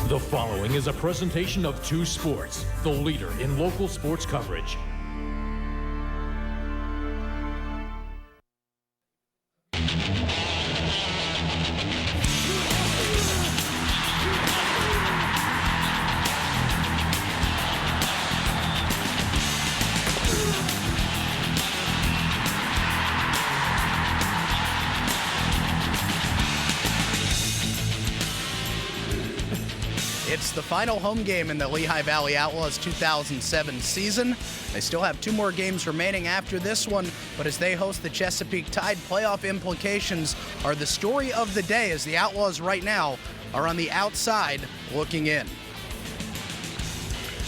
The following is a presentation of 2 Sports, the leader in local sports coverage. It's the final home game in the Lehigh Valley Outlawz 2007 season. They still have 2 more games remaining after this one, but as they host the Chesapeake Tide, playoff implications are the story of the day as the Outlawz right now are on the outside looking in.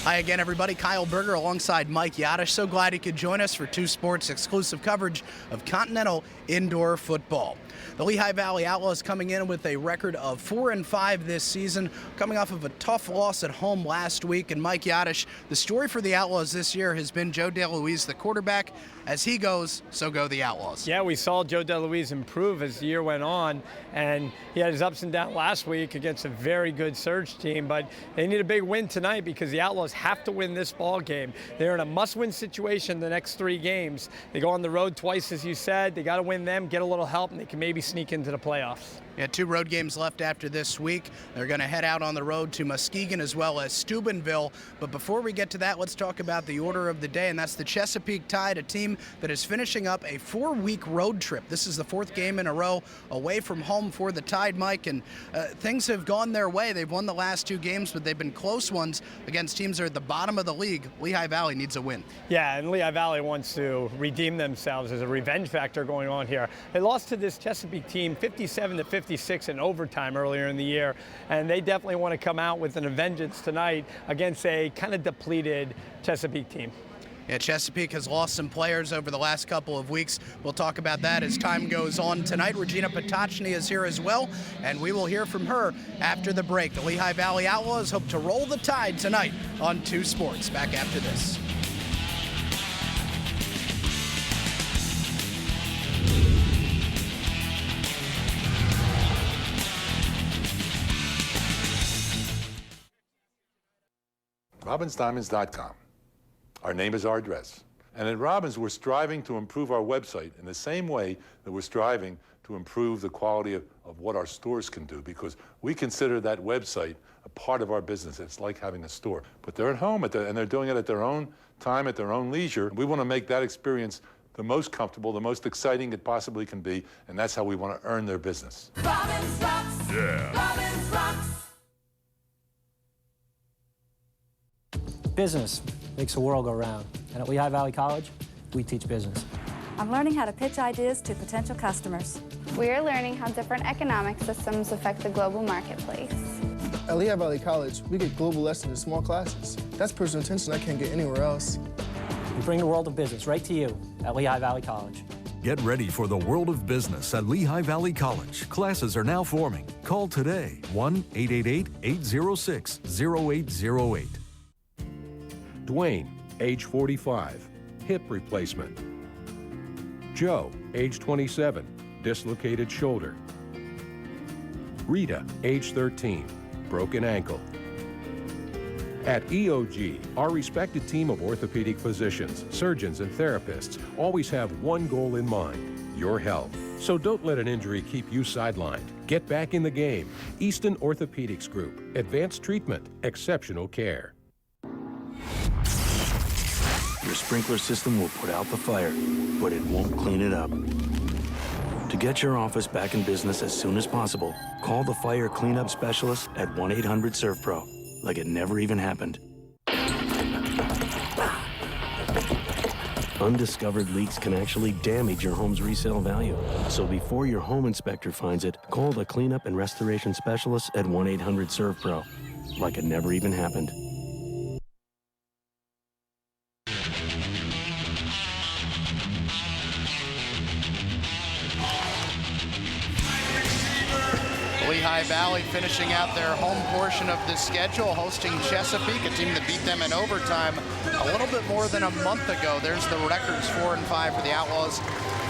Hi again, everybody. Kyle Berger alongside Mike Yadish. So glad he could join us for 2 Sports exclusive coverage of Continental Indoor Football. The Lehigh Valley Outlawz coming in with a record of 4-5 this season, coming off of a tough loss at home last week. And Mike Yadish, the story for the Outlawz this year has been Joe DeLuise, the quarterback. As he goes, so go the Outlawz. Yeah, we saw Joe DeLuise improve as the year went on, and he had his ups and downs last week against a very good Surge team, but they need a big win tonight because the Outlawz have to win this ball game. They're in a must-win situation the next 3 games. They go on the road twice, as you said. They got to win them, get a little help, and they can maybe sneak into the playoffs. Yeah, 2 road games left after this week. They're going to head out on the road to Muskegon as well as Steubenville. But before we get to that, let's talk about the order of the day, and that's the Chesapeake Tide, a team that is finishing up a 4-week road trip. This is the 4th game in a row away from home for the Tide, Mike, and things have gone their way. They've won the last 2 games, but they've been close ones against teams that are at the bottom of the league. Lehigh Valley needs a win. Yeah, and Lehigh Valley wants to redeem themselves. There's a revenge factor going on here. They lost to this Chesapeake team 57-56 in overtime earlier in the year, and they definitely want to come out with a vengeance tonight against a kind of depleted Chesapeake team. Yeah, Chesapeake has lost some players over the last couple of weeks. We'll talk about that as time goes on tonight. Regina Potocny is here as well, and we will hear from her after the break. The Lehigh Valley Outlawz hope to roll the Tide tonight on 2 Sports. Back after this. RobinsDiamonds.com. Our name is our address. And at Robbins, we're striving to improve our website in the same way that we're striving to improve the quality of what our stores can do, because we consider that website a part of our business. It's like having a store. But they're at home, and they're doing it at their own time, at their own leisure. We want to make that experience the most comfortable, the most exciting it possibly can be, and that's how we want to earn their business. Robbins rocks. Yeah. Robbins rocks. Business makes the world go round. And at Lehigh Valley College, we teach business. I'm learning how to pitch ideas to potential customers. We are learning how different economic systems affect the global marketplace. At Lehigh Valley College, we get global lessons in small classes. That's personal attention I can't get anywhere else. We bring the world of business right to you at Lehigh Valley College. Get ready for the world of business at Lehigh Valley College. Classes are now forming. Call today, 1-888-806-0808. Dwayne, age 45, hip replacement. Joe, age 27, dislocated shoulder. Rita, age 13, broken ankle. At EOG, our respected team of orthopedic physicians, surgeons, and therapists always have one goal in mind: your health. So don't let an injury keep you sidelined. Get back in the game. Easton Orthopedics Group. Advanced treatment, exceptional care. Your sprinkler system will put out the fire, but it won't clean it up. To get your office back in business as soon as possible, call the fire cleanup specialist at 1-800-SERVPRO, like it never even happened. Undiscovered leaks can actually damage your home's resale value. So before your home inspector finds it, call the cleanup and restoration specialist at 1-800-SERVPRO, like it never even happened. Lehigh Valley finishing out their home portion of the schedule, hosting Chesapeake, a team that beat them in overtime a little bit more than a month ago. There's the records, 4-5 for the Outlawz.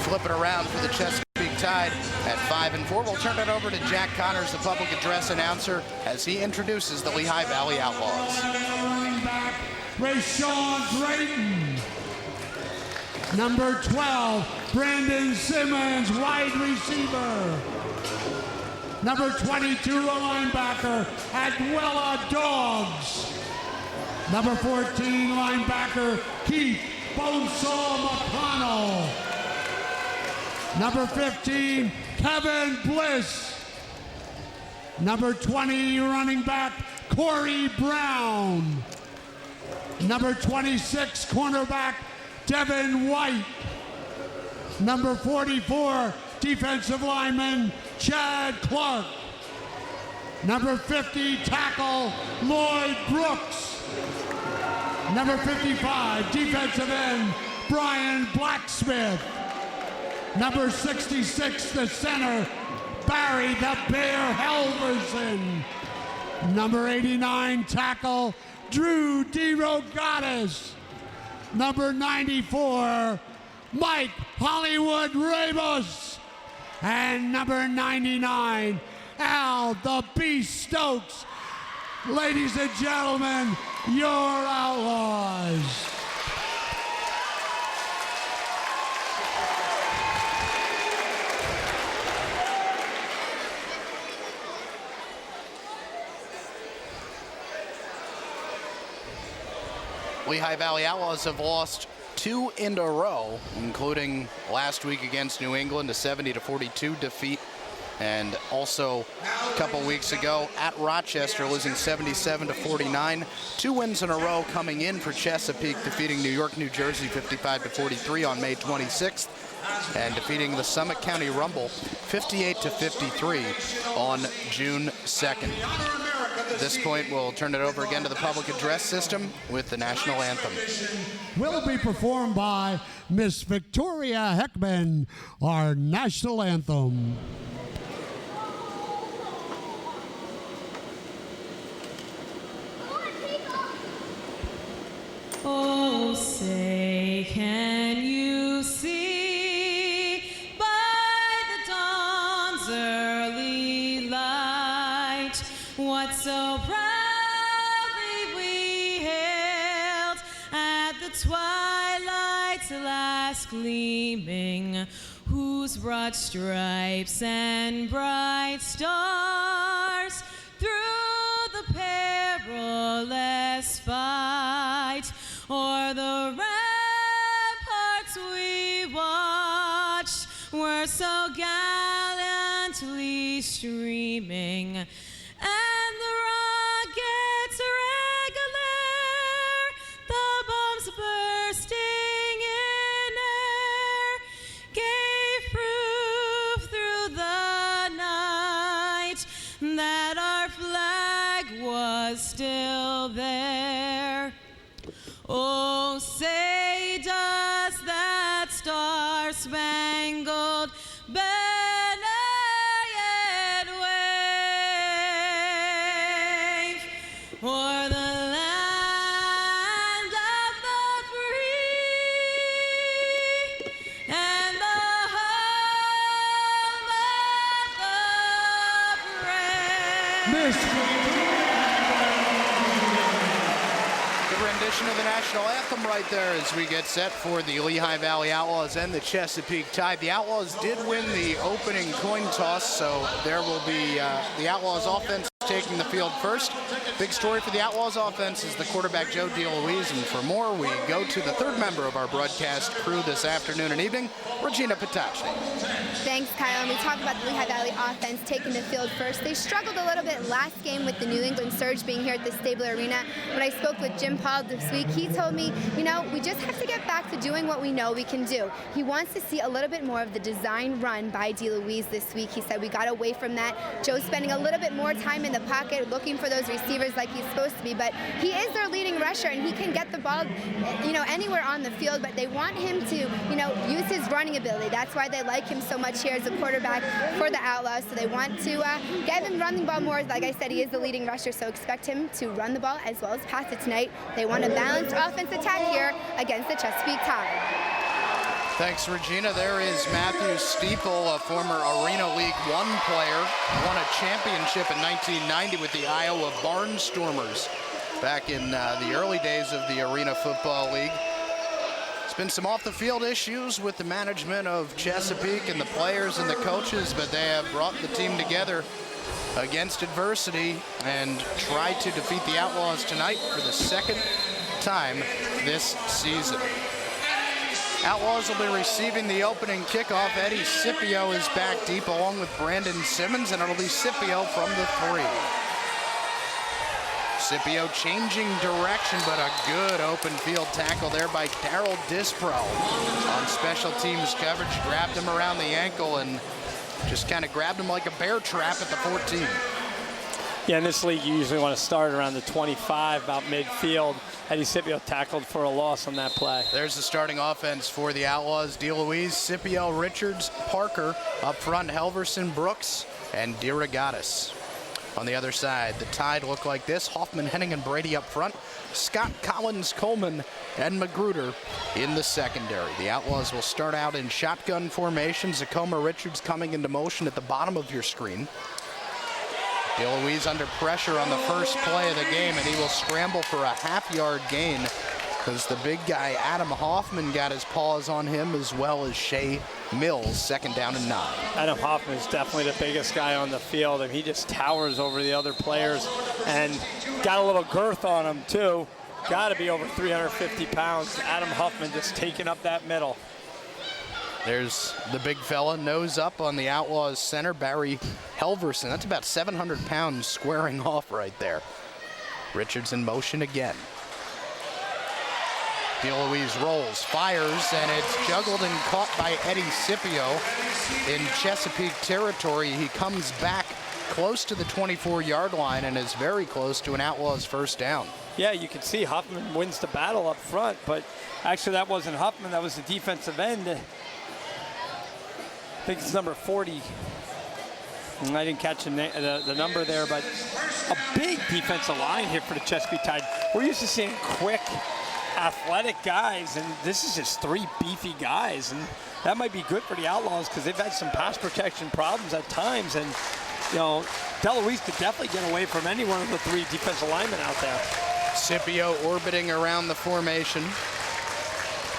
Flip it around for the Chesapeake Tide at 5-4. We'll turn it over to Jack Connors, the public address announcer, as he introduces the Lehigh Valley Outlaws. Running back, Rashawn Drayton. Number 12, Brandon Simmons, wide receiver. Number 22, linebacker, Adwella Dogs. Number 14, linebacker, Keith Bonesaw McConnell. Number 15, Kevin Bliss. Number 20, running back, Corey Brown. Number 26, cornerback, Devin White. Number 44, defensive lineman, Chad Clark. Number 50, tackle, Lloyd Brooks. Number 55, defensive end, Brian Blacksmith. Number 66, the center, Barry the Bear Helverson. Number 89, tackle, Drew DeRogatis. Number 94, Mike Hollywood Ramos. And number 99, Al the Beast Stokes. Ladies and gentlemen, your Outlaws. Lehigh Valley Outlaws have lost 2 in a row, including last week against New England, a 70-42 defeat. And also a couple weeks ago at Rochester, losing 77-49. 2 wins in a row coming in for Chesapeake, defeating New York, New Jersey 55-43 on May 26th, and defeating the Summit County Rumble 58-53 on June 2nd. At this point, we'll turn it over again to the public address system with the national anthem. Will be performed by Miss Victoria Heckman, our national anthem. Oh, say, can you see by the dawn's early light what so proudly we hailed at the twilight's last gleaming, whose broad stripes and bright stars through the perilous fight o'er the ramparts we watched were so gallantly streaming, and the rockets regular, the bombs bursting in air, gave proof through the night that our flag was still there. Oh, say does that star-spangled banner yet wave o'er the land of the free and the home of the brave? Rendition of the national anthem right there as we get set for the Lehigh Valley Outlaws and the Chesapeake Tide. The Outlaws did win the opening coin toss, so there will be the Outlaws offense taking the field first. Big story for the Outlaws offense is the quarterback Joe DeLuise, and for more, we go to the third member of our broadcast crew this afternoon and evening, Regina Patachny. Thanks, Kyle. And we talk about the Lehigh Valley offense taking the field first. They struggled a little bit last game with the New England Surge being here at the Stabler Arena. When I spoke with Jim Paul this week, he told me, you know, we just have to get back to doing what we know we can do. He wants to see a little bit more of the design run by DeLuise this week. He said we got away from that. Joe's spending a little bit more time in the pocket looking for those receivers like he's supposed to be, but he is their leading rusher and he can get the ball, you know, anywhere on the field, but they want him to, you know, use his running ability. That's why they like him so much here as a quarterback for the Outlaws. So they want to get him running the ball more. Like I said, he is the leading rusher, so expect him to run the ball as well as pass it tonight. They want a balanced offense attack here against the Chesapeake Tide. Thanks, Regina. There is Matthew Stiefel, a former Arena League One player, won a championship in 1990 with the Iowa Barnstormers back in the early days of the Arena Football League. There's been some off-the-field issues with the management of Chesapeake and the players and the coaches, but they have brought the team together against adversity and tried to defeat the Outlaws tonight for the second time this season. Outlaws will be receiving the opening kickoff. Eddie Scipio is back deep along with Brandon Simmons, and it'll be Scipio from the 3. Scipio changing direction, but a good open field tackle there by Darryl Dispro on special teams coverage. Grabbed him around the ankle and just kind of grabbed him like a bear trap at the 14. Yeah, in this league, you usually want to start around the 25, about midfield. Eddie Scipio tackled for a loss on that play. There's the starting offense for the Outlaws. DeLuise, Scipio, Richards, Parker. Up front, Helverson, Brooks, and DeRogatis. On the other side, the Tide look like this. Hoffman, Henning, and Brady up front. Scott, Collins, Coleman, and Magruder in the secondary. The Outlaws will start out in shotgun formation. Zacoma Richards coming into motion at the bottom of your screen. DeLuise under pressure on the first play of the game, and he will scramble for a half-yard gain because the big guy, Adam Hoffman, got his paws on him, as well as Shea Mills, 2nd down and 9. Adam Hoffman is definitely the biggest guy on the field, and he just towers over the other players and got a little girth on him, too. Got to be over 350 pounds. Adam Hoffman just taking up that middle. There's the big fella, nose up on the Outlaws center, Barry Helverson. That's about 700 pounds squaring off right there. Richards in motion again. DeLuise rolls, fires, and it's juggled and caught by Eddie Scipio in Chesapeake territory. He comes back close to the 24-yard line and is very close to an Outlaws first down. Yeah, you can see Huffman wins the battle up front, but actually that wasn't Huffman, that was the defensive end. I think it's number 40. I didn't catch the number there, but a big defensive line here for the Chesapeake Tide. We're used to seeing quick, athletic guys, and this is just 3 beefy guys, and that might be good for the Outlaws because they've had some pass protection problems at times, and you know, DeLuise could definitely get away from any one of the 3 defensive linemen out there. Scipio orbiting around the formation.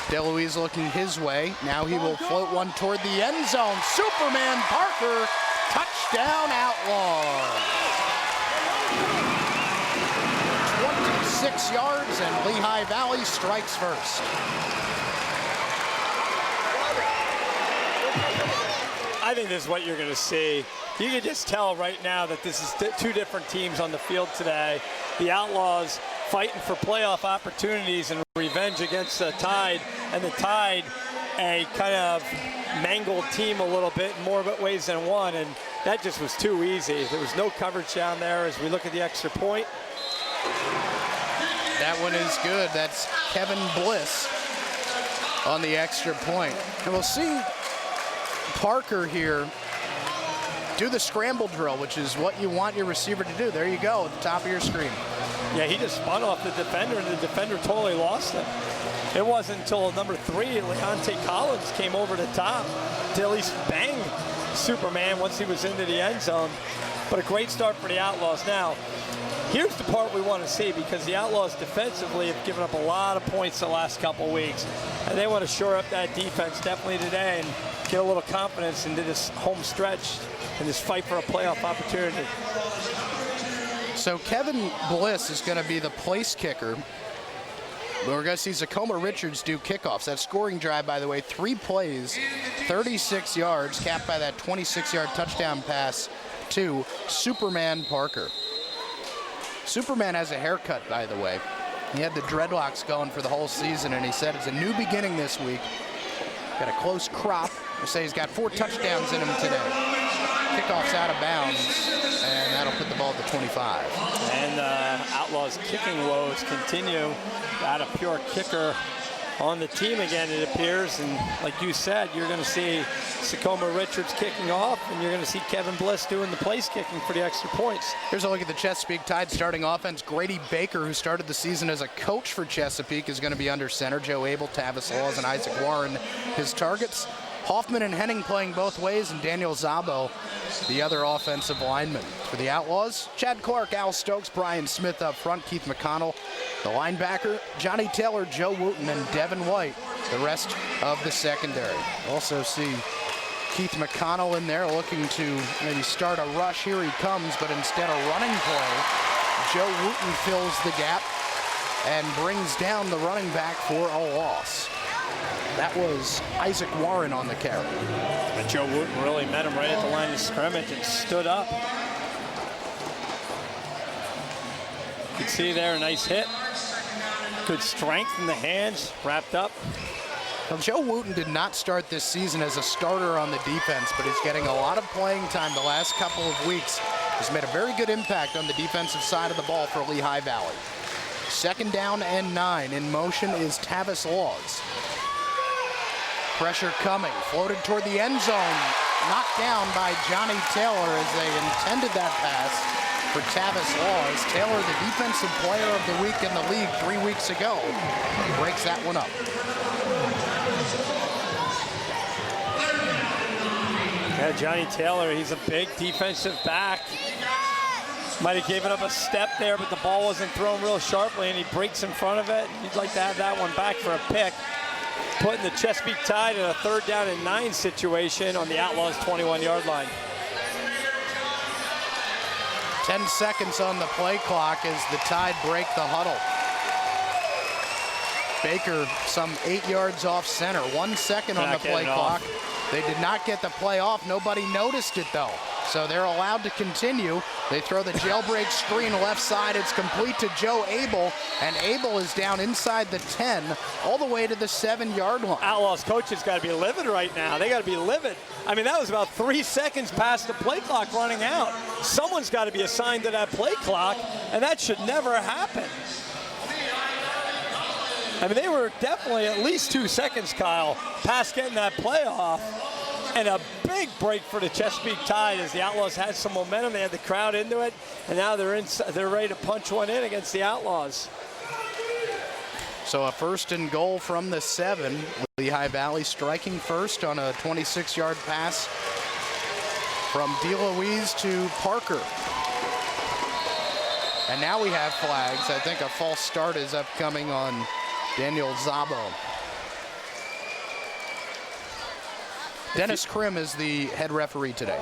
DeLuise looking his way. Now he will float one toward the end zone. Superman Parker, touchdown Outlaws. 26 yards, and Lehigh Valley strikes first. I think this is what you're going to see. You can just tell right now that this is 2 different teams on the field today. The Outlaws fighting for playoff opportunities and revenge against the Tide, and the Tide a kind of mangled team a little bit in more ways than one, and that just was too easy. There was no coverage down there as we look at the extra point. That one is good. That's Kevin Bliss on the extra point. And we'll see Parker here do the scramble drill, which is what you want your receiver to do. There you go, at the top of your screen. Yeah, he just spun off the defender, and the defender totally lost him. It wasn't until number 3, Leonte Collins, came over the top to at least bang Superman once he was into the end zone. But a great start for the Outlaws. Now, here's the part we want to see, because the Outlaws defensively have given up a lot of points the last couple weeks, and they want to shore up that defense definitely today and get a little confidence into this home stretch and this fight for a playoff opportunity. So Kevin Bliss is going to be the place kicker. We're going to see Zacoma Richards do kickoffs. That scoring drive, by the way, 3 plays, 36 yards, capped by that 26-yard touchdown pass to Superman Parker. Superman has a haircut, by the way. He had the dreadlocks going for the whole season, and he said it's a new beginning this week. Got a close crop. They say he's got 4 touchdowns in him today. Kickoff's out of bounds, and that'll put the ball at the 25. And Outlaws kicking woes continue. Got a pure kicker on the team again, it appears. And like you said, you're going to see Sakoma Richards kicking off, and you're going to see Kevin Bliss doing the place kicking for the extra points. Here's a look at the Chesapeake Tide starting offense. Grady Baker, who started the season as a coach for Chesapeake, is going to be under center. Joe Abel, Tavis Laws, and Isaac Warren, his targets. Hoffman and Henning playing both ways, and Daniel Zabo, the other offensive lineman. For the Outlaws, Chad Clark, Al Stokes, Brian Smith up front, Keith McConnell, the linebacker, Johnny Taylor, Joe Wooten, and Devin White, the rest of the secondary. Also see Keith McConnell in there looking to maybe start a rush. Here he comes, but instead of running play, Joe Wooten fills the gap and brings down the running back for a loss. That was Isaac Warren on the carry. But Joe Wooten really met him right at the line of scrimmage and stood up. You can see there a nice hit. Good strength in the hands, wrapped up. Well, Joe Wooten did not start this season as a starter on the defense, but he's getting a lot of playing time the last couple of weeks. He's made a very good impact on the defensive side of the ball for Lehigh Valley. 2nd down and 9. In motion is Tavis Laws. Pressure coming, floated toward the end zone, knocked down by Johnny Taylor as they intended that pass for Tavis Laws. Taylor, the defensive player of the week in the league 3 weeks ago. He breaks that one up. Yeah, Johnny Taylor, he's a big defensive back. Might have given up a step there, but the ball wasn't thrown real sharply, and he breaks in front of it. You'd like to have that one back for a pick. Putting the Chesapeake Tide in a 3rd down and 9 situation on the Outlaws' 21-yard line. 10 seconds on the play clock as the Tide break the huddle. Baker some 8 yards off center. 1 second on the play clock. They did not get the play off. Nobody noticed it though. So they're allowed to continue. They throw the jailbreak screen left side. It's complete to Joe Abel, and Abel is down inside the 10, all the way to the 7-yard line. Outlaws coaches got to be livid right now. They got to be livid. I mean, that was about 3 seconds past the play clock running out. Someone's got to be assigned to that play clock, and that should never happen. I mean, they were definitely at least 2 seconds, Kyle, past getting that play off. And a big break for the Chesapeake Tide as the Outlaws had some momentum. They had the crowd into it, and now they're ready to punch one in against the Outlaws. So a 1st and goal from the 7. Lehigh Valley striking first on a 26-yard pass from DeLuise to Parker. And now we have flags. I think a false start is upcoming on Daniel Zabo. Dennis Krim is the head referee today.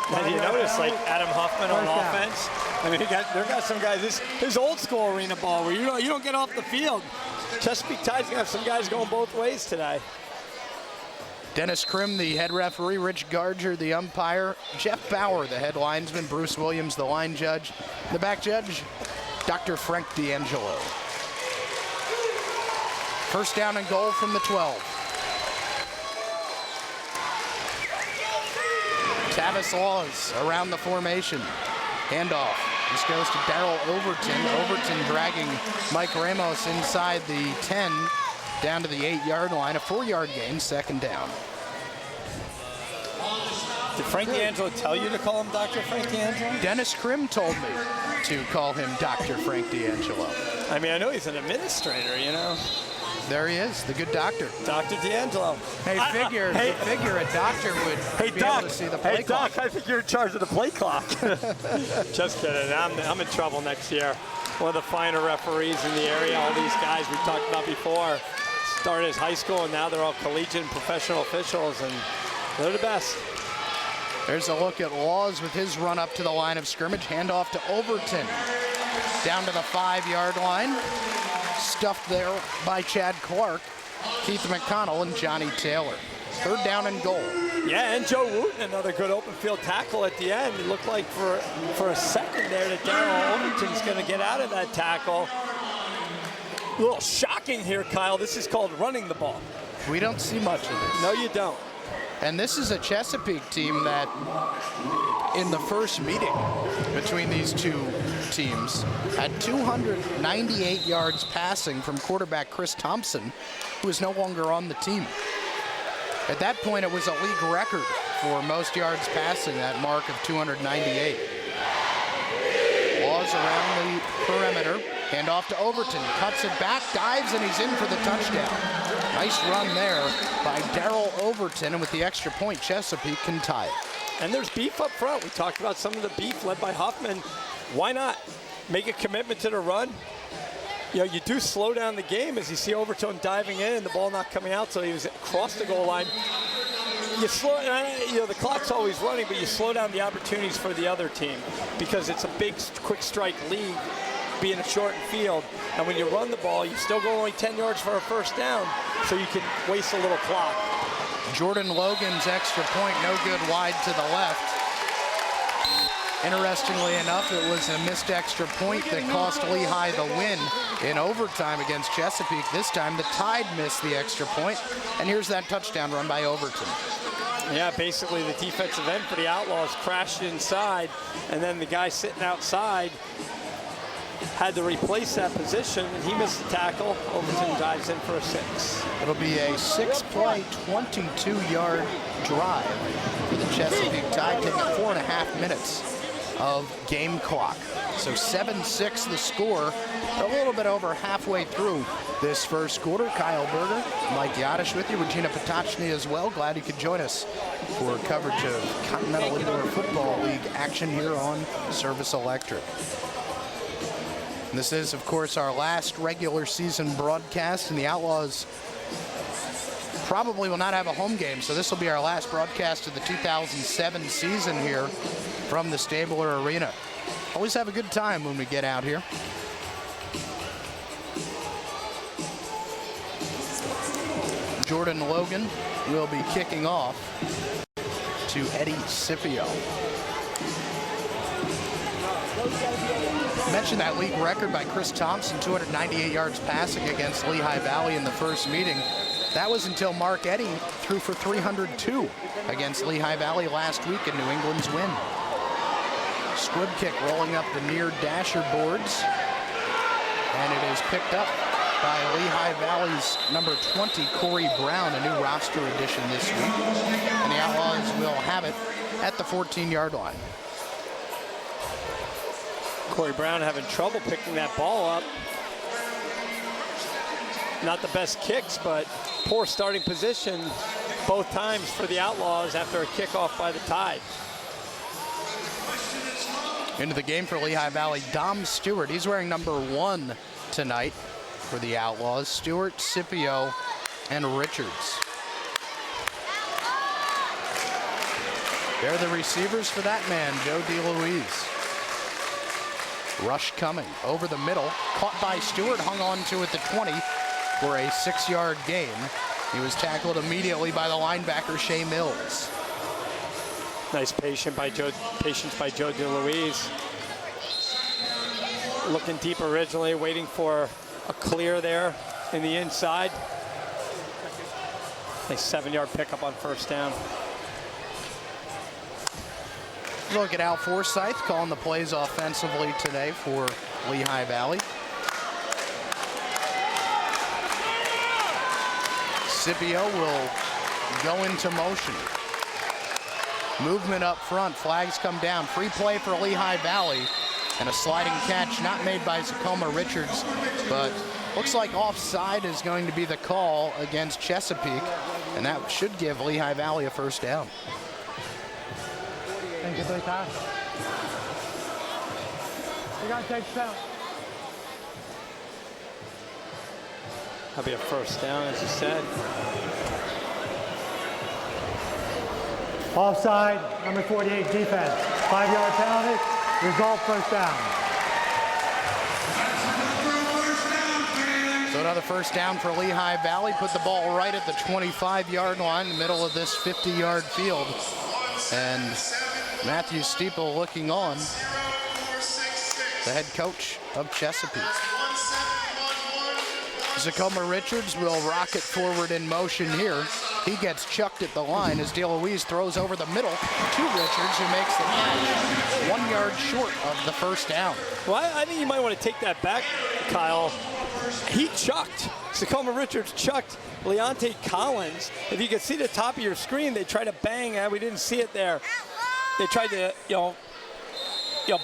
Have you noticed, like Adam Huffman on offense? I mean, there got some guys. This old school arena ball where you don't get off the field. Chesapeake Tide's gonna have some guys going both ways today. Dennis Krim, the head referee. Rich Garger, the umpire. Jeff Bauer, the head linesman. Bruce Williams, the line judge. The back judge, Dr. Frank D'Angelo. 1st down and goal from the 12. Tavis Laws around the formation. Handoff. This goes to Darrell Overton. Overton dragging Mike Ramos inside the 10 down to the 8-yard line. A 4-yard gain, 2nd down. Did Frank D'Angelo tell you to call him Dr. Frank D'Angelo? Dennis Krim told me to call him Dr. Frank D'Angelo. I mean, I know he's an administrator, you know. There he is, the good doctor. Dr. D'Angelo. Hey, figure a doctor would be able to see the play clock. Doc, I think you're in charge of the play clock. Just kidding. I'm in trouble next year. One of the finer referees in the area. All these guys we talked about before started as high school, and now they're all collegiate and professional officials, and they're the best. There's a look at Laws with his run up to the line of scrimmage. Handoff to Overton. Down to the 5-yard line. Stuffed there by Chad Clark, Keith McConnell, and Johnny Taylor. 3rd down and goal. Yeah, and Joe Wooten, another good open field tackle at the end. It looked like for a second there that Darrell Overton's going to get out of that tackle. A little shocking here, Kyle. This is called running the ball. We don't see much of this. No, you don't. And this is a Chesapeake team that, in the first meeting between these two teams had 298 yards passing from quarterback Chris Thompson, who is no longer on the team. At that point, it was a league record for most yards passing, that mark of 298. Outlawz around the perimeter. Hand off to Overton, cuts it back, dives, and he's in for the touchdown. Nice run there by Darrell Overton, and with the extra point, Chesapeake can tie it. And there's beef up front. We talked about some of the beef led by Huffman. Why not make a commitment to the run? You know, you do slow down the game as you see Overton diving in and the ball not coming out, so he was across the goal line. You slow, you know, the clock's always running, but you slow down the opportunities for the other team because it's a big, quick strike league, being a shortened field. And when you run the ball, you still go only 10 yards for a first down, so you can waste a little clock. Jordan Logan's extra point, no good, wide to the left. Interestingly enough, it was a missed extra point that cost Lehigh the win in overtime against Chesapeake. This time, the Tide missed the extra point, and here's that touchdown run by Overton. Yeah, basically the defensive end for the Outlawz crashed inside, and then the guy sitting outside had to replace that position, and he missed the tackle. Overton dives in for a 6. It'll be a 6-play, 22-yard drive for the Chesapeake Tide, taking 4.5 minutes of game clock. So 7-6 the score, a little bit over halfway through this first quarter. Kyle Berger, Mike Yadish with you, Regina Potocny as well. Glad you could join us for coverage of Continental Indoor Football League action here on Service Electric. This is, of course, our last regular season broadcast, and the Outlawz probably will not have a home game, so this will be our last broadcast of the 2007 season here from the Stabler Arena. Always have a good time when we get out here. Jordan Logan will be kicking off to Eddie Scipio. Mentioned that league record by Chris Thompson, 298 yards passing against Lehigh Valley in the first meeting. That was until Mark Eddy threw for 302 against Lehigh Valley last week in New England's win. Squib kick rolling up the near dasher boards, and it is picked up by Lehigh Valley's number 20, Corey Brown, a new roster addition this week. And the Outlawz will have it at the 14-yard line. Corey Brown having trouble picking that ball up. Not the best kicks, but poor starting position both times for the Outlawz after a kickoff by the Tide. Into the game for Lehigh Valley, Dom Stewart. He's wearing number 1 tonight for the Outlawz. Stewart, Scipio, and Richards. They're the receivers for that man, Joe DeLuise. Rush coming over the middle, caught by Stewart, hung on to at the 20 for a 6-yard gain. He was tackled immediately by the linebacker, Shea Mills. Nice patience by Joe DeLuise. Looking deep originally, waiting for a clear there in the inside. Nice 7-yard pickup on first down. Look at Al Forsyth calling the plays offensively today for Lehigh Valley. Scipio will go into motion. Movement up front, flags come down. Free play for Lehigh Valley, and a sliding catch not made by Zacoma Richards, but looks like offside is going to be the call against Chesapeake, and that should give Lehigh Valley a first down. Thank you, Ty. You got to take down. That'll be a first down, as you said. Offside, number 48 defense. 5-yard penalty, result first down. So another first down for Lehigh Valley. Put the ball right at the 25-yard line, the middle of this 50-yard field. And Matthew Steeple looking on, the head coach of Chesapeake. Zacoma Richards will rocket forward in motion here. He gets chucked at the line as DeLuise throws over the middle to Richards, who makes the catch 1 yard short of the first down. Well, I think you might want to take that back, Kyle. He chucked. Zacoma Richards chucked Leonte Collins. If you can see the top of your screen, they tried to bang. We didn't see it there. They tried to,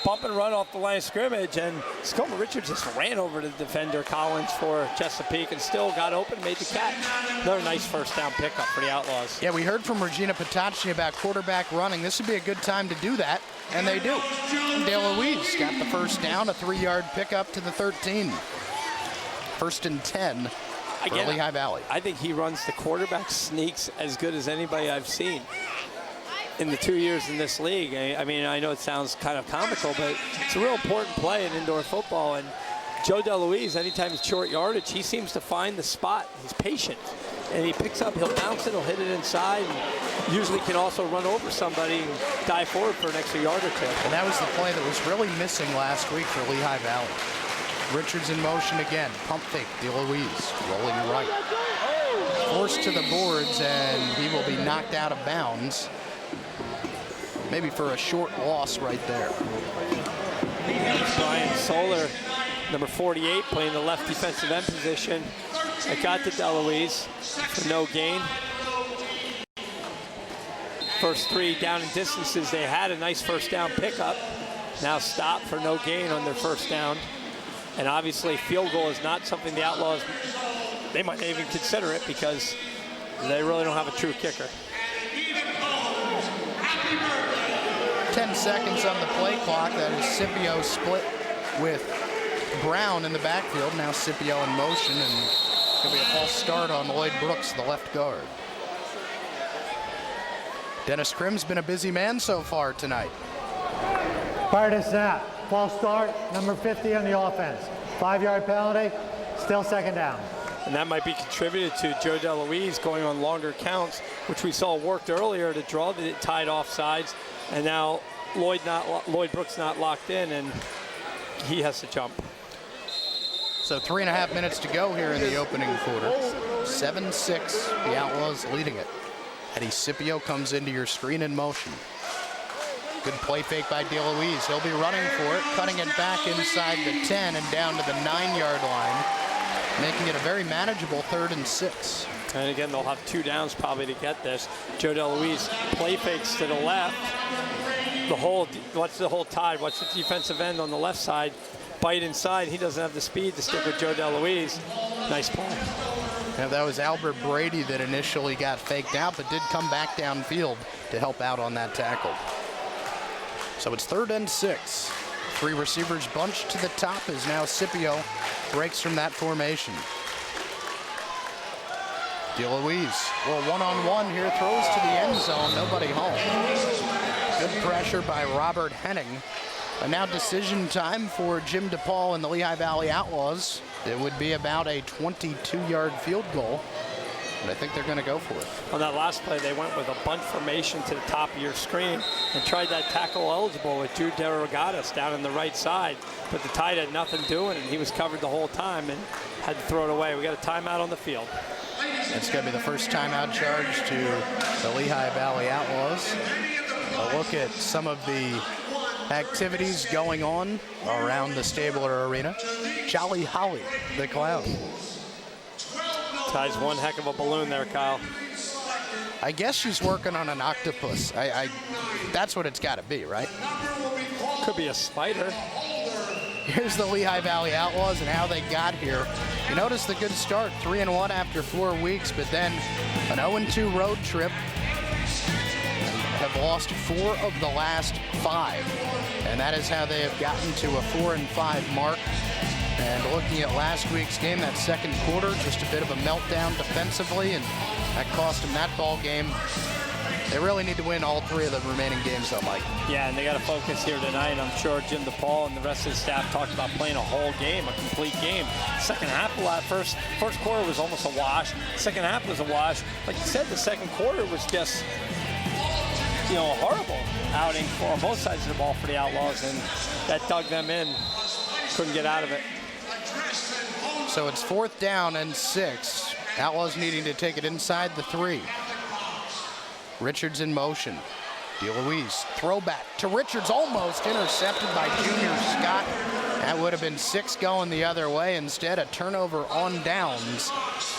bump and run off the line of scrimmage, and Zacoma Richards just ran over to the defender Collins for Chesapeake and still got open, made the catch. Another nice first down pickup for the Outlaws. Yeah, we heard from Regina Patacci about quarterback running. This would be a good time to do that, and they do. DeLuise got the first down, a 3-yard pickup to the 13. 1st and 10 for Lehigh Valley. I think he runs the quarterback sneaks as good as anybody I've seen in the 2 years in this league. I mean, I know it sounds kind of comical, but it's a real important play in indoor football. And Joe DeLuise, anytime it's short yardage, he seems to find the spot. He's patient. And he picks up, he'll bounce it, he'll hit it inside, and usually can also run over somebody and dive forward for an extra yard or two. And that was the play that was really missing last week for Lehigh Valley. Richards in motion again. Pump fake, DeLuise rolling right. Forced to the boards, and he will be knocked out of bounds. Maybe for a short loss right there. Brian Soler, number 48, playing the left defensive end position. I got to DeLuise for no gain. First 3 down and distances, they had a nice first down pickup. Now stop for no gain on their first down. And obviously field goal is not something the Outlaws, they might even consider it because they really don't have a true kicker. 10 seconds on the play clock. That is Scipio split with Brown in the backfield. Now Scipio in motion, and it's going to be a false start on Lloyd Brooks, the left guard. Dennis Krim's been a busy man so far tonight. Prior to snap, false start, number 50 on the offense. 5-yard penalty, still second down. And that might be contributed to Joe DeLuise going on longer counts, which we saw worked earlier to draw the tied offsides. And now Lloyd Brooks not locked in, and he has to jump. So 3.5 minutes to go here in the opening quarter. 7-6, the Outlaws leading it. Eddie Scipio comes into your screen in motion. Good play fake by DeLuise. He'll be running for it, cutting it back inside the 10 and down to the 9-yard line, making it a very manageable 3rd and 6. And again, they'll have 2 downs probably to get this. Joe DeLuise play fakes to the left. Watch the whole tide. Watch the defensive end on the left side. Bite inside. He doesn't have the speed to stick with Joe DeLuise. Nice play. Now that was Albert Brady that initially got faked out, but did come back downfield to help out on that tackle. So it's 3rd and 6. 3 receivers bunched to the top as now Scipio breaks from that formation. DeLuise, well, one-on-one here, throws to the end zone, nobody home. Good pressure by Robert Henning. And now decision time for Jim DePaul and the Lehigh Valley Outlaws. It would be about a 22-yard field goal, and I think they're going to go for it. On that last play, they went with a bunt formation to the top of your screen and tried that tackle eligible with Drew DeRogatis down on the right side. But the Tide had nothing doing, and he was covered the whole time and had to throw it away. We got a timeout on the field. It's going to be the first timeout charge to the Lehigh Valley Outlaws. A look at some of the activities going on around the Stabler Arena. Jolly Holly, the clown. Ties one heck of a balloon there, Kyle. I guess she's working on an octopus. That's what it's got to be, right? Could be a spider. Here's the Lehigh Valley Outlaws and how they got here. You notice the good start, 3-1 after 4 weeks, but then an 0-2 road trip. Have lost 4 of the last 5, and that is how they have gotten to a 4-5 mark. And looking at last week's game, that second quarter, just a bit of a meltdown defensively, and that cost them that ball game. They really need to win all 3 of the remaining games, though, Mike. Yeah, and they got to focus here tonight. I'm sure Jim DePaul and the rest of the staff talked about playing a whole game, a complete game. Second half, first quarter was almost a wash. Second half was a wash. Like you said, the second quarter was just, a horrible outing on both sides of the ball for the Outlaws, and that dug them in. Couldn't get out of it. So So it's 4th down and 6. Outlaws needing to take it inside the 3. Richards in motion. DeLuise, throwback to Richards, almost intercepted by Junior Scott. That would have been 6 going the other way. Instead, a turnover on downs,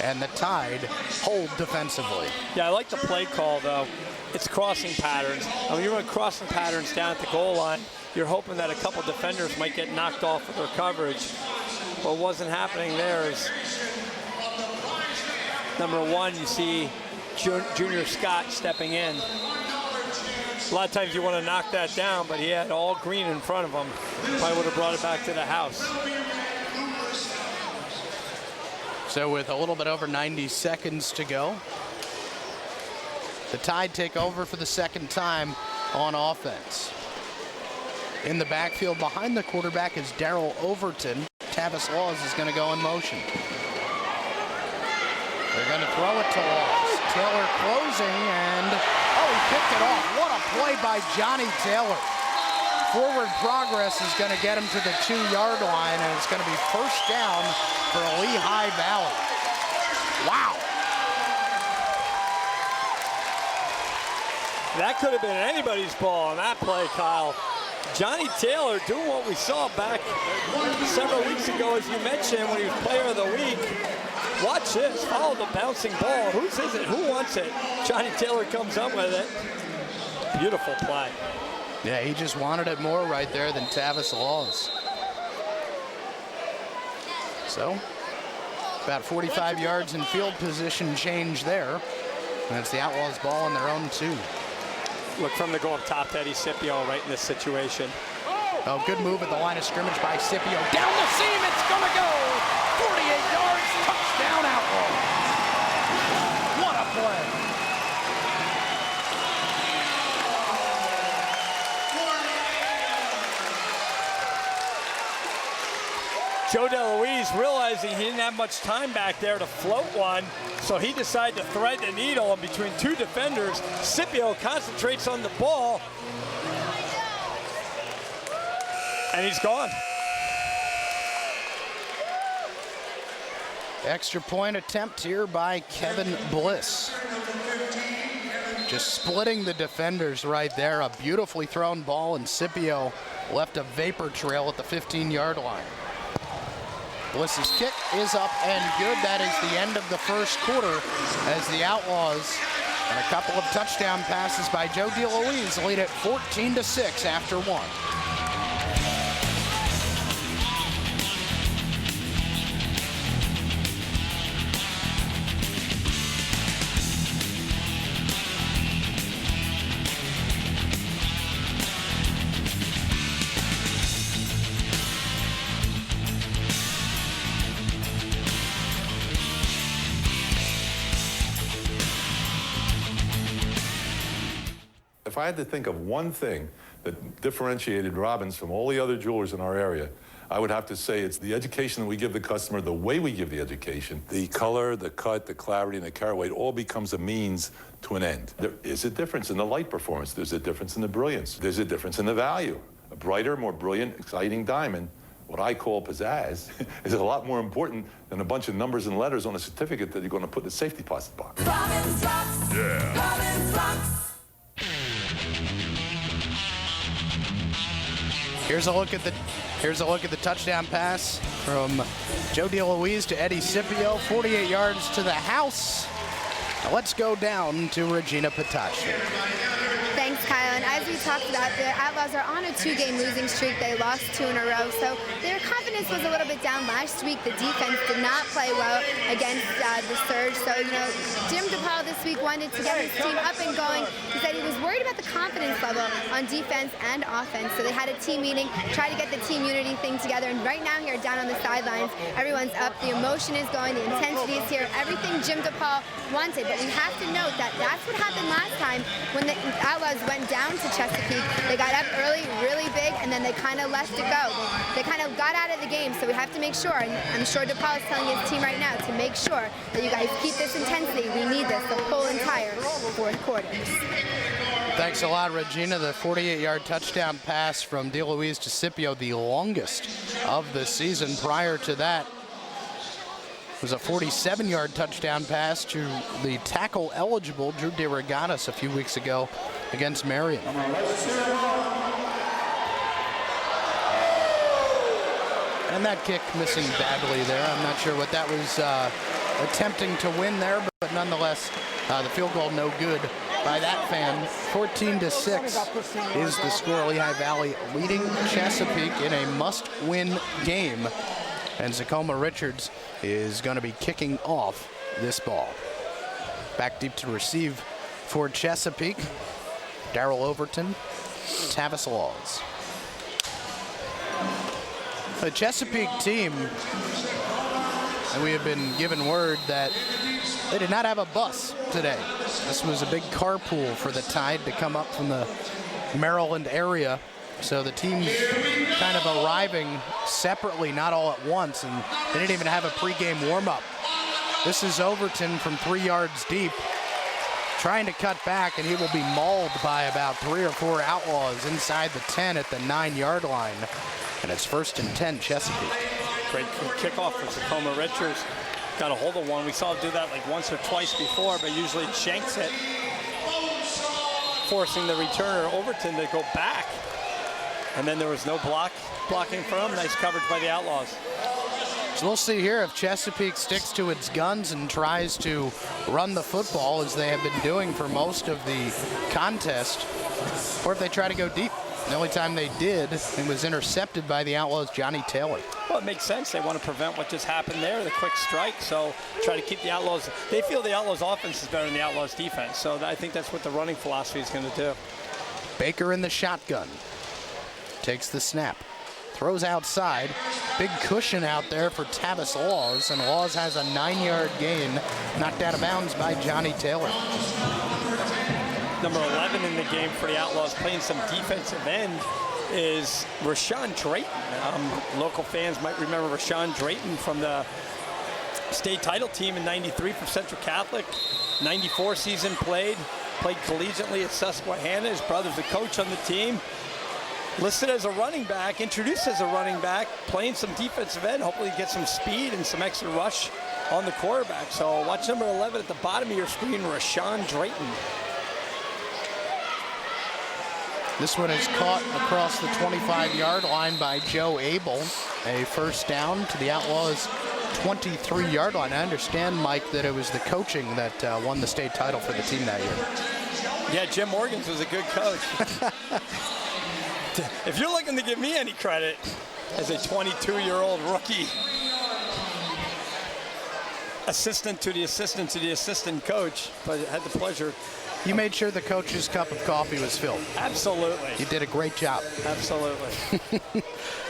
and the Tide hold defensively. Yeah, I like the play call, though. It's crossing patterns. When you run crossing patterns down at the goal line, you're hoping that a couple defenders might get knocked off of their coverage. What wasn't happening there is, number 1, you see Junior Scott stepping in. A lot of times you want to knock that down, but he had all green in front of him. Probably would have brought it back to the house. So with a little bit over 90 seconds to go, the Tide take over for the 2nd time on offense. In the backfield behind the quarterback is Darrell Overton. Tavis Laws is going to go in motion. They're going to throw it to Laws. Taylor closing, and he picked it off. What a play by Johnny Taylor. Forward progress is going to get him to the 2-yard line, and it's going to be 1st down for Lehigh Valley. Wow. That could have been anybody's ball on that play, Kyle. Johnny Taylor doing what we saw back several weeks ago, as you mentioned, when he was Player of the Week. Watch this, follow the bouncing ball. Whose is it? Who wants it? Johnny Taylor comes up with it. Beautiful play. Yeah, he just wanted it more right there than Tavis Laws. So, about 45 yards in field position change there. And it's the Outlaws ball on their own 2. Look from the go up top to Eddie Scipio right in this situation. Oh, good move at the line of scrimmage by Scipio. Down the seam, it's gonna go. 48 yards, touchdown Outlaws. What a play. Joe DeLuise realizing he didn't have much time back there to float one, so he decided to thread the needle in between 2 defenders. Scipio concentrates on the ball, and he's gone. Extra point attempt here by Kevin Bliss. Just splitting the defenders right there. A beautifully thrown ball, and Scipio left a vapor trail at the 15-yard line. Bliss's kick is up and good. That is the end of the 1st quarter as the Outlaws and a couple of touchdown passes by Joe DeLuise lead it 14-6 after 1. If I had to think of one thing that differentiated Robbins from all the other jewelers in our area, I would have to say it's the education that we give the customer, the way we give the education. The color, the cut, the clarity, and the carat weight all becomes a means to an end. There is a difference in the light performance. There's a difference in the brilliance. There's a difference in the value. A brighter, more brilliant, exciting diamond, what I call pizzazz, is a lot more important than a bunch of numbers and letters on a certificate that you're going to put in the safety deposit box. Robbins rocks. Yeah. Robbins rocks. Here's a look at the touchdown pass from Joe DeLuise to Eddie Scipio, 48 yards to the house. Now let's go down to Regina Patachi. Thanks, Kyle. And as we talked about, the Outlaws are on a 2-game losing streak. They lost 2 in a row, so their confidence was a little bit down last week. The defense did not play well against the Surge. So, Jim DePaul this week wanted to get his team up and going. He said he was worried about the confidence level on defense and offense. So they had a team meeting, try to get the team unity thing together. And right now here down on the sidelines, everyone's up. The emotion is going. The intensity is here. Everything Jim DePaul wanted. But we have to note that that's what happened last time when the Outlaws went down to Chesapeake. They got up early, really big, and then they kind of left it go. They kind of got out of the game, so we have to make sure, and I'm sure DePaul is telling his team right now to make sure that you guys keep this intensity. We need this the whole entire 4th quarters. Thanks a lot, Regina. The 48-yard touchdown pass from DeLuise to Scipio, the longest of the season. Prior to that, was a 47-yard touchdown pass to the tackle-eligible Drew DeRogatis a few weeks ago against Marion. And that kick missing badly there. I'm not sure what that was attempting to win there, but nonetheless, the field goal no good by that fan. 14-6 is the score. Lehigh Valley leading Chesapeake in a must-win game. And Zacoma Richards is going to be kicking off this ball. Back deep to receive for Chesapeake. Darrell Overton, Tavis Laws. The Chesapeake team, and we have been given word that they did not have a bus today. This was a big carpool for the Tide to come up from the Maryland area. So the team kind of arriving separately, not all at once, and they didn't even have a pregame warm-up. This is Overton from 3 yards deep, trying to cut back, and he will be mauled by about 3 or 4 Outlaws inside the 10 at the 9-yard line. And it's 1st and 10, Chesapeake. Great kickoff for Zacoma Richards. Got a hold of one. We saw him do that like once or twice before, but usually shanks it, forcing the returner Overton to go back. And then there was no blocking for him. Nice coverage by the Outlaws. So we'll see here if Chesapeake sticks to its guns and tries to run the football as they have been doing for most of the contest, or if they try to go deep. The only time they did, it was intercepted by the Outlaws' Johnny Taylor. Well, it makes sense. They want to prevent what just happened there, the quick strike. So try to keep the Outlaws. They feel the Outlaws' offense is better than the Outlaws' defense. So I think that's what the running philosophy is going to do. Baker in the shotgun. Takes the snap. Throws outside. Big cushion out there for Tavis Laws. And Laws has a 9-yard gain. Knocked out of bounds by Johnny Taylor. Number 11 in the game for the Outlaws, playing some defensive end, is Rashawn Drayton. Local fans might remember Rashawn Drayton from the state title team in '93 for Central Catholic. '94 season played collegiately at Susquehanna. His brother's the coach on the team. Listed as a running back, introduced as a running back, playing some defensive end. Hopefully get some speed and some extra rush on the quarterback. So watch number 11 at the bottom of your screen, Rashawn Drayton. This one is caught across the 25-yard line by Joe Abel. A first down to the Outlaws' 23-yard line. I understand, Mike, that it was the coaching that won the state title for the team that year. Yeah, Jim Morgans was a good coach. If you're looking to give me any credit as a 22-year-old rookie, assistant to the assistant to the assistant coach, but had the pleasure. You made sure the coach's cup of coffee was filled. Absolutely. You did a great job. Absolutely.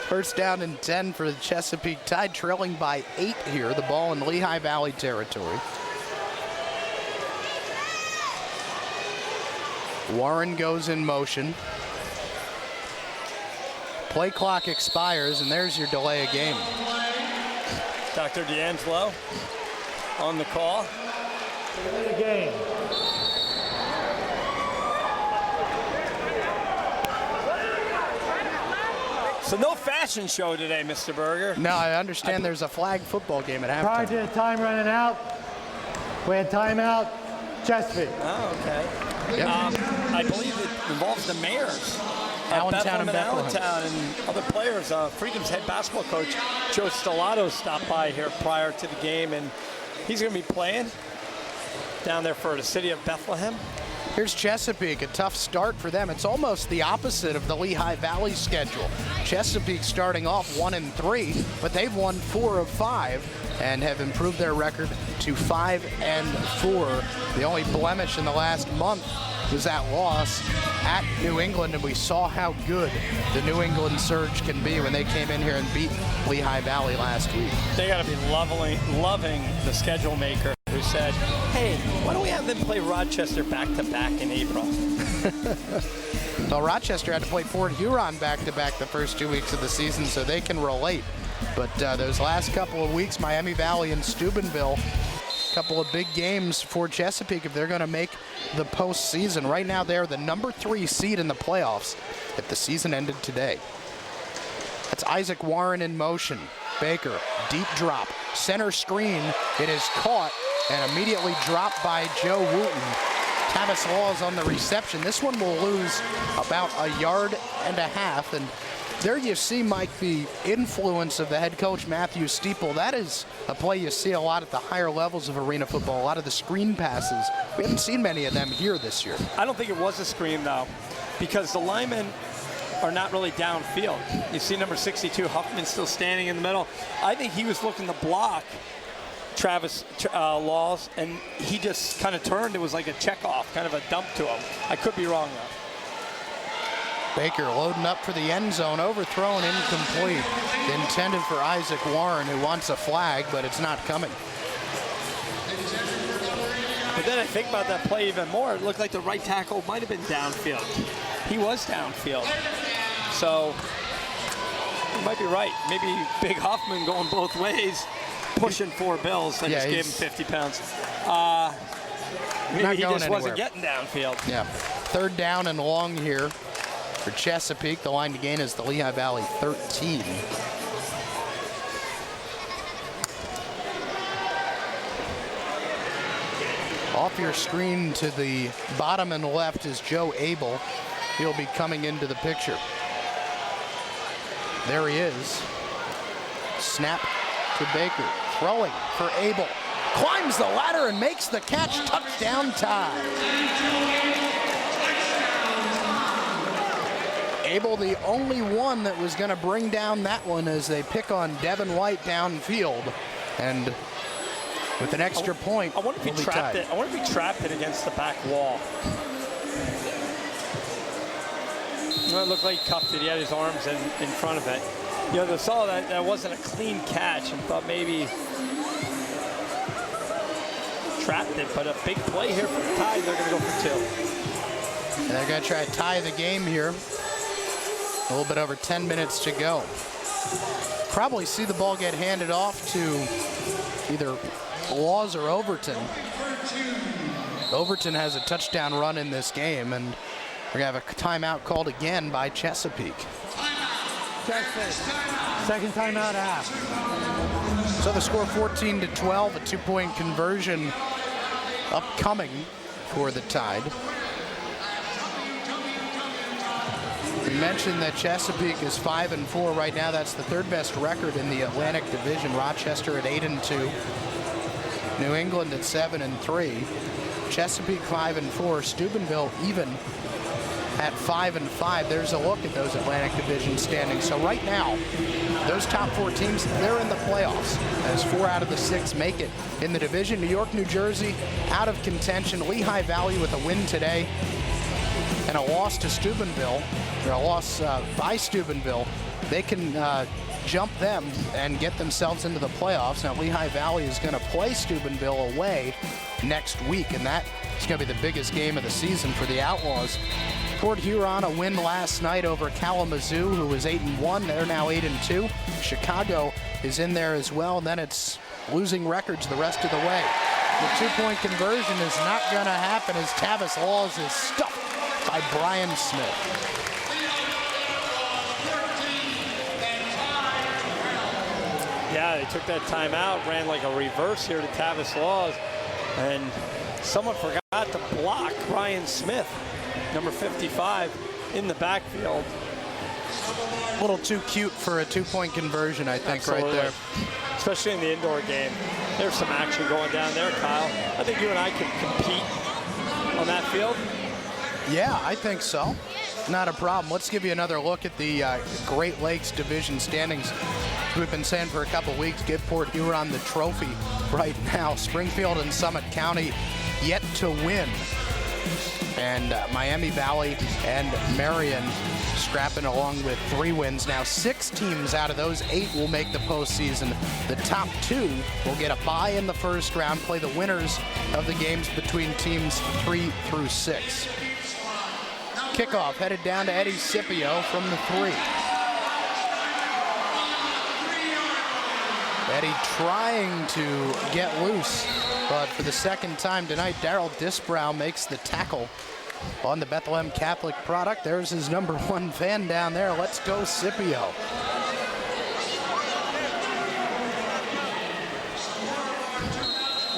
First down and 10 for the Chesapeake Tide, trailing by 8 here. The ball in Lehigh Valley territory. Warren goes in motion. Play clock expires, and there's your delay of game. Dr. D'Angelo on the call. Delay of game. So no fashion show today, Mr. Berger. No, I understand there's a flag football game at halftime. Prior to the time running out, we had timeout, Chesapeake. Oh, okay. Yep. I believe it involves the mayors. Allentown and Bethlehem. Allentown and other players. Freedom's head basketball coach, Joe Stellato, stopped by here prior to the game, and he's going to be playing down there for the city of Bethlehem. Here's Chesapeake, a tough start for them. It's almost the opposite of the Lehigh Valley schedule. Chesapeake starting off 1-3, but they've won 4 of 5 and have improved their record to 5-4. The only blemish in the last month was that loss at New England, and we saw how good the New England Surge can be when they came in here and beat Lehigh Valley last week. They got to be loving the schedule maker who said, hey, why don't we have them play Rochester back-to-back in April? Well, Rochester had to play Fort Huron back-to-back the first 2 weeks of the season, so they can relate. But those last couple of weeks, Miami Valley and Steubenville, a couple of big games for Chesapeake if they're going to make the postseason. Right now, they're the number 3 seed in the playoffs if the season ended today. That's Isaac Warren in motion. Baker, deep drop, center screen. It is caught and immediately dropped by Joe Wooten. Tavis Laws on the reception. This one will lose about 1.5 yards. And there you see, Mike, the influence of the head coach, Matthew Steeple. That is a play you see a lot at the higher levels of arena football, a lot of the screen passes. We haven't seen many of them here this year. I don't think it was a screen, though, because the linemen are not really downfield. You see number 62, Huffman, still standing in the middle. I think he was looking to block Travis Laws, and he just kind of turned. It was like a check-off, kind of a dump to him. I could be wrong, though. Baker loading up for the end zone, overthrown, incomplete. Intended for Isaac Warren, who wants a flag, but it's not coming. But then I think about that play even more. It looked like the right tackle might have been downfield. He was downfield. So you might be right. Maybe Big Huffman going both ways, pushing 4 bills, and just gave him 50 pounds. Maybe he just wasn't getting downfield. Yeah. 3rd down and long here for Chesapeake. The line to gain is the Lehigh Valley 13. Off your screen to the bottom and left is Joe Abel. He'll be coming into the picture. There he is. Snap to Baker. Throwing for Abel. Climbs the ladder and makes the catch. Touchdown tie. Abel, the only one that was going to bring down that one as they pick on Devin White downfield. And with an extra point, I wonder if he trapped it. I wonder if he trapped it against the back wall. Well, it looked like he cuffed it. He had his arms in front of it. You know, they saw that wasn't a clean catch and thought maybe trapped it, but a big play here for the Tide. They're going to go for 2. And they're going to try to tie the game here. A little bit over 10 minutes to go. Probably see the ball get handed off to either Laws or Overton. Overton has a touchdown run in this game, and we're going to have a timeout called again by Chesapeake. Second timeout half. So the score 14-12, a 2-point conversion upcoming for the Tide. We mentioned that Chesapeake is 5-4 right now. That's the 3rd best record in the Atlantic Division. Rochester at 8-2. New England at 7-3. Chesapeake 5-4. Steubenville even at 5-5. There's a look at those Atlantic Division standings. So right now, those top 4 teams, they're in the playoffs, as 4 out of the 6 make it in the division. New York, New Jersey out of contention. Lehigh Valley with a win today and a loss to Steubenville, or a loss by Steubenville. They can jump them and get themselves into the playoffs. Now Lehigh Valley is going to play Steubenville away next week, and that is going to be the biggest game of the season for the Outlaws. Port Huron, a win last night over Kalamazoo, who was 8-1. They're now 8-2. Chicago is in there as well, and then it's losing records the rest of the way. The 2-point conversion is not going to happen as Tavis Laws is stuffed by Brian Smith. Yeah, they took that timeout, ran like a reverse here to Tavis Laws, and someone forgot to block Brian Smith, number 55, in the backfield. A little too cute for a 2-point conversion, I think. Absolutely. Right there. Especially in the indoor game. There's some action going down there, Kyle. I think you and I can compete on that field. Yeah, I think so. Not a problem. Let's give you another look at the Great Lakes Division standings. We've been saying for a couple weeks, give Port Huron the trophy right now. Springfield and Summit County yet to win. And Miami Valley and Marion scrapping along with 3 wins. Now 6 teams out of those 8 will make the postseason. The top 2 will get a bye in the first round, play the winners of the games between teams 3 through 6. Kickoff headed down to Eddie Scipio from the 3. Eddie trying to get loose, but for the second time tonight, Darrell Disbrow makes the tackle on the Bethlehem Catholic product. There's his number 1 fan down there. Let's go Scipio.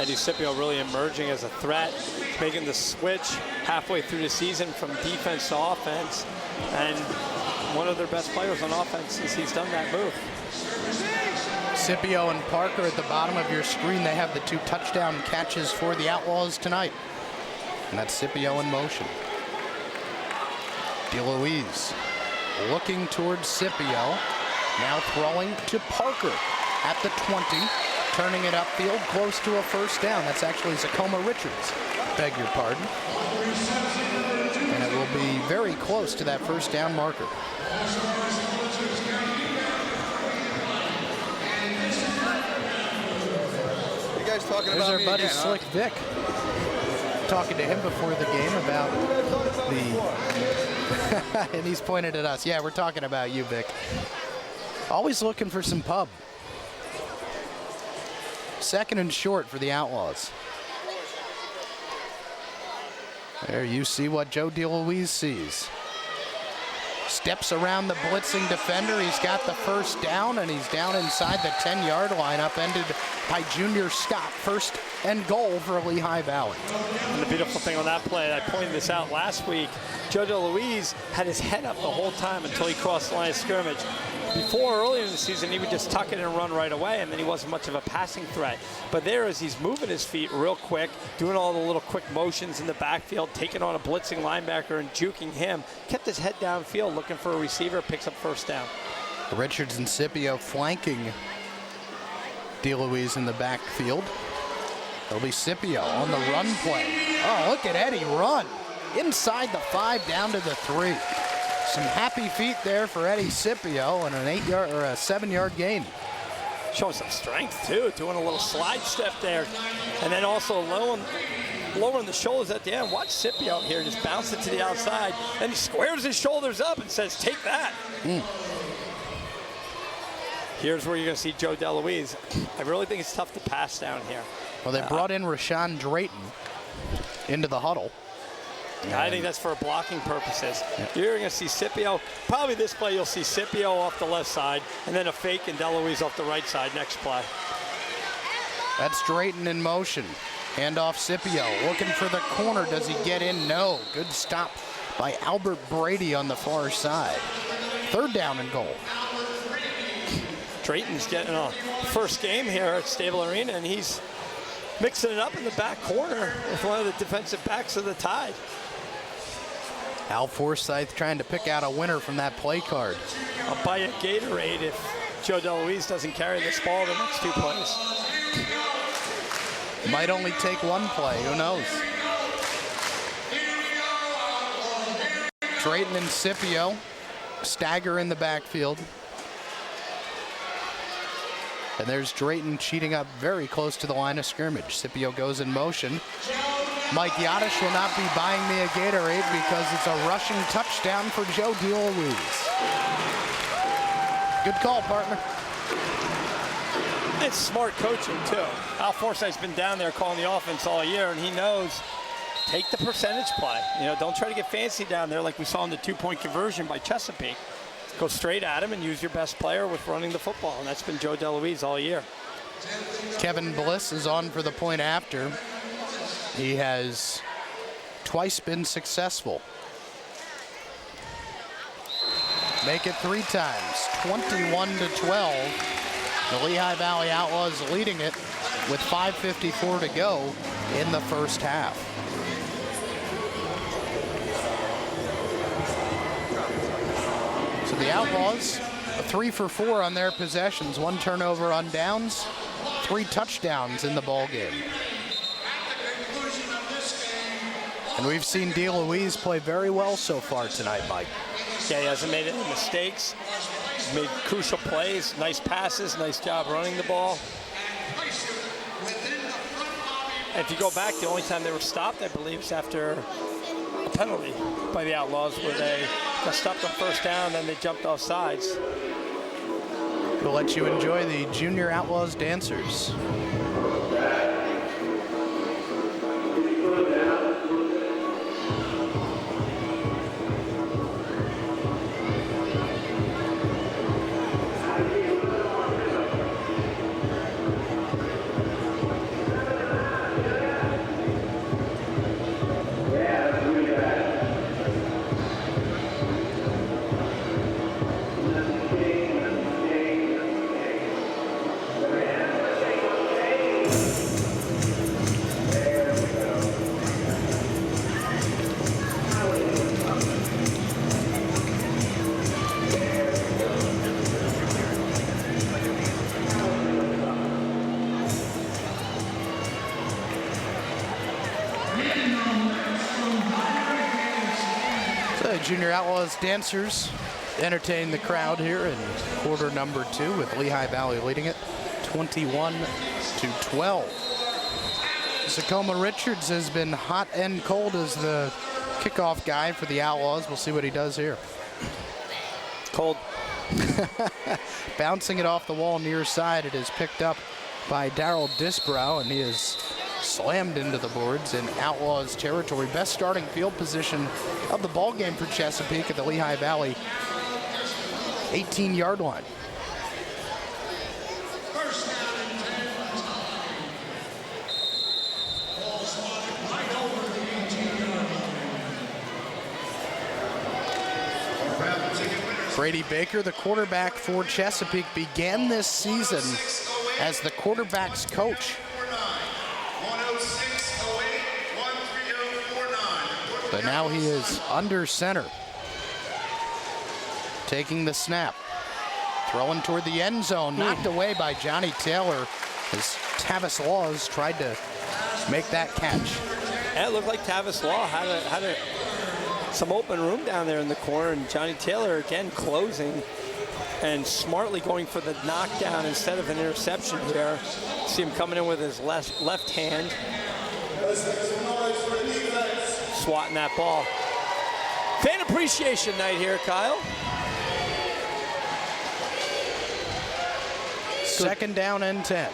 Eddie Scipio really emerging as a threat, making the switch halfway through the season from defense to offense, and one of their best players on offense since he's done that move. Scipio and Parker at the bottom of your screen. They have the 2 touchdown catches for the Outlaws tonight. And that's Scipio in motion. DeLuise looking towards Scipio. Now throwing to Parker at the 20. Turning it upfield close to a first down. That's actually Zacoma Richards. Beg your pardon. And it will be very close to that first down marker. Talking There's about our me buddy again, Slick Vic. Talking to him before the game about the... and he's pointed at us. Yeah, we're talking about you, Vic. Always looking for some pub. 2nd and short for the Outlaws. There you see what Joe DeLuise sees. Steps around the blitzing defender. He's got the first down, and he's down inside the 10-yard line, upended by Junior Scott. 1st and goal for Lehigh Valley. And the beautiful thing on that play, I pointed this out last week, Joe DeLuise had his head up the whole time until he crossed the line of scrimmage. Before, earlier in the season, he would just tuck it and run right away, and then he wasn't much of a passing threat. But there, as he's moving his feet real quick, doing all the little quick motions in the backfield, taking on a blitzing linebacker and juking him, kept his head downfield, looking for a receiver, picks up first down. Richards and Scipio flanking DeLuise in the backfield. It'll be Scipio on the run play. Oh, look at Eddie run. Inside the 5, down to the 3. Some happy feet there for Eddie Scipio and an 8-yard or a 7-yard gain. Showing some strength too, doing a little slide step there, and then also lowering the shoulders at the end. Watch Scipio here, just bounce it to the outside, then he squares his shoulders up and says, "Take that." Here's where you're going to see Joe DeLuise. I really think it's tough to pass down here. Well, they brought in Rashawn Drayton into the huddle. I think that's for blocking purposes. You're going to see Scipio. Probably this play you'll see Scipio off the left side and then a fake and DeLuise off the right side next play. That's Drayton in motion. Handoff Scipio looking for the corner. Does he get in? No. Good stop by Albert Brady on the far side. 3rd down and goal. Drayton's getting a first game here at Stable Arena, and he's mixing it up in the back corner with one of the defensive backs of the Tide. Al Forsyth trying to pick out a winner from that play card. I'll buy a Gatorade if Joe DeLuise doesn't carry this ball the next 2 plays. Might only take 1 play, who knows? Drayton and Scipio stagger in the backfield. And there's Drayton cheating up very close to the line of scrimmage. Scipio goes in motion. Mike Yadish will not be buying me a Gatorade because it's a rushing touchdown for Joe DeLuise. Good call, partner. It's smart coaching, too. Al Forsyth's been down there calling the offense all year, and he knows, take the percentage play. You know, don't try to get fancy down there like we saw in the 2-point conversion by Chesapeake. Go straight at him and use your best player with running the football, and that's been Joe DeLuise all year. Kevin Bliss is on for the point after. He has twice been successful. Make it 3 times, 21-12. The Lehigh Valley Outlaws leading it with 5:54 to go in the first half. So the Outlaws, 3 for 4 on their possessions, 1 turnover on downs, 3 touchdowns in the ball game. And we've seen DeLuise play very well so far tonight, Mike. Yeah, he hasn't made any mistakes. He's made crucial plays, nice passes, nice job running the ball. And if you go back, the only time they were stopped, I believe, is after a penalty by the Outlaws where they got stopped on first down, then they jumped off sides. We'll let you enjoy the Junior Outlaws dancers. Junior Outlaws dancers entertain the crowd here in quarter number 2 with Lehigh Valley leading it 21-12. Tacoma Richards has been hot and cold as the kickoff guy for the Outlaws. We'll see what he does here. Cold. Bouncing it off the wall near side. It is picked up by Darryl Disbrow, and he is slammed into the boards in Outlaws territory. Best starting field position of the ball game for Chesapeake at the Lehigh Valley 18-yard line. Brady Baker, the quarterback for Chesapeake, began this season as the quarterback's coach. But now he is under center. Taking the snap. Throwing toward the end zone. Knocked away by Johnny Taylor as Tavis Laws tried to make that catch. Yeah, it looked like Tavis Law had some open room down there in the corner, and Johnny Taylor again closing and smartly going for the knockdown instead of an interception here. See him coming in with his left hand, swatting that ball. Fan appreciation night here, Kyle. Second down and 10.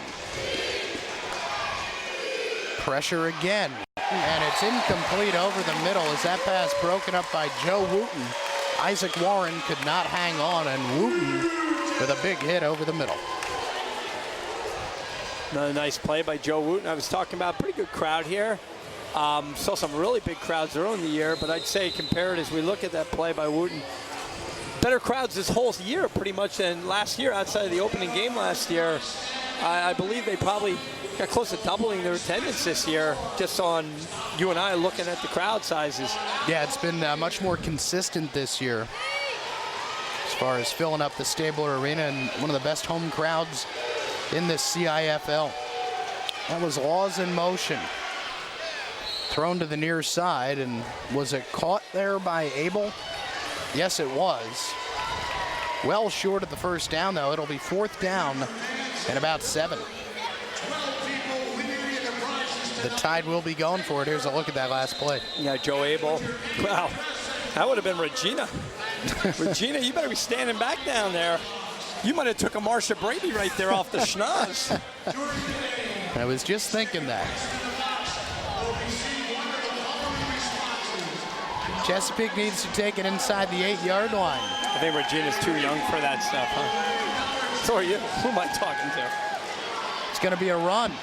Pressure again. And it's incomplete over the middle as that pass broken up by Joe Wooten. Isaac Warren could not hang on, and Wooten with a big hit over the middle. Another nice play by Joe Wooten. I was talking about pretty good crowd here. Saw some really big crowds early in the year, but I'd say compared as we look at that play by Wooten, better crowds this whole year pretty much than last year outside of the opening game last year. I believe they probably got close to doubling their attendance this year just on you and I looking at the crowd sizes. Yeah, it's been much more consistent this year as far as filling up the Stabler Arena, and one of the best home crowds in the CIFL. That was Laws in motion. Thrown to the near side, and was it caught there by Abel? Yes, it was. Well short of the first down, though. It'll be 4th down and about 7. The Tide will be going for it. Here's a look at that last play. Yeah, Joe Abel. Wow, that would have been Regina. Regina, you better be standing back down there. You might have took a Marsha Brady right there off the schnoz. I was just thinking that. Chesapeake needs to take it inside the 8-yard line. I think Regina's too young for that stuff, huh? So are you. Who am I talking to? It's going to be a run.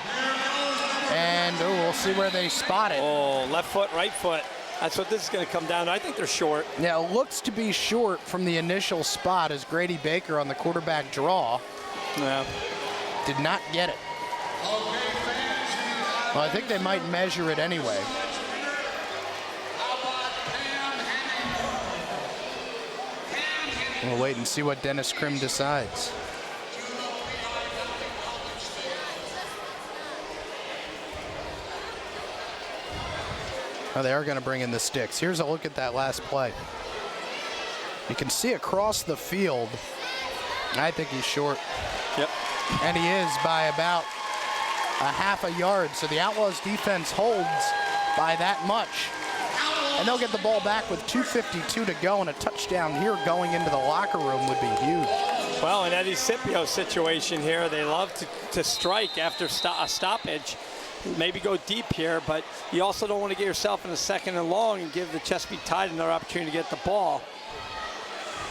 And we'll see where they spot it. Oh, left foot, right foot. That's what this is going to come down to. I think they're short. Yeah, it looks to be short from the initial spot as Grady Baker on the quarterback draw. Yeah. Did not get it. Well, I think they might measure it anyway. We'll wait and see what Dennis Krim decides. Oh, they are going to bring in the sticks. Here's a look at that last play. You can see across the field. I think he's short. Yep. And he is by about a half a yard. So the Outlaws defense holds by that much. And they'll get the ball back with 2:52 to go, and a touchdown here going into the locker room would be huge. Well, in Eddie Scipio's situation here, they love to strike after a stoppage. Maybe go deep here, but you also don't want to get yourself in a 2nd and long and give the Chesapeake Tide another opportunity to get the ball.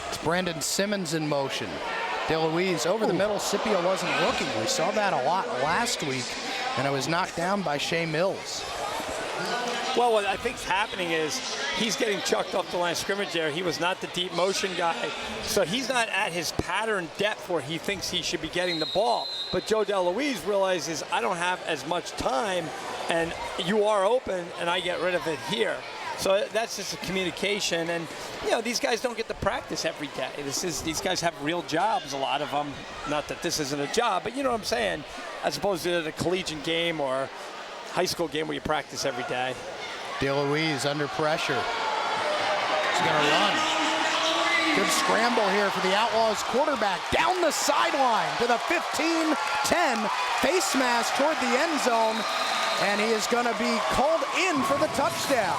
It's Brandon Simmons in motion. DeLuise over the middle. Scipio wasn't looking. We saw that a lot last week, and it was knocked down by Shea Mills. Well, what I think is happening is he's getting chucked off the line of scrimmage there. He was not the deep motion guy, so he's not at his pattern depth where he thinks he should be getting the ball. But Joe DeLuise realizes I don't have as much time, and you are open, and I get rid of it here. So that's just a communication, and you know these guys don't get to practice every day. These guys have real jobs, a lot of them. Not that this isn't a job, but you know what I'm saying, as opposed to the collegiate game or high school game where you practice every day. DeLuise under pressure. He's going to run. Good scramble here for the Outlaws quarterback. Down the sideline to the 15-10. Face mask toward the end zone. And he is going to be called in for the touchdown.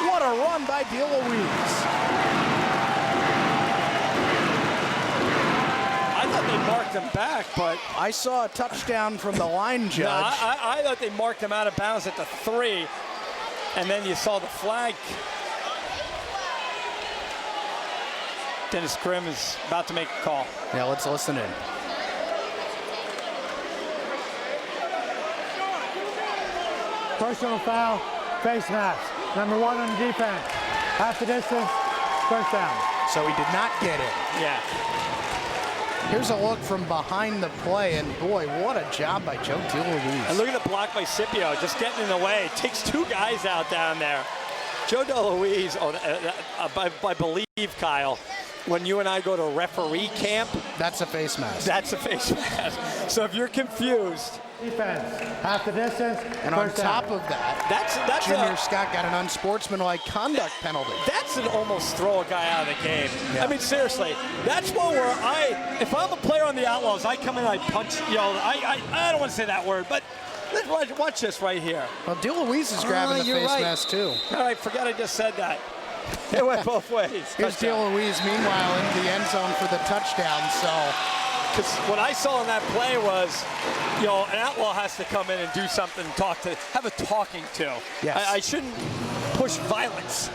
What a run by DeLuise. I thought they marked him back, but I saw a touchdown from the line judge. No, I thought they marked him out of bounds at the 3, and then you saw the flag. Dennis Grimm is about to make a call. Yeah, let's listen in. Personal foul, face mask. Number 1 on the defense. Half the distance, first down. So he did not get it. Yeah. Here's a look from behind the play, and boy, what a job by Joe DeLuise. And look at the block by Scipio, just getting in the way. Takes 2 guys out down there. Joe DeLuise, I believe, Kyle, when you and I go to referee camp. That's a face mask. That's a face mask. So if you're confused. Defense, half the distance, and on top of that, that's Junior Scott got an unsportsmanlike conduct penalty. That's an almost throw a guy out of the game. Yeah. I mean, seriously, that's one where if I'm a player on the Outlaws, I come in and I punch, I don't want to say that word, but let's watch this right here. Well, DeLuise is grabbing the face mask too. All right, forgot I just said that. It went both ways. Here's DeLuise, meanwhile, in the end zone for the touchdown, so. Because what I saw in that play was, an outlaw has to come in and do something, have a talking to. Yes. I shouldn't push violence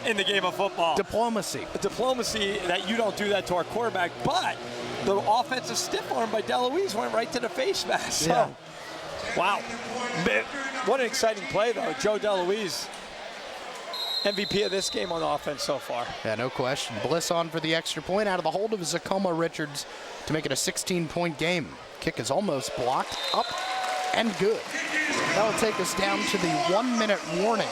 in the game of football. Diplomacy. Diplomacy that you don't do that to our quarterback, but the offensive stiff arm by DeLuise went right to the face mask. So, yeah. Wow. What an exciting play, though. Joe DeLuise, MVP of this game on offense so far. Yeah, no question. Bliss on for the extra point out of the hold of Zacoma Richards to make it a 16-point game. Kick is almost blocked, up, and good. That will take us down to the 1-minute warning.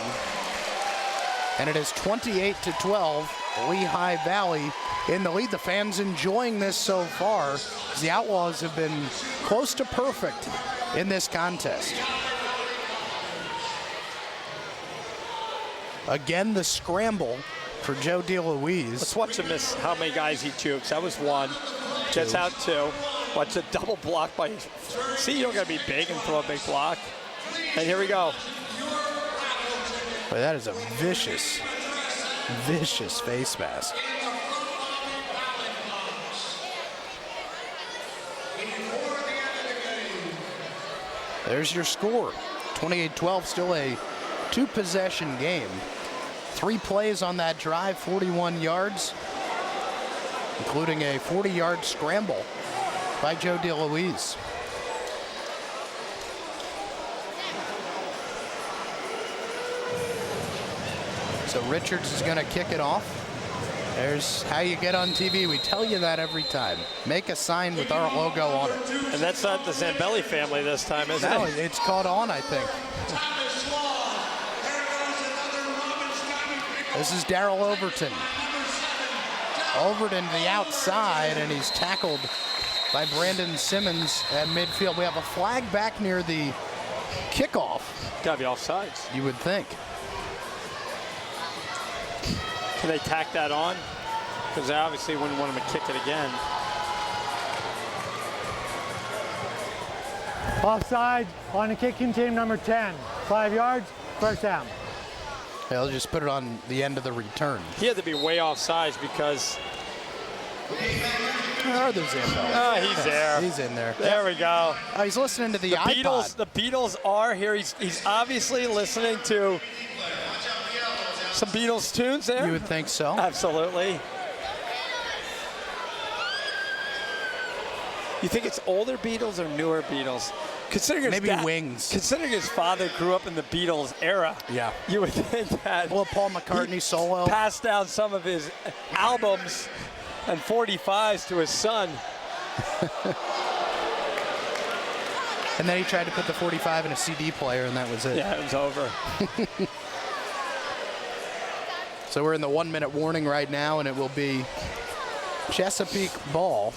And it is 28-12, Lehigh Valley in the lead. The fans enjoying this so far, as the Outlaws have been close to perfect in this contest. Again, the scramble for Joe DeLuise. Let's watch him miss how many guys he jukes. That was 1. Jets out 2. Watch a double block by. See, you don't got to be big and throw a big block. And here we go. Boy, that is a vicious, vicious face mask. There's your score. 28-12, still a 2-possession game. 3 plays on that drive, 41 yards, including a 40-yard scramble by Joe DeLuise. So Richards is going to kick it off. There's how you get on TV. We tell you that every time. Make a sign with our logo on it. And that's not the Zambelli family this time, is it? No, it's caught on, I think. This is Darrell Overton. Overton to the outside, and he's tackled by Brandon Simmons at midfield. We have a flag back near the kickoff. Gotta be offsides. You would think. Can they tack that on? Because they obviously wouldn't want him to kick it again. Offside on the kicking team, number 10. 5 yards, first down. They'll just put it on the end of the return. He had to be way offsides because. Where are those in? Oh, he's there. He's in there. There we go. Oh, he's listening to the iPod. Beatles. The Beatles are here. He's obviously listening to some Beatles tunes there. You would think so. Absolutely. You think it's older Beatles or newer Beatles? Considering maybe Wings. Considering his father grew up in the Beatles era, yeah, you would think that. Well, Paul McCartney solo passed down some of his albums and 45s to his son. And then he tried to put the 45 in a CD player, and that was it. Yeah, it was over. So we're in the 1-minute warning right now, and it will be Chesapeake ball.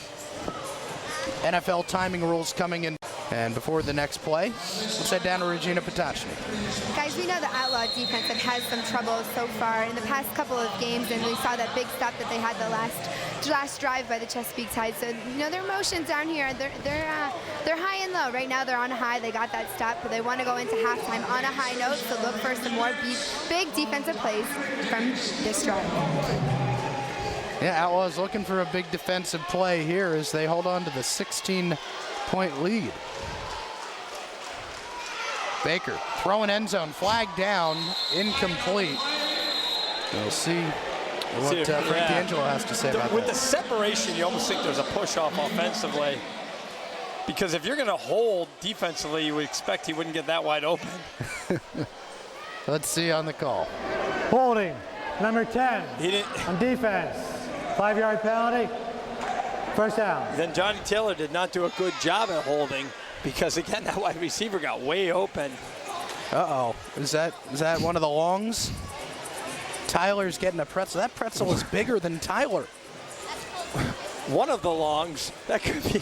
NFL timing rules coming in. And before the next play, let's head down to Regina Potocny. Guys, we know the Outlaw defense have had some trouble so far in the past couple of games, and we saw that big stop that they had the last drive by the Chesapeake Tide. So, you know, their emotions down here, they're high and low. Right now they're on a high. They got that stop, but they want to go into halftime on a high note, so look for some more big defensive plays from this drive. Yeah, Outlaws looking for a big defensive play here as they hold on to the 16-point lead. Baker throwing end zone, flag down, incomplete. We'll see what Frank D'Angelo has to say about that. With the separation, you almost think there's a push-off offensively. Because if you're going to hold defensively, you would expect he wouldn't get that wide open. Let's see on the call. Holding, number 10 on defense. 5-yard penalty, first down. Then Johnny Taylor did not do a good job at holding because, again, that wide receiver got way open. Uh-oh. Is that one of the longs? Tyler's getting a pretzel. That pretzel is bigger than Tyler. One of the longs. That could be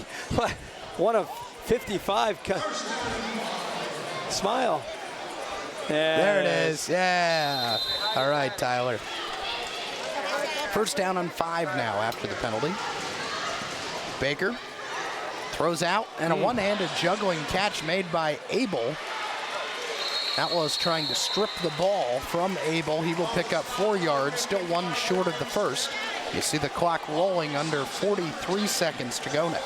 one of 55. Smile. There it is. Yeah. All right, Tyler. First down on 5 now after the penalty. Baker throws out, and a one-handed juggling catch made by Abel. Outlaws trying to strip the ball from Abel. He will pick up 4 yards, still 1 short of the first. You see the clock rolling under 43 seconds to go now.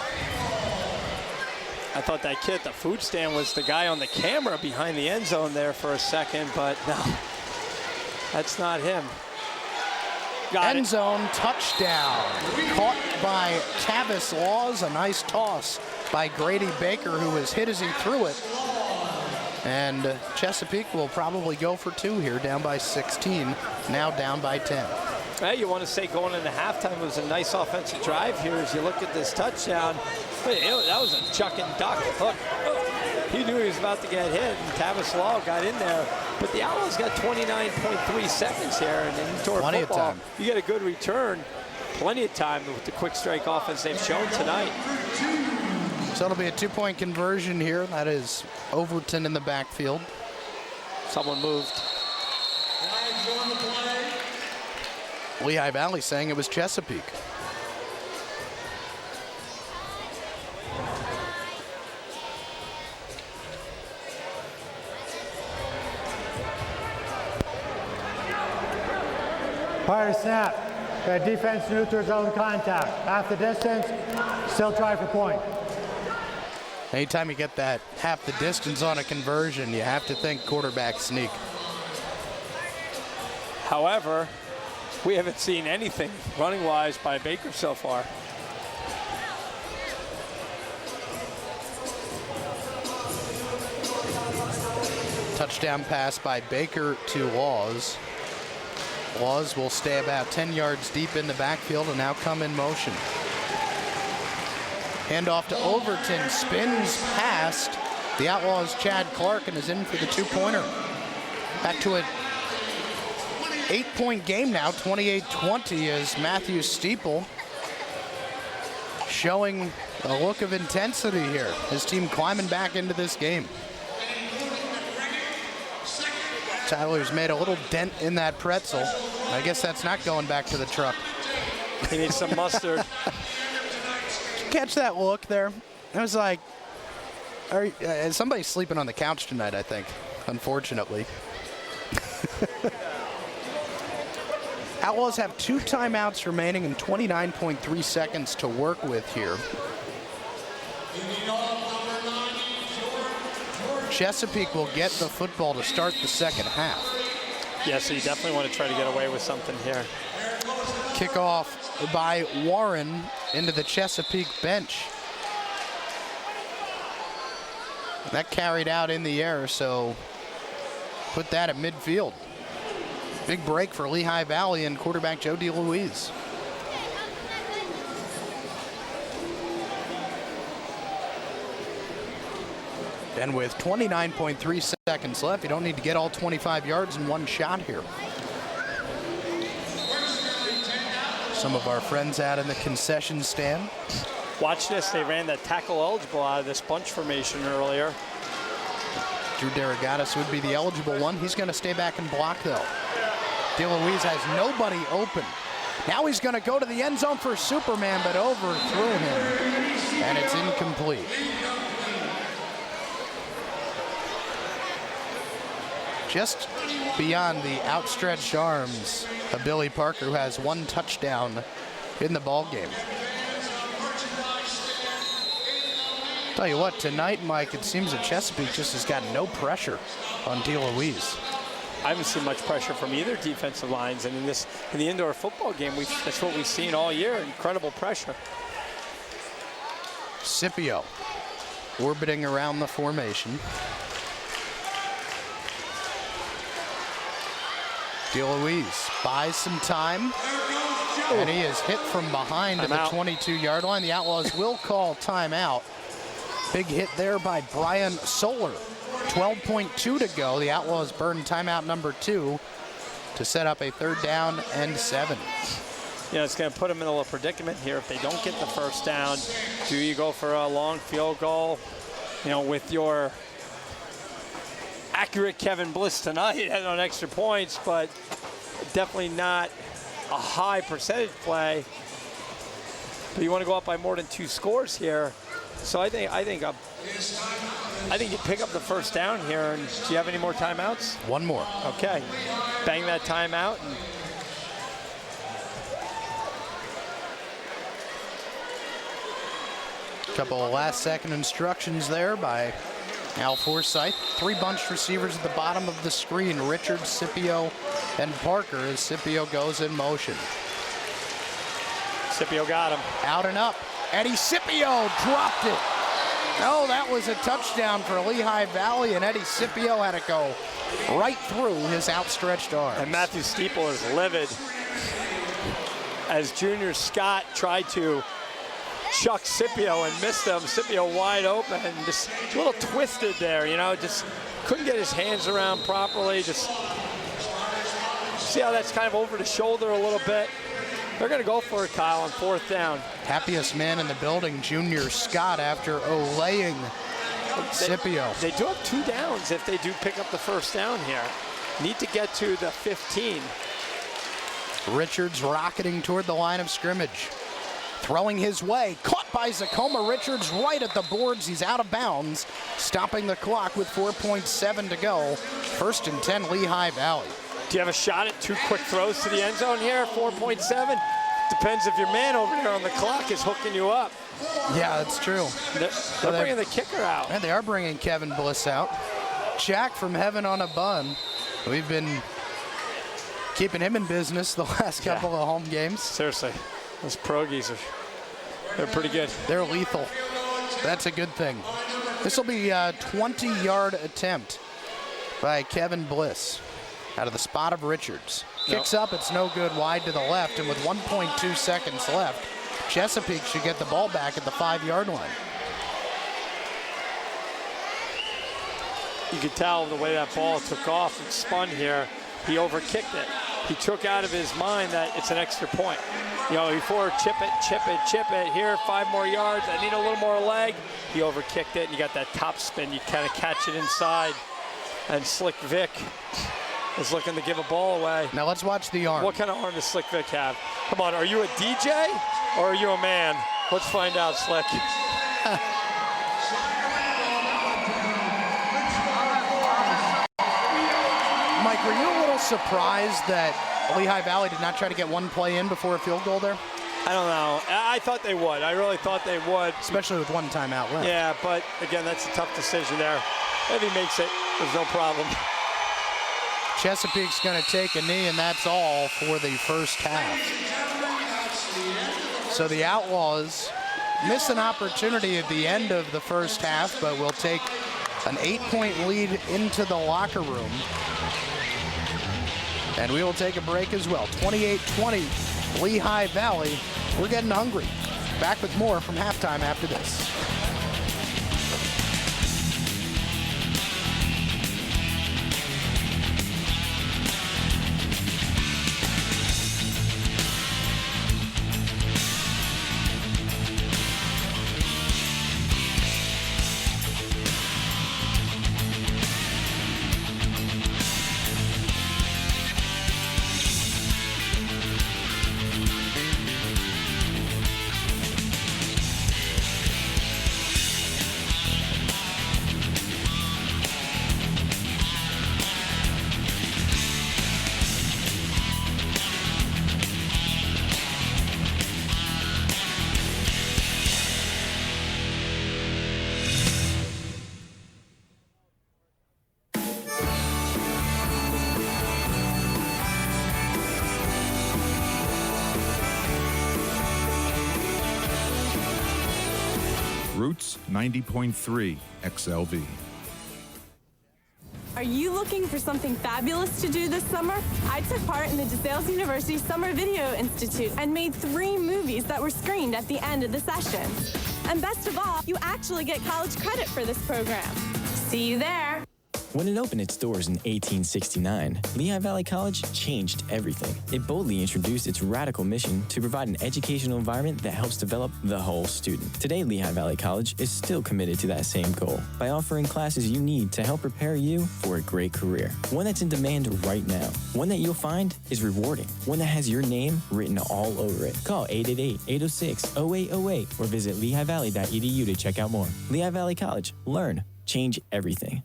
I thought that kid at the food stand was the guy on the camera behind the end zone there for a second, but no, that's not him. End zone touchdown. Caught by Tavis Laws. A nice toss by Grady Baker, who was hit as he threw it. And Chesapeake will probably go for 2 here, down by 16, now down by 10. Well, you want to say going into halftime it was a nice offensive drive here as you look at this touchdown. That was a chuck and duck. Look, he knew he was about to get hit, and Tavis Law got in there. But the Outlaws got 29.3 seconds here, and in toward plenty football, of time. You get a good return. Plenty of time with the quick strike offense they've shown tonight. So it'll be a 2-point conversion here. That is Overton in the backfield. Someone moved. Lehigh Valley saying it was Chesapeake. Prior snap, the defense neutral zone contact. Half the distance, still try for point. Anytime you get that half the distance on a conversion, you have to think quarterback sneak. However, we haven't seen anything running-wise by Baker so far. Touchdown pass by Baker to Laws. Laws will stay about 10 yards deep in the backfield and now come in motion. Handoff to Overton, spins past the Outlaws' Chad Clark and is in for the 2-pointer. Back to an 8-point game now, 28-20, as Matthew Steeple showing a look of intensity here. His team climbing back into this game. Tyler's made a little dent in that pretzel. I guess that's not going back to the truck. He needs some mustard. Catch that look there. I was like, somebody's sleeping on the couch tonight, I think, unfortunately. Outlaws have 2 timeouts remaining and 29.3 seconds to work with here. Chesapeake will get the football to start the second half. Yeah, so you definitely want to try to get away with something here. Kickoff by Warren into the Chesapeake bench. That carried out in the air, so put that at midfield. Big break for Lehigh Valley and quarterback Joe DeLuise. And with 29.3 seconds left, you don't need to get all 25 yards in one shot here. Some of our friends out in the concession stand Watch this. They ran that tackle eligible out of this bunch formation earlier. Drew Derogatis would be the eligible one. He's going to stay back and block, though. DeLuise has nobody open. Now he's going to go to the end zone for Superman, but overthrew him, and it's incomplete. Just beyond the outstretched arms of Billy Parker, who has one touchdown in the ball game. Tell you what, tonight, Mike, it seems that Chesapeake just has got no pressure on DeLuise. I haven't seen much pressure from either defensive lines, and in the indoor football game, that's what we've seen all year, incredible pressure. Scipio orbiting around the formation. DeLuise buys some time, and he is hit from behind at the 22-yard line. The Outlaws will call timeout. Big hit there by Brian Soler. 12.2 to go. The Outlaws burn timeout number 2 to set up a 3rd down and 7. Yeah, it's going to put them in a little predicament here. If they don't get the first down, do you go for a long field goal, with your accurate Kevin Bliss tonight on extra points, but definitely not a high percentage play. But you want to go up by more than 2 scores here. So I think you pick up the first down here. And do you have any more timeouts? One more. Okay. Bang that timeout. And couple of last-second instructions there by Al Forsyth. 3 bunched receivers at the bottom of the screen. Richard, Scipio, and Parker as Scipio goes in motion. Scipio got him. Out and up. Eddie Scipio dropped it. No, that was a touchdown for Lehigh Valley, and Eddie Scipio had to go right through his outstretched arms. And Matthew Steeple is livid as Junior Scott tried to chuck Scipio and missed him. Scipio wide open and just a little twisted there, just couldn't get his hands around properly. Just see how that's kind of over the shoulder a little bit. They're going to go for it, Kyle, on 4th down. Happiest man in the building, Junior Scott, after olaying Scipio. They do have 2 downs if they do pick up the first down here. Need to get to the 15. Richards rocketing toward the line of scrimmage. Throwing his way, caught by Zacoma. Richards right at the boards. He's out of bounds, stopping the clock with 4.7 to go. 1st and 10, Lehigh Valley. Do you have a shot at 2 quick throws to the end zone here? 4.7? Depends if your man over here on the clock is hooking you up. Yeah, that's true. They're bringing the kicker out. And they are bringing Kevin Bliss out. Jack from Heaven on a Bun. We've been keeping him in business the last couple of home games. Seriously, those Progies they're pretty good. They're lethal. That's a good thing. This will be a 20-yard attempt by Kevin Bliss out of the spot of Richards. Kicks up, it's no good, wide to the left, and with 1.2 seconds left, Chesapeake should get the ball back at the 5-yard line. You could tell the way that ball took off and spun here. He overkicked it. He took out of his mind that it's an extra point. Before chip it. Here, 5 more yards. I need a little more leg. He overkicked it, and you got that top spin. You kind of catch it inside. And Slick Vic is looking to give a ball away. Now let's watch the arm. What kind of arm does Slick Vic have? Come on, are you a DJ or are you a man? Let's find out, Slick. Mike, were you a little surprised that Lehigh Valley did not try to get 1 play in before a field goal there? I don't know. I thought they would. I really thought they would. Especially with 1 timeout left. Yeah, but again, that's a tough decision there. If he makes it, there's no problem. Chesapeake's going to take a knee, and that's all for the first half. So the Outlaws miss an opportunity at the end of the first half, but will take an 8-point lead into the locker room. And we will take a break as well. 28-20, Lehigh Valley. We're getting hungry. Back with more from halftime after this. Roots 90.3 XLV. Are you looking for something fabulous to do this summer? I took part in the DeSales University Summer Video Institute and made 3 movies that were screened at the end of the session. And best of all, you actually get college credit for this program. See you there. When it opened its doors in 1869, Lehigh Valley College changed everything. It boldly introduced its radical mission to provide an educational environment that helps develop the whole student. Today, Lehigh Valley College is still committed to that same goal by offering classes you need to help prepare you for a great career. One that's in demand right now. One that you'll find is rewarding. One that has your name written all over it. Call 888-806-0808 or visit lehighvalley.edu to check out more. Lehigh Valley College. Learn. Change everything.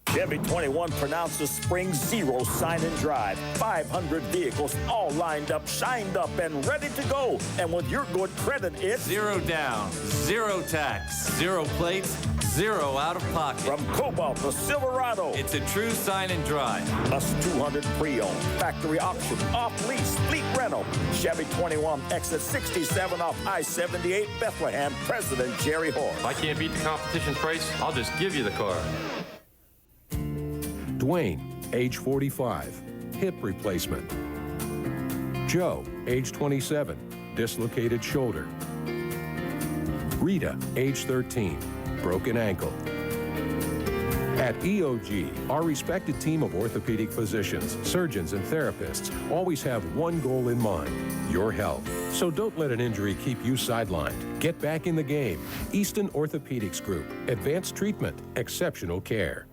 Chevy 21 pronounced Spring Zero Sign and Drive. 500 vehicles all lined up, shined up, and ready to go. And with your good credit, it's 0 down, 0 tax, 0 plates, 0 out of pocket. From Cobalt to Silverado. It's a true sign and drive. Plus 200 pre-owned, factory auction, off-lease, fleet rental. Chevy 21 exit 67 off I-78 Bethlehem. President Jerry Hoare. If I can't beat the competition price, I'll just give you the car. Dwayne, age 45, hip replacement. Joe, age 27, dislocated shoulder. Rita, age 13, broken ankle. At EOG, our respected team of orthopedic physicians, surgeons, and therapists always have one goal in mind, your health. So don't let an injury keep you sidelined. Get back in the game. Easton Orthopedics Group. Advanced treatment, exceptional care.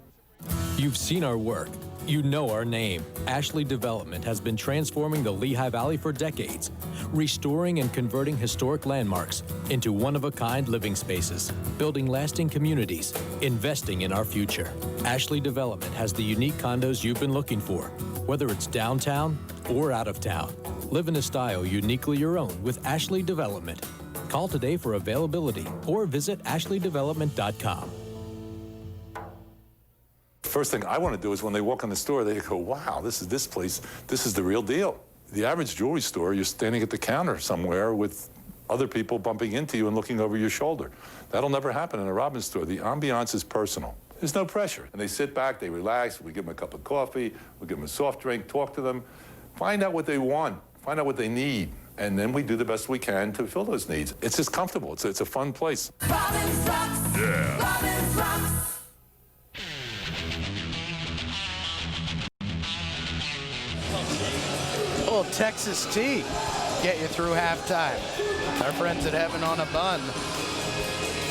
You've seen our work. You know our name. Ashley Development has been transforming the Lehigh Valley for decades, restoring and converting historic landmarks into one-of-a-kind living spaces, building lasting communities, investing in our future. Ashley Development has the unique condos you've been looking for, whether it's downtown or out of town. Live in a style uniquely your own with Ashley Development. Call today for availability or visit ashleydevelopment.com. First thing I want to do is when they walk in the store, they go, wow, this place, this is the real deal. The average jewelry store, you're standing at the counter somewhere with other people bumping into you and looking over your shoulder. That'll never happen in a Robbins store. The ambiance is personal. There's no pressure. And they sit back, they relax, we give them a cup of coffee, we give them a soft drink, talk to them, find out what they want, find out what they need, and then we do the best we can to fill those needs. It's just comfortable. It's a fun place. Robbins rocks. Yeah. Robbins rocks. A little Texas tea get you through halftime. Our friends at Heaven on a Bun.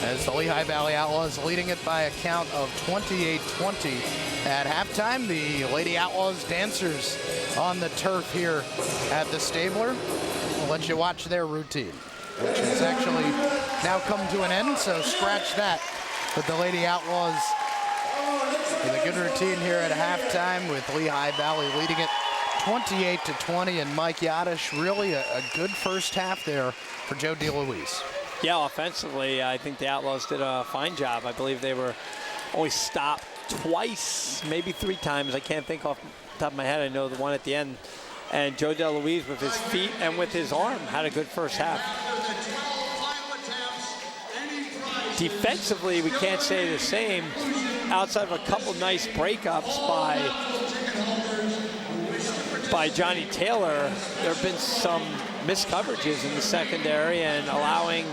As the Lehigh Valley Outlaws leading it by a count of 28-20. At halftime, the Lady Outlaws dancers on the turf here at the Stabler. We'll let you watch their routine, which has actually now come to an end, so scratch that. But the Lady Outlaws with a good routine here at halftime with Lehigh Valley leading it 28-20, and Mike Yadish, really a good first half there for Joe DeLuise. Yeah, offensively, I think the Outlaws did a fine job. I believe they were only stopped twice, maybe 3 times. I can't think off the top of my head. I know the one at the end. And Joe DeLuise with his feet and with his arm had a good first half. Defensively, we can't say the same. Outside of a couple nice breakups by Johnny Taylor, there have been some missed coverages in the secondary and allowing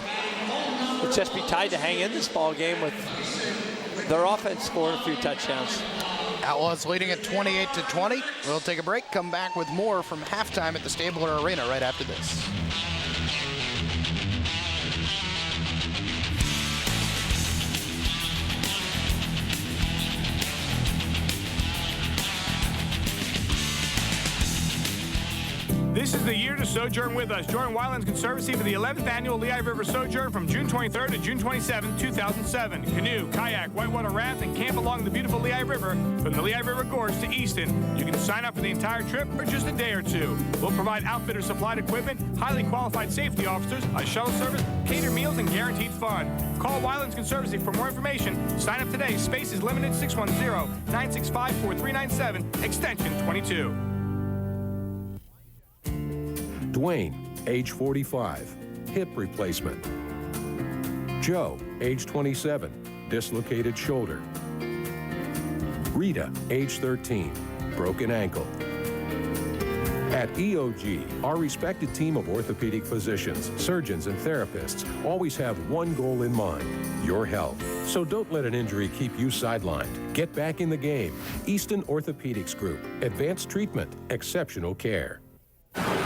the Chesapeake Tide to hang in this ball game with their offense scoring a few touchdowns. Outlaws leading at 28-20. We'll take a break, come back with more from halftime at the Stabler Arena right after this. This is the year to sojourn with us. Join Wylands Conservancy for the 11th annual Lehigh River Sojourn from June 23rd to June 27th, 2007. Canoe, kayak, whitewater raft, and camp along the beautiful Lehigh River from the Lehigh River Gorge to Easton. You can sign up for the entire trip or just a day or two. We'll provide outfitter-supplied equipment, highly qualified safety officers, a shuttle service, catered meals, and guaranteed fun. Call Wylands Conservancy for more information. Sign up today. Space is limited. 610-965-4397, extension 22. Dwayne, age 45, hip replacement. Joe, age 27, dislocated shoulder. Rita, age 13, broken ankle. At EOG, our respected team of orthopedic physicians, surgeons, and therapists always have one goal in mind: your health. So don't let an injury keep you sidelined. Get back in the game. Easton Orthopedics Group. Advanced treatment, exceptional care.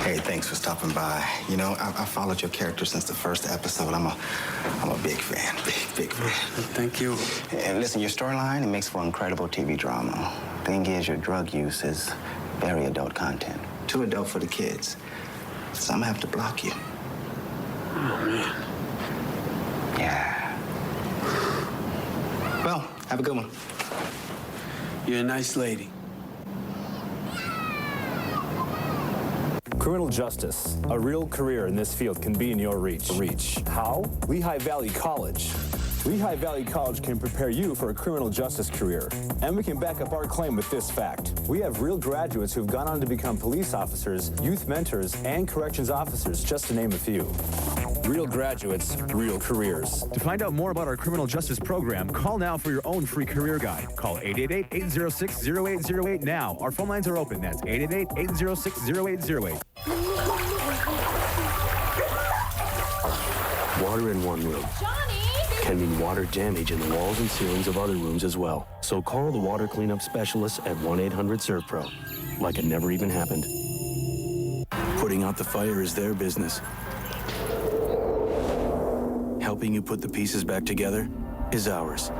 Hey, thanks for stopping by. You know, I followed your character since the first episode. I'm a big fan, big fan. Thank you. And listen, your storyline, it makes for incredible TV drama. Thing is, your drug use is very adult content. Too adult for the kids. So I'm gonna have to block you. Oh, man. Yeah. Well, have a good one. You're a nice lady. Criminal justice, a real career in this field can be in your reach. How? Lehigh Valley College. Lehigh Valley College can prepare you for a criminal justice career. And we can back up our claim with this fact. We have real graduates who've gone on to become police officers, youth mentors, and corrections officers, just to name a few. Real graduates, real careers. To find out more about our criminal justice program, call now for your own free career guide. Call 888-806-0808 now. Our phone lines are open. That's 888-806-0808. Water in one room can mean water damage in the walls and ceilings of other rooms as well. So call the water cleanup specialist at 1-800-SERVPRO, like it never even happened. Putting out the fire is their business. Helping you put the pieces back together is ours.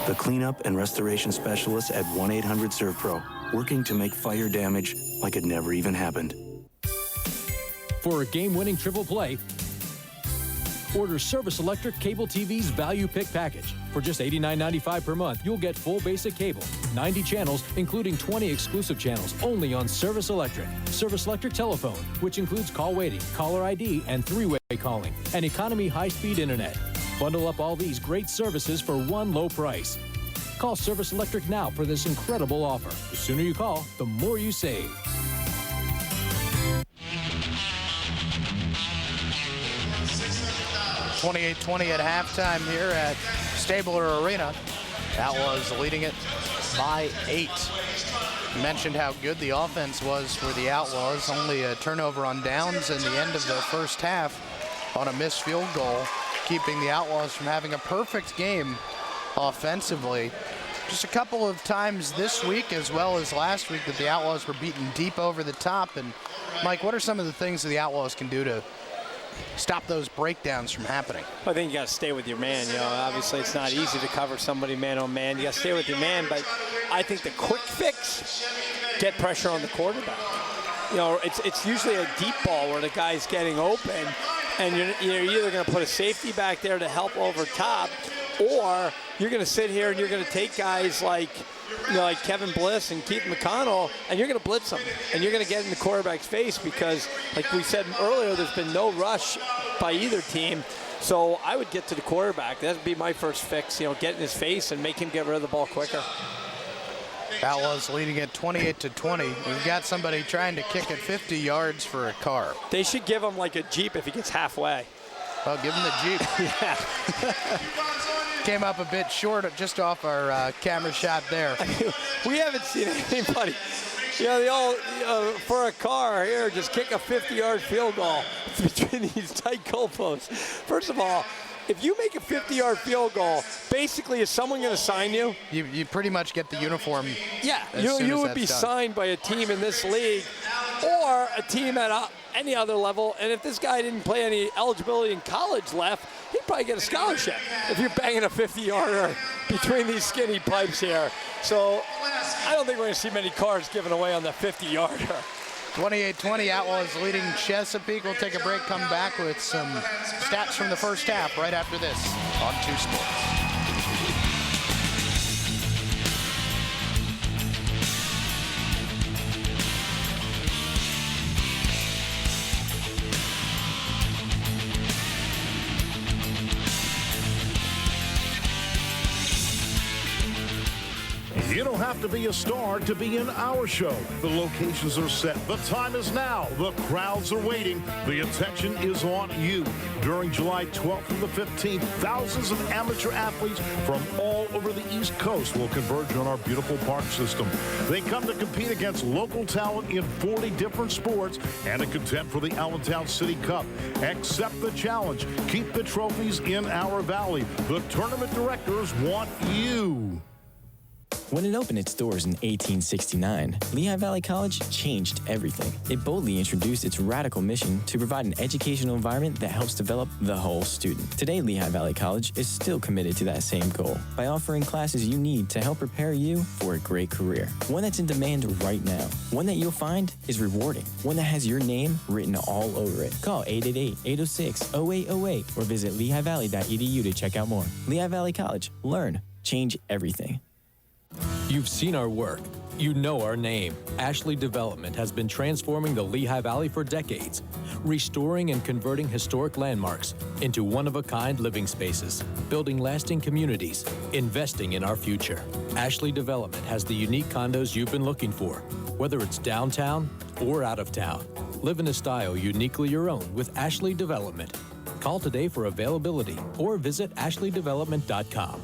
The cleanup and restoration specialists at 1-800-SERVPRO, working to make fire damage like it never even happened. For a game-winning triple play, order Service Electric Cable TV's Value Pick Package. For just $89.95 per month, you'll get full basic cable, 90 channels, including 20 exclusive channels, only on Service Electric. Service Electric Telephone, which includes call waiting, caller ID, and three-way calling, and economy high-speed internet. Bundle up all these great services for one low price. Call Service Electric now for this incredible offer. The sooner you call, the more you save. $28-20 at halftime here at Stabler Arena. Outlaws leading it by 8. You mentioned how good the offense was for the Outlaws. Only a turnover on downs in the end of the first half on a missed field goal, keeping the Outlaws from having a perfect game offensively. Just a couple of times this week as well as last week that the Outlaws were beaten deep over the top. And Mike, what are some of the things that the Outlaws can do to stop those breakdowns from happening? I think you got to stay with your man. You know, obviously it's not easy to cover somebody man on man. You got to stay with your man, but I think the quick fix, get pressure on the quarterback. You know, it's usually a deep ball where the guy's getting open, and you're either going to put a safety back there to help over top, or you're going to sit here and you're going to take guys like, you know, like Kevin Bliss and Keith McConnell, and you're going to blitz them, and you're going to get in the quarterback's face because, like we said earlier, there's been no rush by either team. So I would get to the quarterback. That would be my first fix, you know, get in his face and make him get rid of the ball quicker. Outlaws leading it 28-20. We've got somebody trying to kick it 50 yards for a car. They should give him like a Jeep if he gets halfway. Well, give him the Jeep. Yeah. Came up a bit short just off our camera shot there. We haven't seen anybody, you know, the old, for a car here, just kick a 50-yard field goal between these tight goalposts. First of all, if you make a 50-yard field goal, basically, is someone going to sign you? You pretty much get the uniform. Yeah, you would be signed by a team in this league or a team at any other level. And if this guy didn't play any eligibility in college left, he'd probably get a scholarship if you're banging a 50-yarder between these skinny pipes here. So I don't think we're going to see many cars given away on the 50-yarder. 28-20, Outlaws leading Chesapeake. We'll take a break, come back with some stats from the first half right after this on 2 Sports. You don't have to be a star to be in our show. The locations are set. The time is now. The crowds are waiting. The attention is on you. During July 12th through the 15th, thousands of amateur athletes from all over the East Coast will converge on our beautiful park system. They come to compete against local talent in 40 different sports and to contend for the Allentown City Cup. Accept the challenge. Keep the trophies in our valley. The tournament directors want you. When it opened its doors in 1869, Lehigh Valley College changed everything. It boldly introduced its radical mission to provide an educational environment that helps develop the whole student. Today, Lehigh Valley College is still committed to that same goal by offering classes you need to help prepare you for a great career. One that's in demand right now. One that you'll find is rewarding. One that has your name written all over it. Call 888-806-0808 or visit lehighvalley.edu to check out more. Lehigh Valley College. Learn. Change everything. You've seen our work. You know our name. Ashley Development has been transforming the Lehigh Valley for decades, restoring and converting historic landmarks into one-of-a-kind living spaces, building lasting communities, investing in our future. Ashley Development has the unique condos you've been looking for, whether it's downtown or out of town. Live in a style uniquely your own with Ashley Development. Call today for availability or visit ashleydevelopment.com.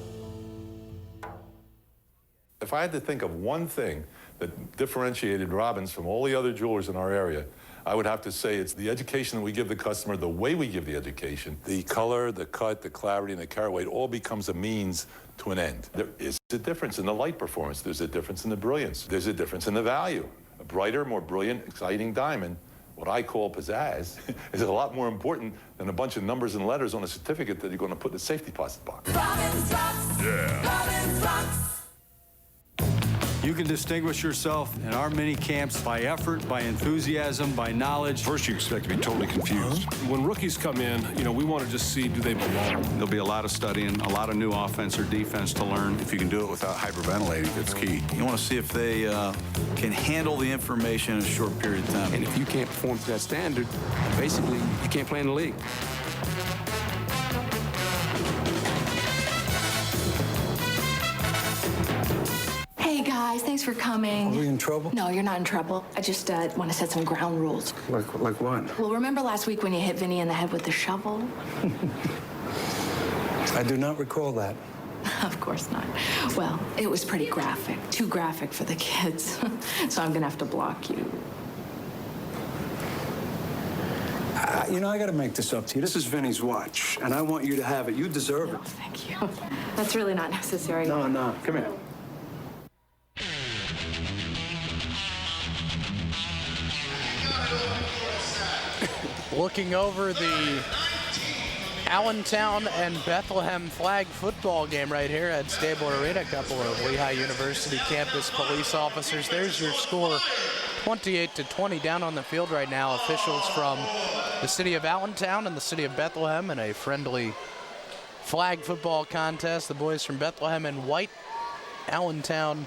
If I had to think of one thing that differentiated Robbins from all the other jewelers in our area, I would have to say it's the education that we give the customer, the way we give the education. The color, the cut, the clarity, and the carat weight all becomes a means to an end. There is a difference in the light performance. There's a difference in the brilliance. There's a difference in the value. A brighter, more brilliant, exciting diamond, what I call pizzazz, is a lot more important than a bunch of numbers and letters on a certificate that you're going to put in the safety deposit box. Robbins rocks. Yeah. Robbins rocks. You can distinguish yourself in our mini camps by effort, by enthusiasm, by knowledge. First, you expect to be totally confused. When rookies come in, we want to just see, do they belong? There'll be a lot of studying, a lot of new offense or defense to learn. If you can do it without hyperventilating, that's key. You want to see if they can handle the information in a short period of time. And if you can't perform to that standard, basically, you can't play in the league. Hey guys, thanks for coming. Are we in trouble? No, you're not in trouble. I just want to set some ground rules. Like what? Well, remember last week when you hit Vinny in the head with the shovel? I do not recall that. Of course not. Well, it was pretty graphic. Too graphic for the kids. So I'm gonna have to block you. I got to make this up to you. This is Vinny's watch, and I want you to have it. You deserve it. Thank you. That's really not necessary. No. Come here. Looking over the Allentown and Bethlehem flag football game right here at Stabler Arena. A couple of Lehigh University campus police officers. There's your score, 28-20 down on the field right now. Officials from the city of Allentown and the city of Bethlehem in a friendly flag football contest. The boys from Bethlehem in white, Allentown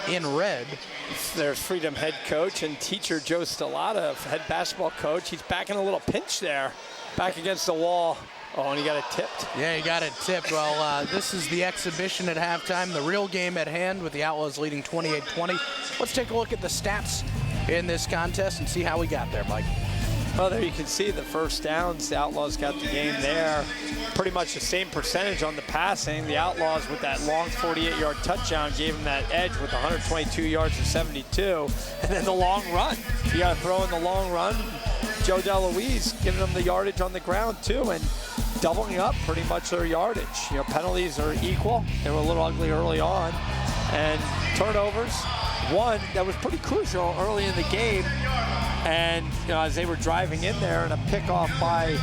in red. There's Freedom head coach and teacher Joe Stellata, head basketball coach. He's back in a little pinch there, back against the wall. Oh, and he got it tipped. Yeah, he got it tipped. Well, this is the exhibition at halftime, the real game at hand with the Outlaws leading 28-20. Let's take a look at the stats in this contest and see how we got there, Mike. Well, there you can see the first downs. The Outlaws got the game there. Pretty much the same percentage on the passing. The Outlaws with that long 48-yard touchdown gave them that edge with 122 yards to 72. And then the long run. You got to throw in the long run. Joe DeLuise giving them the yardage on the ground too and doubling up pretty much their yardage. Penalties are equal. They were a little ugly early on. And turnovers, one that was pretty crucial early in the game. And as they were driving in there, and a pickoff by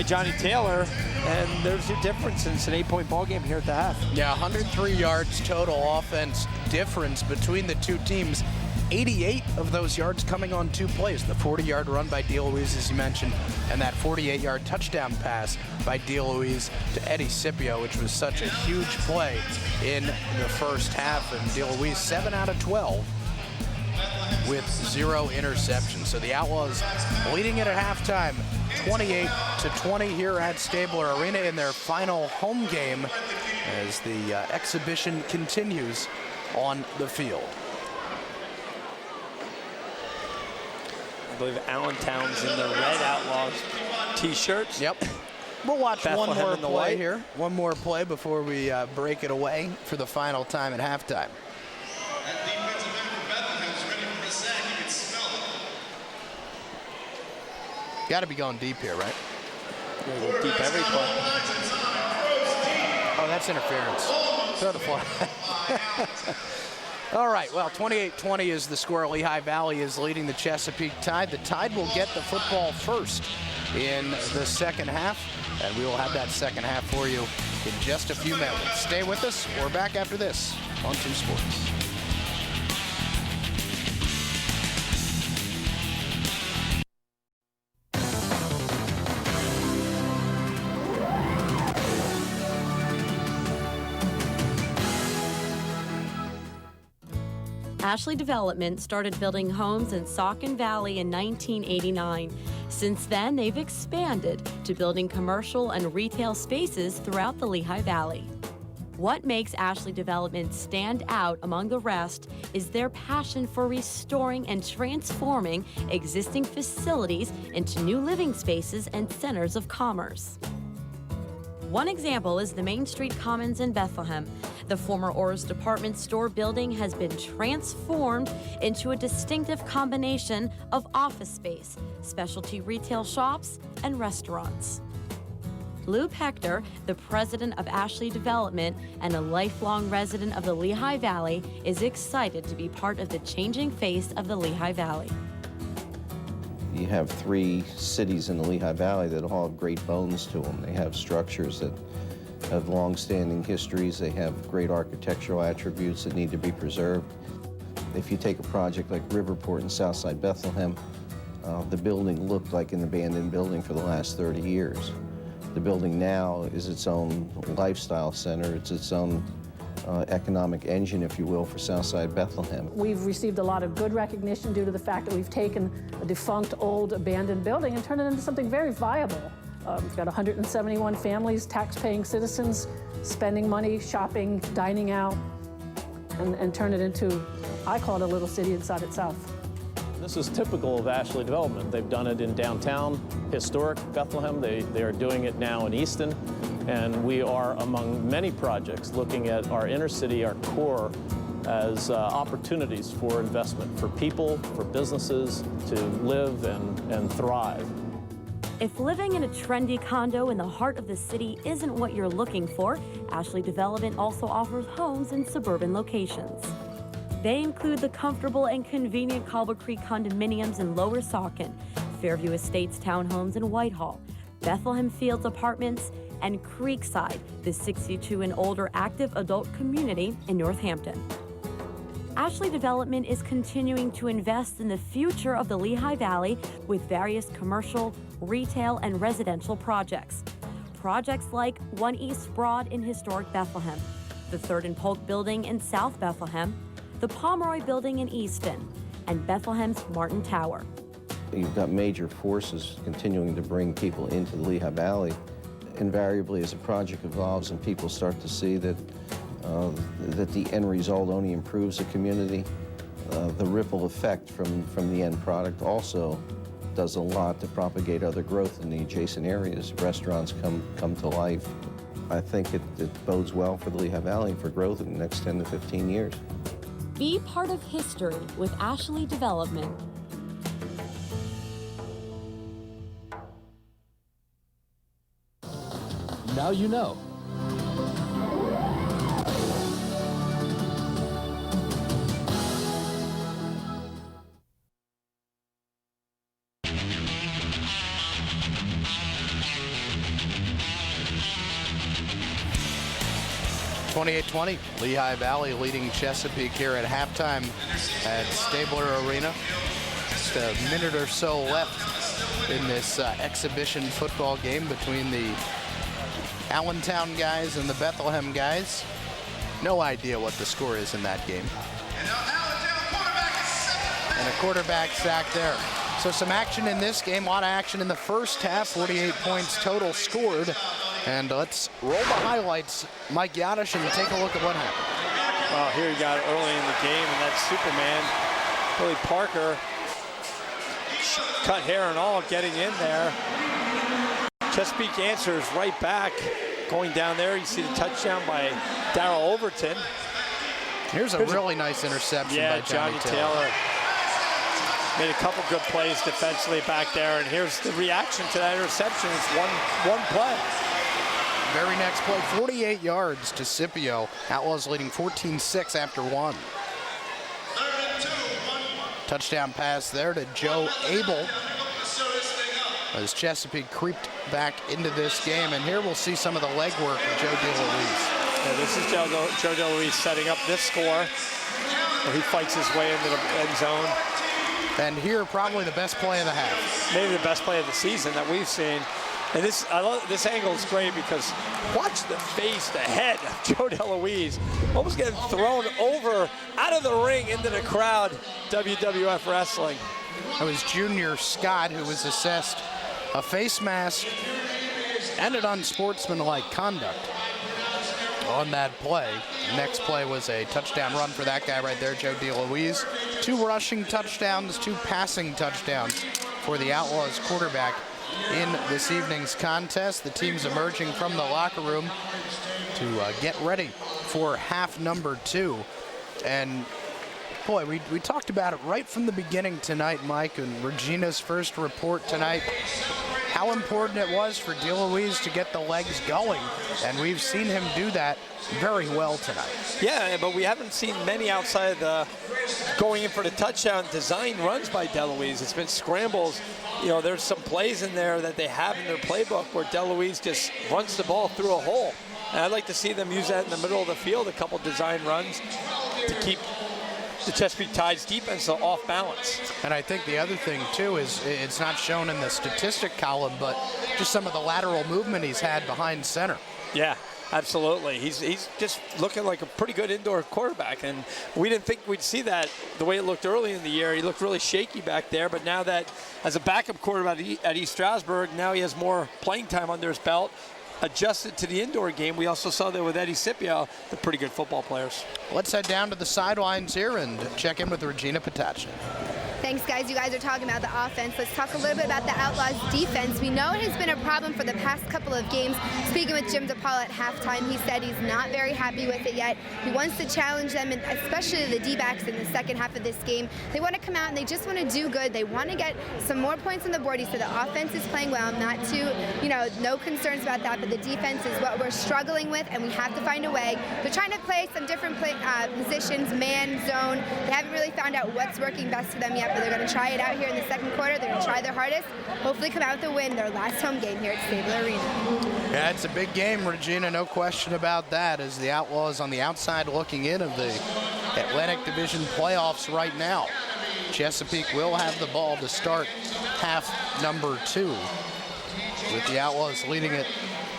Johnny Taylor, and there's your difference. It's an 8-point ball game here at the half. Yeah, 103 yards total offense difference between the two teams. 88 of those yards coming on two plays. The 40-yard run by DeLuise, as you mentioned, and that 48-yard touchdown pass by DeLuise to Eddie Scipio, which was such a huge play in the first half. And DeLuise 7 out of 12. With 0 interceptions. So the Outlaws leading it at halftime, 28-20 here at Stabler Arena in their final home game as the exhibition continues on the field. I believe Allentown's in the red Outlawz t-shirts. Yep. We'll watch one Bethlehem more in the play white. here. One more play before we break it away for the final time at halftime. Got to be going deep here, right? Go deep every play. Oh, that's interference. Throw the flag. All right, well, 28-20 is the score. Lehigh Valley is leading the Chesapeake Tide. The Tide will get the football first in the second half, and we will have that second half for you in just a few minutes. Stay with us. We're back after this on 2 Sports. Ashley Development started building homes in Saucon Valley in 1989. Since then, they've expanded to building commercial and retail spaces throughout the Lehigh Valley. What makes Ashley Development stand out among the rest is their passion for restoring and transforming existing facilities into new living spaces and centers of commerce. One example is the Main Street Commons in Bethlehem. The former Orr's department store building has been transformed into a distinctive combination of office space, specialty retail shops, and restaurants. Lou Hector, the president of Ashley Development and a lifelong resident of the Lehigh Valley, is excited to be part of the changing face of the Lehigh Valley. You have 3 cities in the Lehigh Valley that all have great bones to them. They have structures that have long-standing histories. They have great architectural attributes that need to be preserved. If you take a project like Riverport in Southside Bethlehem, the building looked like an abandoned building for the last 30 years. The building now is its own lifestyle center. It's its own economic engine, if you will, for Southside Bethlehem. We've received a lot of good recognition due to the fact that we've taken a defunct, old, abandoned building and turned it into something very viable. We've got 171 families, tax-paying citizens, spending money, shopping, dining out, and turn it into, I call it a little city inside itself. This is typical of Ashley Development. They've done it in downtown, historic Bethlehem. They are doing it now in Easton. And we are among many projects looking at our inner city, our core, as opportunities for investment for people, for businesses to live and thrive. If living in a trendy condo in the heart of the city isn't what you're looking for, Ashley Development also offers homes in suburban locations. They include the comfortable and convenient Cobble Creek condominiums in Lower Saucon, Fairview Estates townhomes in Whitehall, Bethlehem Fields Apartments, and Creekside, the 62 and older active adult community in Northampton. Ashley Development is continuing to invest in the future of the Lehigh Valley with various commercial, retail, and residential projects. Projects like 1 East Broad in historic Bethlehem, the 3rd and Polk building in South Bethlehem, the Pomeroy building in Easton, and Bethlehem's Martin Tower. You've got major forces continuing to bring people into the Lehigh Valley. Invariably, as a project evolves and people start to see that the end result only improves the community, the ripple effect from the end product also does a lot to propagate other growth in the adjacent areas. Restaurants come to life. I think it bodes well for the Lehigh Valley for growth in the next 10 to 15 years. Be part of history with Ashley Development. Now you know. (28-20), Lehigh Valley leading Chesapeake here at halftime at Stabler Arena. Just a minute or so left in this exhibition football game between the Allentown guys and the Bethlehem guys. No idea what the score is in that game. And a quarterback sack there. So some action in this game, a lot of action in the first half, 48 points total scored And let's roll the highlights, Mike Yadish, and take a look at what happened. Well, here you got it early in the game, and that's Superman, Billy Parker, cut hair and all, getting in there. Chesapeake answers right back. Going down there, you see the touchdown by Darrell Overton. Here's a really nice interception by Johnny Taylor. Made a couple good plays defensively back there, and here's the reaction to that interception. It's one play. Very next play, 48 yards to Scipio. Outlaws leading 14-6 after one. Touchdown pass there to Joe Abel as Chesapeake creeped back into this game. And here we'll see some of the legwork of Joe DeLuise. Yeah, this is Joe DeLuise setting up this score, where he fights his way into the end zone. And here, probably the best play of the half. Maybe the best play of the season that we've seen. And I love this angle is great because watch the face, the head of Joe DeLuise almost getting thrown over out of the ring into the crowd. WWF Wrestling. That was Junior Scott, who was assessed a face mask and an unsportsmanlike conduct on that play. Next play was a touchdown run for that guy right there, Joe DeLuise. 2 rushing touchdowns, 2 passing touchdowns for the Outlaws quarterback in this evening's contest. The team's emerging from the locker room to get ready for half number 2. And boy, we talked about it right from the beginning tonight, Mike, and Regina's first report tonight, how important it was for DeLuise to get the legs going, and we've seen him do that very well tonight. Yeah, but we haven't seen many outside the going in for the touchdown design runs by DeLuise. It's been scrambles. You know, there's some plays in there that they have in their playbook where DeLuise just runs the ball through a hole. And I'd like to see them use that in the middle of the field, a couple design runs to keep the Chesapeake Tide's defense off balance. And I think the other thing, too, is it's not shown in the statistic column, but just some of the lateral movement he's had behind center. Yeah, absolutely. He's just looking like a pretty good indoor quarterback, and we didn't think we'd see that the way it looked early in the year. He looked really shaky back there, but now that as a backup quarterback at East Stroudsburg, now he has more playing time under his belt, adjusted to the indoor game. We also saw that with Eddie Scipio, they're pretty good football players. Let's head down to the sidelines here and check in with Regina Patacci. Thanks, guys. You guys are talking about the offense. Let's talk a little bit about the Outlaws defense. We know it has been a problem for the past couple of games. Speaking with Jim DePaul at halftime, he said he's not very happy with it yet. He wants to challenge them, and especially the D-backs in the second half of this game. They want to come out and they just want to do good. They want to get some more points on the board. He said the offense is playing well, not too, no concerns about that, but the defense is what we're struggling with, and we have to find a way. They're trying to play some different positions, man, zone. They haven't really found out what's working best for them yet, but they're going to try it out here in the second quarter. They're going to try their hardest, hopefully come out with a win, their last home game here at Stabler Arena. Yeah, it's a big game, Regina, no question about that, as the Outlaws on the outside looking in of the Atlantic Division playoffs right now. Chesapeake will have the ball to start half number 2, with the Outlaws leading it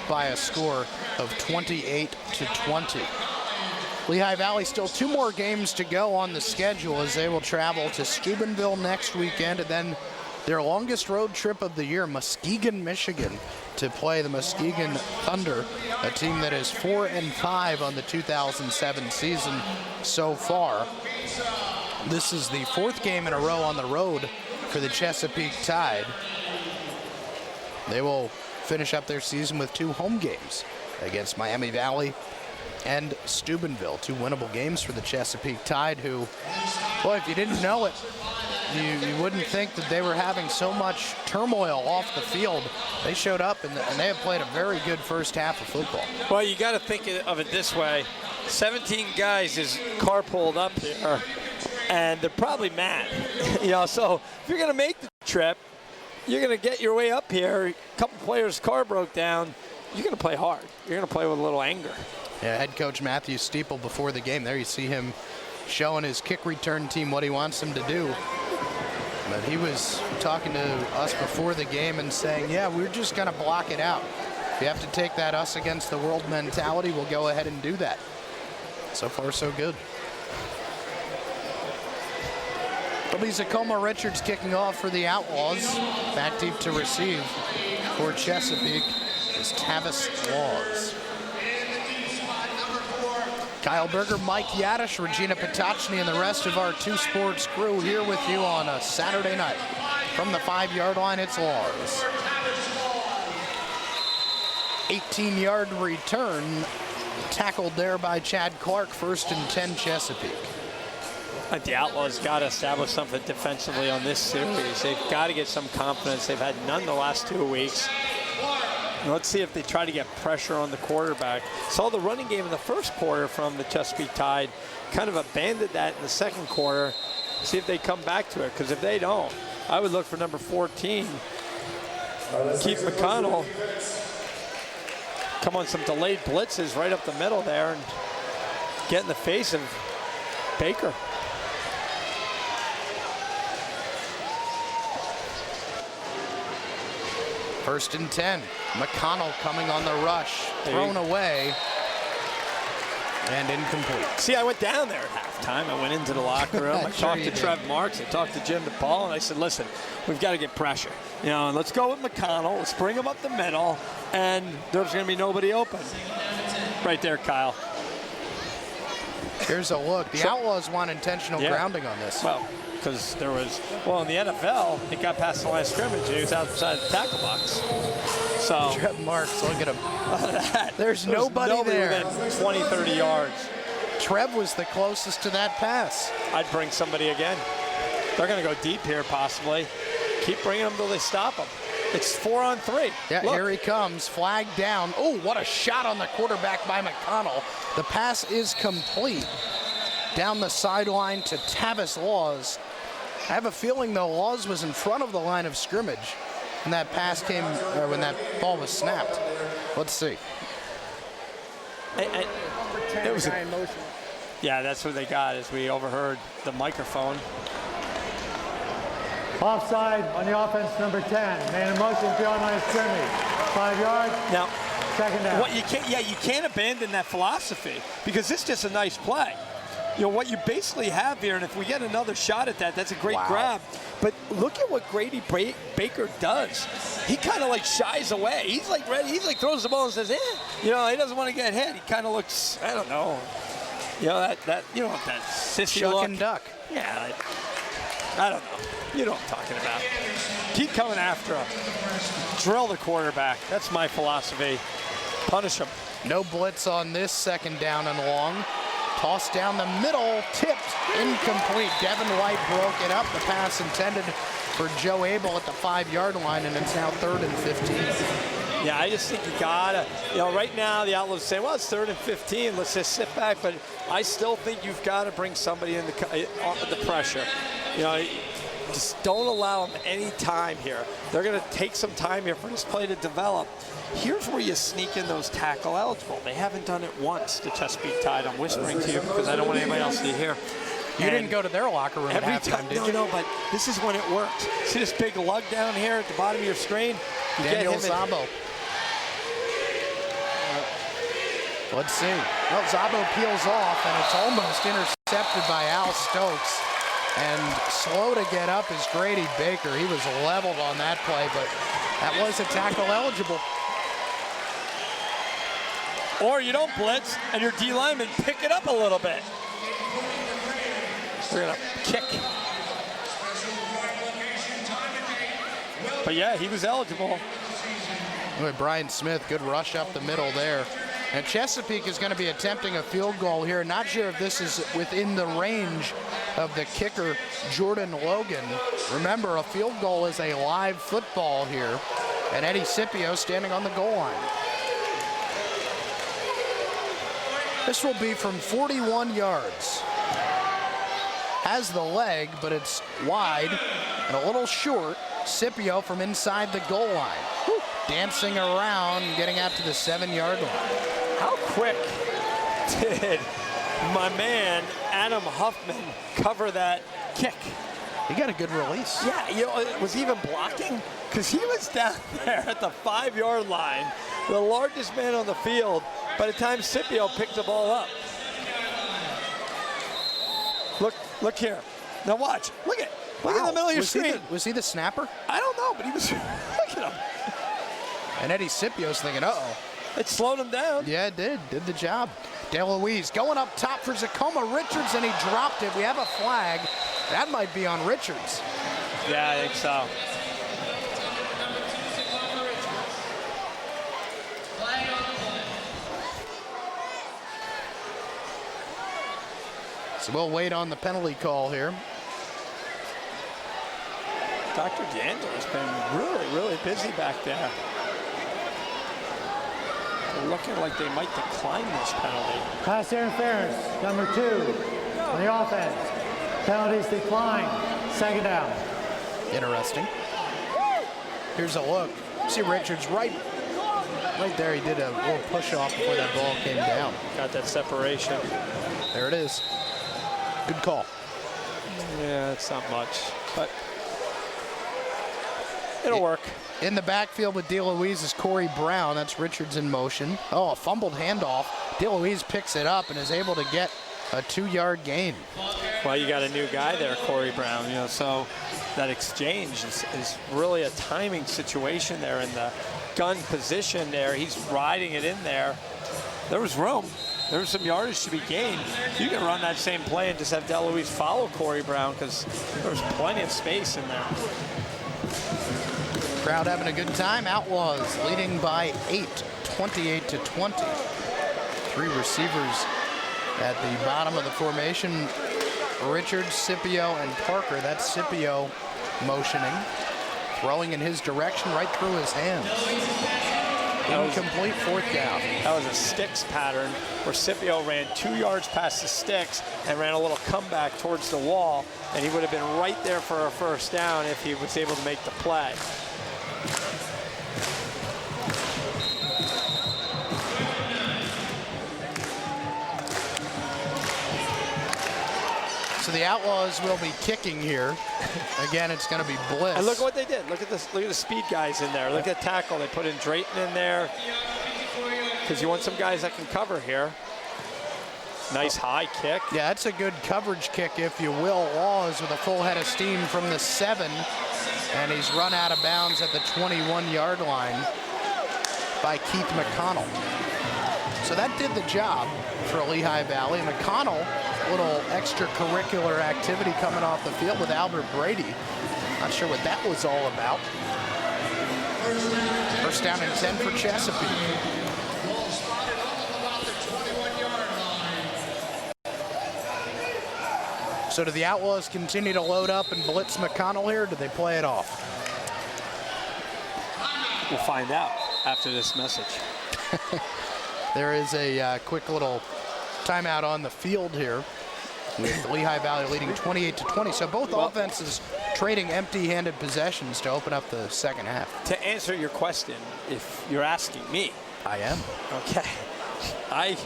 by a score of 28-20. Lehigh Valley still 2 more games to go on the schedule as they will travel to Steubenville next weekend, and then their longest road trip of the year, Muskegon, Michigan, to play the Muskegon Thunder, a team that is 4-5 on the 2007 season so far. This is the 4th game in a row on the road for the Chesapeake Tide. They will finish up their season with 2 home games against Miami Valley and Steubenville, 2 winnable games for the Chesapeake Tide, who, boy, if you didn't know it, you wouldn't think that they were having so much turmoil off the field. They showed up, and they have played a very good first half of football. Well, you got to think of it this way. 17 guys is carpooled up here, and they're probably mad. So if you're going to make the trip, you're going to get your way up here. A couple players' car broke down. You're going to play hard. You're going to play with a little anger. Yeah, head coach Matthew Steeple before the game. There you see him showing his kick return team what he wants them to do. But he was talking to us before the game and saying, yeah, we're just going to block it out. If you have to take that us against the world mentality, we'll go ahead and do that. So far, so good. It'll be Zacoma Richards kicking off for the Outlaws. Back deep to receive for Chesapeake is Tavis Laws. Kyle Berger, Mike Yadish, Regina Potocny, and the rest of our Two Sports crew here with you on a Saturday night. From the 5-yard line, it's Laws. 18-yard return, tackled there by Chad Clark, 1st and 10 Chesapeake. I think the Outlaws got to establish something defensively on this series. They've got to get some confidence. They've had none the last 2 weeks. Let's see if they try to get pressure on the quarterback. Saw the running game in the first quarter from the Chesapeake Tide. Kind of abandoned that in the second quarter. See if they come back to it, because if they don't, I would look for number 14, Keith McConnell. Come on some delayed blitzes right up the middle there and get in the face of Baker. First and 10. McConnell coming on the rush. Thrown away. And incomplete. See, I went down there at halftime. I went into the locker room. I talked to Trev Marks. I talked to Jim DePaul. And I said, listen, we've got to get pressure. You know, and let's go with McConnell. Let's bring him up the middle. And there's going to be nobody open. Right there, Kyle. Here's a look. The Outlaws want intentional grounding on this. Well, because there was, in the NFL, it got past the line of scrimmage. He was outside the tackle box. So Trev Marks, look at him. There's nobody there. Within 20, 30 yards. Trev was the closest to that pass. I'd bring somebody again. They're going to go deep here, possibly. Keep bringing them till they stop them. It's 4-on-3. Yeah, look. Here he comes, flag down. Oh, what a shot on the quarterback by McConnell. The pass is complete. Down the sideline to Tavis Laws. I have a feeling, though, Laws was in front of the line of scrimmage when that pass came, or when that ball was snapped. Let's see. It was yeah, that's what they got, as we overheard the microphone. Offside on the offense, number 10. Man in motion beyond line of scrimmage. 5 yards. Now, second down. What you can't abandon that philosophy, because it's just a nice play. You know, what you basically have here, and if we get another shot at that, that's a great grab. But look at what Grady Baker does. He kind of like shies away. He's like ready. He's like throws the ball and says, You know, he doesn't want to get hit. He kind of looks, I don't know. You know, that you know, that sissy Shuck look. and duck. Yeah, I don't know. You know what I'm talking about. Keep coming after him. Drill the quarterback. That's my philosophy. Punish him. No blitz on this second down and long. Tossed down the middle, tipped, incomplete. Devin White broke it up. The pass intended for Joe Abel at the 5-yard line, and it's now 3rd and 15. Yeah, I just think you gotta, you know, right now the Outlaws say, well, it's 3rd and 15. Let's just sit back. But I still think you've got to bring somebody in the pressure. You know, just don't allow them any time here. They're going to take some time here for this play to develop. Here's where you sneak in those tackle eligible. They haven't done it once, the Chesapeake Tide. I'm whispering to you because I don't want anybody else to hear. You didn't go to their locker room every at halftime, did you? No, but this is when it works. See this big lug down here at the bottom of your screen? Daniel Zabo. Let's see. Well, Zabo peels off, and it's almost intercepted by Al Stokes. And slow to get up is Grady Baker. He was leveled on that play, but that was a tackle eligible. Or you don't blitz, and your D linemen pick it up a little bit. They're gonna kick. But yeah, he was eligible. Brian Smith, good rush up the middle there. And Chesapeake is going to be attempting a field goal here. Not sure if this is within the range of the kicker, Jordan Logan. Remember, a field goal is a live football here. And Eddie Scipio standing on the goal line. This will be from 41 yards. Has the leg, but it's wide and a little short. Scipio from inside the goal line. Whew. Dancing around, getting out to the 7-yard line. How quick did my man, Adam Huffman, cover that kick? He got a good release. Yeah, you know, was he even blocking? Because he was down there at the 5-yard line, the largest man on the field, by the time Scipio picked the ball up. Look here. Now watch. Look at Look in the middle of your screen. Was he the snapper? I don't know, but he was. Look at him. And Eddie Scipio's thinking, uh-oh. It slowed him down. Yeah, it did. Did the job. DeLuise going up top for Zacoma Richards, and he dropped it. We have a flag. That might be on Richards. Yeah, I think so. So we'll wait on the penalty call here. Dr. D'Angelo's been really, really busy back there. They're looking like they might decline this penalty. Pass interference, number 2 on the offense. Penalties declined. Second down. Interesting. Here's a look. See Richards right there. He did a little push off before that ball came down. Got that separation. There it is. Good call. Yeah, it's not much, but it'll work. In the backfield with DeLuise is Corey Brown. That's Richards in motion. Oh, a fumbled handoff. DeLuise picks it up and is able to get a 2-yard gain. Well, you got a new guy there, Corey Brown, so that exchange is really a timing situation there in the gun position there. He's riding it in there. There was room. There was some yardage to be gained. You can run that same play and just have DeLuise follow Corey Brown because there was plenty of space in there. Crowd having a good time. Outlaws leading by 8, 28-20. 3 receivers at the bottom of the formation. Richards, Scipio, and Parker. That's Scipio motioning. Throwing in his direction right through his hands. Incomplete, 4th down. That was a sticks pattern where Scipio ran 2 yards past the sticks and ran a little comeback towards the wall, and he would have been right there for a 1st down if he was able to make the play. So the Outlaws will be kicking here. Again, it's going to be Bliss. And look what they did. Look at this. Look at the speed guys in there. Look at the tackle. They put in Drayton in there because you want some guys that can cover here. Nice high kick. Yeah, that's a good coverage kick, if you will. Laws with a full head of steam from the 7, and he's run out of bounds at the 21-yard line by Keith McConnell. So that did the job for Lehigh Valley. McConnell, a little extracurricular activity coming off the field with Albert Brady. Not sure what that was all about. 1st down and 10 for Chesapeake. So do the Outlaws continue to load up and blitz McConnell here, or do they play it off? We'll find out after this message. There is a quick little timeout on the field here with Lehigh Valley leading 28-20. So both offenses trading empty-handed possessions to open up the second half. To answer your question, if you're asking me. I am. Okay. I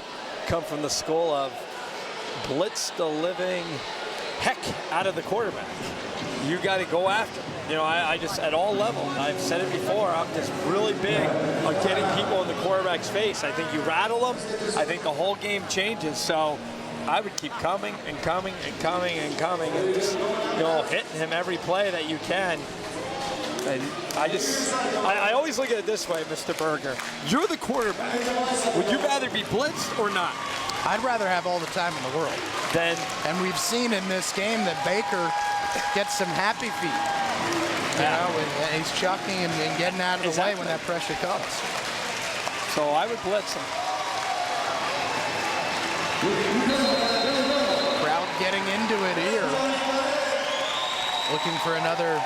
come from the school of blitz the living heck out of the quarterback. You got to go after him. I just, at all levels, I've said it before, I'm just really big on getting people in the quarterback's face. I think you rattle them, I think the whole game changes. So I would keep coming and coming and coming and coming and just, hitting him every play that you can. And I always look at it this way, Mr. Berger. You're the quarterback. Would you rather be blitzed or not? I'd rather have all the time in the world. And we've seen in this game that Baker gets some happy feet. And he's chucking and getting out of the way when that pressure comes. So I would blitz him. Crowd getting into it here. Looking for another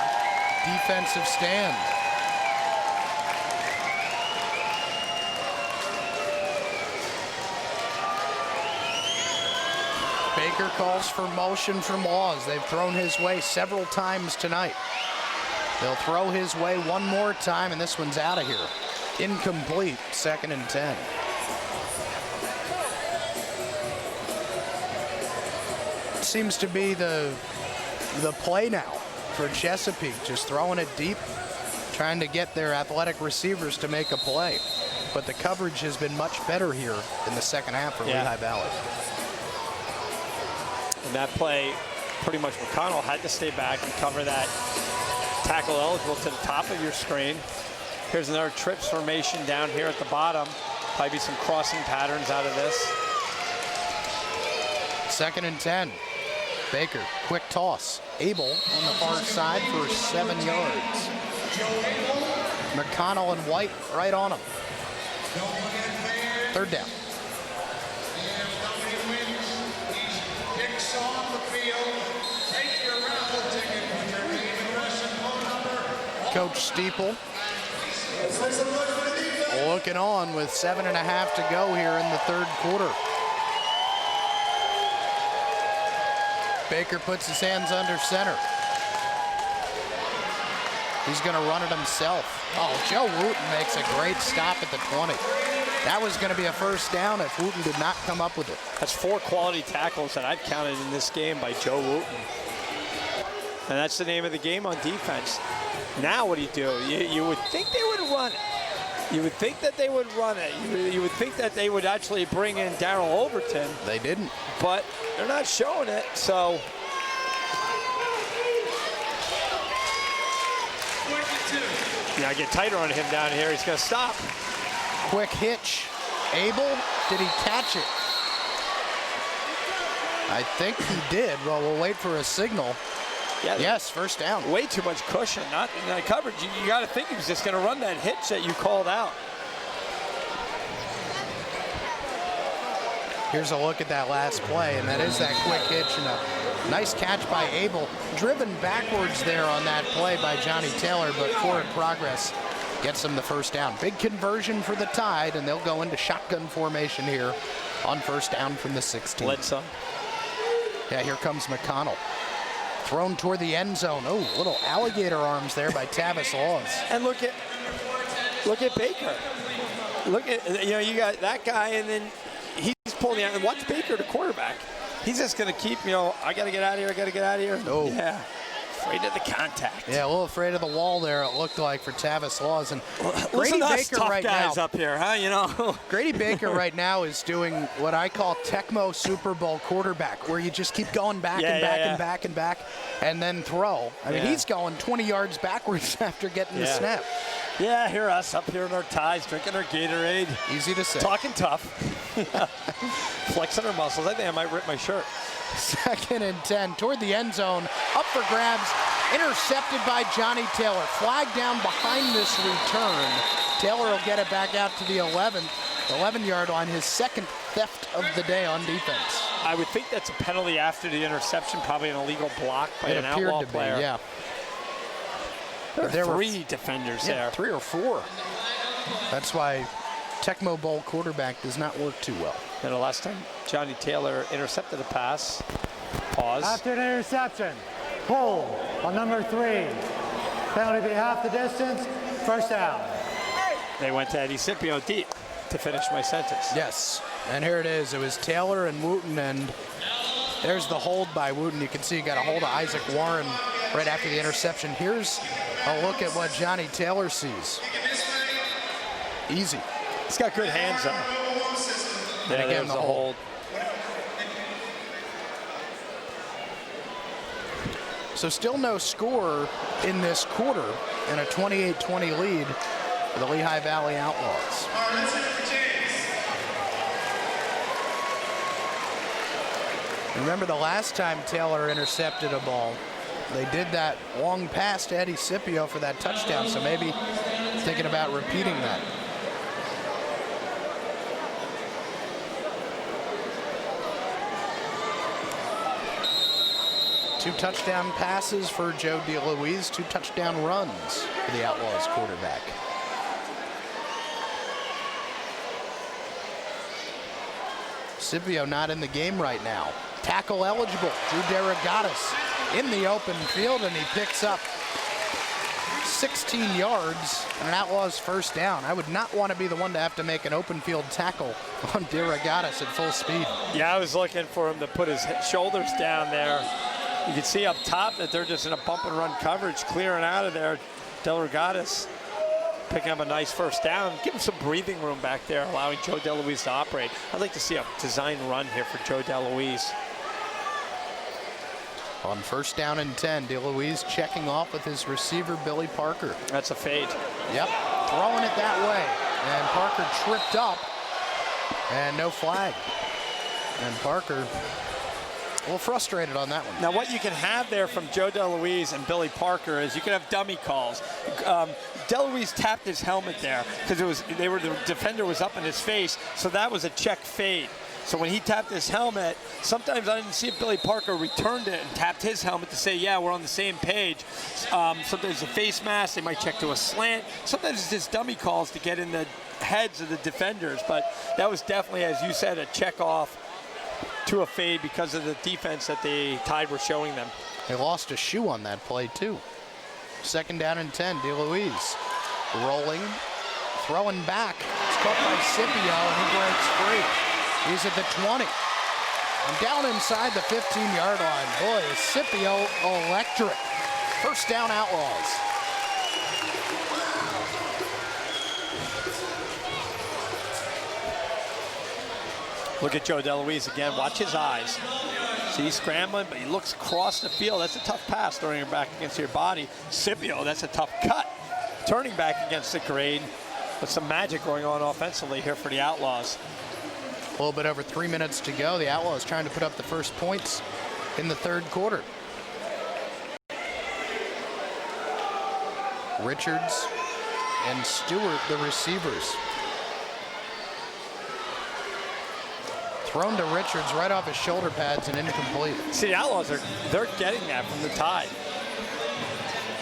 defensive stand. Baker calls for motion from Laws. They've thrown his way several times tonight. They'll throw his way one more time, and this one's out of here. Incomplete, 2nd and 10. Seems to be the play now for Chesapeake, just throwing it deep, trying to get their athletic receivers to make a play. But the coverage has been much better here in the second half for Lehigh Valley. And that play pretty much McConnell had to stay back and cover that tackle eligible to the top of your screen. Here's another trips formation down here at the bottom. Probably some crossing patterns out of this. 2nd and 10. Baker, quick toss. Abel on the far side for 7 yards. McConnell and White right on him. 3rd down. Coach Steeple looking on with 7.5 to go here in the 3rd quarter. Baker puts his hands under center. He's going to run it himself. Oh, Joe Wooten makes a great stop at the 20. That was going to be a 1st down if Wooten did not come up with it. That's 4 quality tackles that I've counted in this game by Joe Wooten. And that's the name of the game on defense. Now what do? You would think they would run it. You would think that they would run it. You would think that they would actually bring in Darrell Overton. They didn't. But they're not showing it, so. Yeah, I get tighter on him down here. He's going to stop. Quick hitch. Abel, did he catch it? I think he did. Well, we'll wait for a signal. Yeah, yes, 1st down. Way too much cushion. Not in that coverage. You got to think he was just going to run that hitch that you called out. Here's a look at that last play, and that is that quick hitch and a nice catch by Abel. Driven backwards there on that play by Johnny Taylor, but forward progress gets them the 1st down. Big conversion for the Tide, and they'll go into shotgun formation here on 1st down from the 16. Bledsoe. Yeah, here comes McConnell. Thrown toward the end zone. Oh, little alligator arms there by Tavis Laws. And look at Baker. Look at, you got that guy, and then he's pulling out. And watch Baker, the quarterback. He's just going to keep, I got to get out of here, I got to get out of here. Oh. Yeah. Afraid of the contact. Yeah, a little afraid of the wall there, it looked like, for Tavis Laws. And Grady Baker tough right guys now, up here, huh? Grady Baker right now is doing what I call Tecmo Super Bowl quarterback, where you just keep going back and back and back and back, and then throw. I mean, he's going 20 yards backwards after getting the snap. Yeah, hear us up here in our ties, drinking our Gatorade. Easy to say. Talking tough. Flexing our muscles. I think I might rip my shirt. 2nd and 10 toward the end zone. Up for grabs. Intercepted by Johnny Taylor. Flag down behind this return. Taylor will get it back out to the 11-yard line. His 2nd theft of the day on defense. I would think that's a penalty after the interception. Probably an illegal block by an Outlaw player. Yeah. There were 3 defenders there. 3 or 4. That's why Tecmo Bowl quarterback does not work too well. And the last time Johnny Taylor intercepted a pass, pause. After an interception, hold on number 3. Penalty be half the distance, 1st down. They went to Eddie Scipio deep to finish my sentence. Yes, and here it is. It was Taylor and Wooten, and there's the hold by Wooten. You can see he got a hold of Isaac Warren right after the interception. Here's a look at what Johnny Taylor sees. Easy. He's got good hands, though. And again, the hold. So still no score in this quarter, and a 28-20 lead for the Lehigh Valley Outlaws. Remember the last time Taylor intercepted a ball, they did that long pass to Eddie Scipio for that touchdown, so maybe thinking about repeating that. Two touchdown passes for Joe DeLuise, 2 touchdown runs for the Outlaws quarterback. Scipio not in the game right now. Tackle eligible, Drew Derogatis in the open field, and he picks up 16 yards and an Outlaws 1st down. I would not want to be the one to have to make an open field tackle on Derogatis at full speed. Yeah, I was looking for him to put his shoulders down there. You can see up top that they're just in a bump and run coverage, clearing out of there. Derogatis picking up a nice 1st down. Give him some breathing room back there, allowing Joe DeLuise to operate. I'd like to see a design run here for Joe DeLuise. On first down and 10, DeLuise checking off with his receiver, Billy Parker. That's a fade. Yep, throwing it that way. And Parker tripped up, and no flag. And Parker a little frustrated on that one. Now, what you can have there from Joe DeLuise and Billy Parker is you can have dummy calls. DeLuise tapped his helmet there because the defender was up in his face, so that was a check fade. So when he tapped his helmet, sometimes I didn't see if Billy Parker returned it and tapped his helmet to say, yeah, we're on the same page. Sometimes a face mask, they might check to a slant. Sometimes it's just dummy calls to get in the heads of the defenders. But that was definitely, as you said, a check off to a fade because of the defense that the Tide were showing them. They lost a shoe on that play, too. Second down and 10, DeLuise rolling, throwing back. It's caught by Scipio, and he breaks free. He's at the 20. And down inside the 15-yard line. Boy, is Scipio electric. First down, Outlaws. Look at Joe DeLuise again. Watch his eyes. See, he's scrambling, but he looks across the field. That's a tough pass, throwing it back against your body. Scipio, that's a tough cut. Turning back against the grain. But some magic going on offensively here for the Outlaws. A little bit over 3 minutes to go. The Outlaws trying to put up the first points in the third quarter. Richards and Stewart, the receivers. Thrown to Richards right off his shoulder pads and incomplete. See, the Outlaws, they're getting that from the Tide.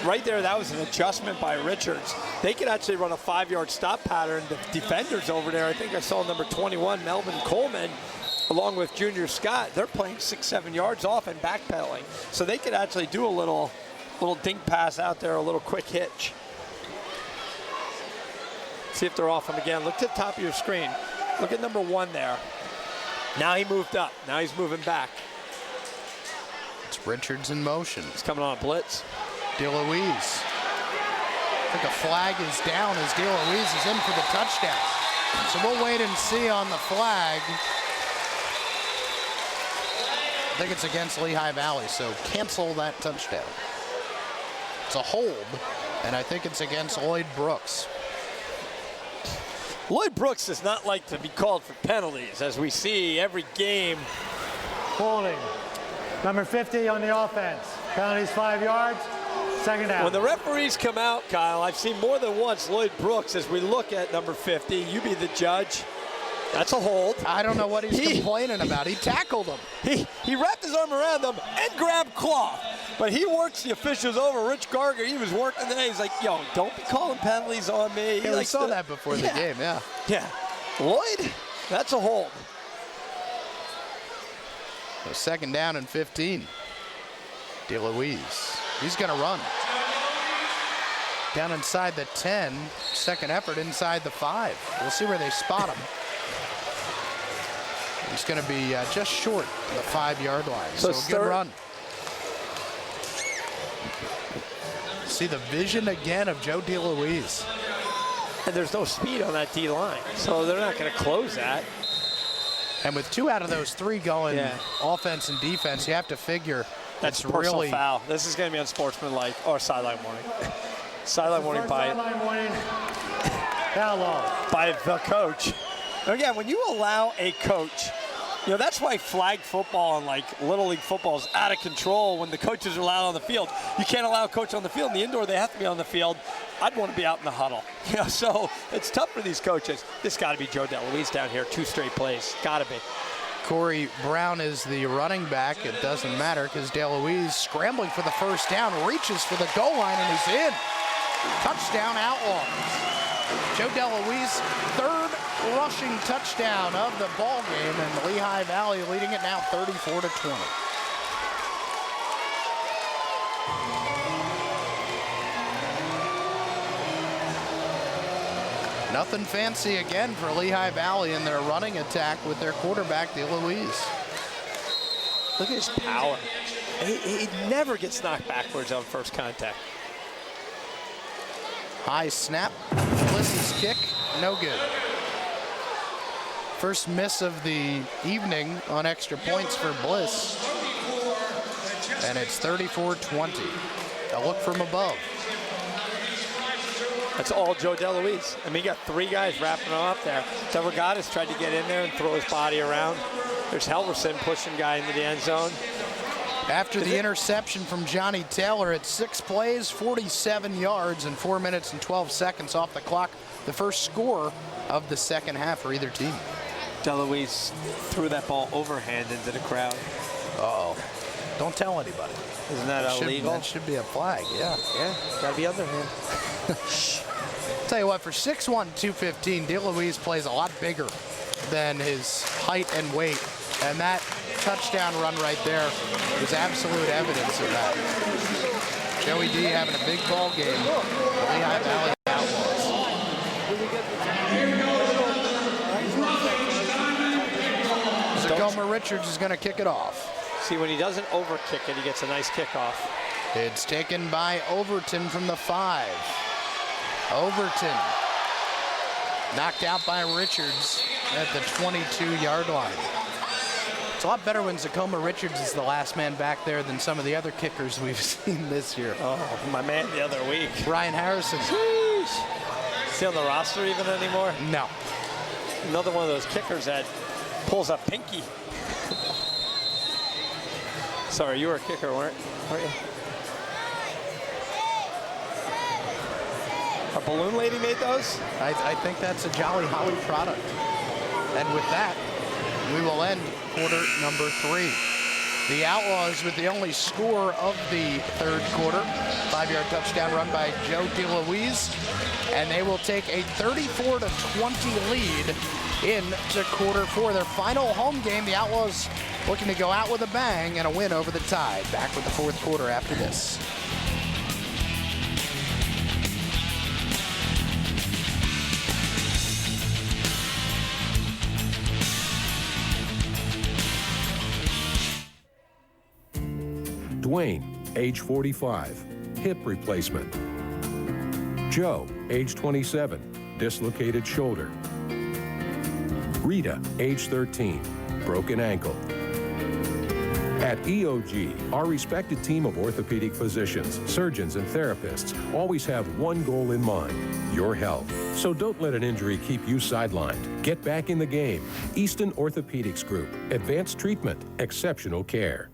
Right there, that was an adjustment by Richards. They could actually run a 5-yard stop pattern. The defenders over there, I think I saw number 21, Melvin Coleman, along with Junior Scott. They're playing 6-7 yards off and backpedaling. So they could actually do a little dink pass out there, a little quick hitch. See if they're off him again. Look to the top of your screen. Look at number 1 there. Now he moved up. Now he's moving back. It's Richards in motion. He's coming on a blitz. DeLuise. I think a flag is down as DeLuise is in for the touchdown. So we'll wait and see on the flag. I think it's against Lehigh Valley, so cancel that touchdown. It's a hold, and I think it's against Lloyd Brooks. Lloyd Brooks does not like to be called for penalties, as we see every game. Holding. Number 50 on the offense. Penalties 5 yards. Second down. When the referees come out, Kyle, I've seen more than once Lloyd Brooks, as we look at number 50, you be the judge. That's a hold. I don't know what he's complaining about. He tackled him. He wrapped his arm around them and grabbed cloth. But he works the officials over. Rich Garger, he was working today. He's like, yo, don't be calling penalties on me. Yeah, we saw that before the game, yeah. Yeah. Lloyd, that's a hold. So second down and 15. DeLuise. He's going to run. Down inside the 10. Second effort inside the 5. We'll see where they spot him. He's going to be just short of the 5-yard line. So a good run. See the vision again of Joe DeLuise. And there's no speed on that D-line, so they're not going to close that. And with 2 out of those 3 going offense and defense, you have to figure that's it's personal really foul. This is going to be unsportsmanlike, or sideline warning. Sideline warning by the coach. Again, when you allow a coach, you know, that's why flag football and like Little League football is out of control when the coaches are allowed on the field. You can't allow a coach on the field. In the indoor, they have to be on the field. I'd want to be out in the huddle. You know, so it's tough for these coaches. This got to be Joe DeLuise down here. 2 straight plays. Got to be. Corey Brown is the running back. It doesn't matter because DeLuise scrambling for the first down, reaches for the goal line, and he's in. Touchdown, Outlaws. Joe DeLuise, 3rd rushing touchdown of the ball game, and Lehigh Valley leading it now 34-20. Nothing fancy again for Lehigh Valley in their running attack with their quarterback, DeLuise. Look at his power. He never gets knocked backwards on first contact. High snap, Bliss's kick, no good. First miss of the evening on extra points for Bliss. And it's 34-20. A look from above. That's all Joe DeLuise. I mean, he got 3 guys wrapping him up there. Delgado tried to get in there and throw his body around. There's Helverson pushing guy into the end zone. After the interception from Johnny Taylor, it's 6 plays, 47 yards, and 4 minutes and 12 seconds off the clock. The first score of the second half for either team. DeLuise threw that ball overhand into the crowd. Uh-oh. Don't tell anybody. Isn't that illegal? That should be a flag, yeah. Yeah, gotta be underhand. Tell you what, for 6'1", 215, DeLuise plays a lot bigger than his height and weight. And that touchdown run right there is absolute evidence of that. Joey D having a big ball game. The Lehigh Valley Outlaws. Tacoma Richards is going to kick it off. See, when he doesn't overkick it, he gets a nice kickoff. It's taken by Overton from the 5. Overton knocked out by Richards at the 22-yard line. It's a lot better when Tacoma Richards is the last man back there than some of the other kickers we've seen this year. Oh, my man the other week. Brian Harrison. Is he on the roster even anymore? No. Another one of those kickers that pulls a pinky. Sorry, you were a kicker, weren't you? Our balloon lady made those? I think that's a Jolly Holly product. And with that, we will end quarter number 3. The Outlaws with the only score of the third quarter. 5-yard touchdown run by Joe DeLuise. And they will take a 34-20 lead into quarter 4. Their final home game, the Outlaws looking to go out with a bang and a win over the Tide. Back with the fourth quarter after this. Dwayne, age 45, hip replacement. Joe, age 27, dislocated shoulder. Rita, age 13, broken ankle. At EOG, our respected team of orthopedic physicians, surgeons, and therapists always have one goal in mind: your health. So don't let an injury keep you sidelined. Get back in the game. Easton Orthopedics Group. Advanced treatment, exceptional care.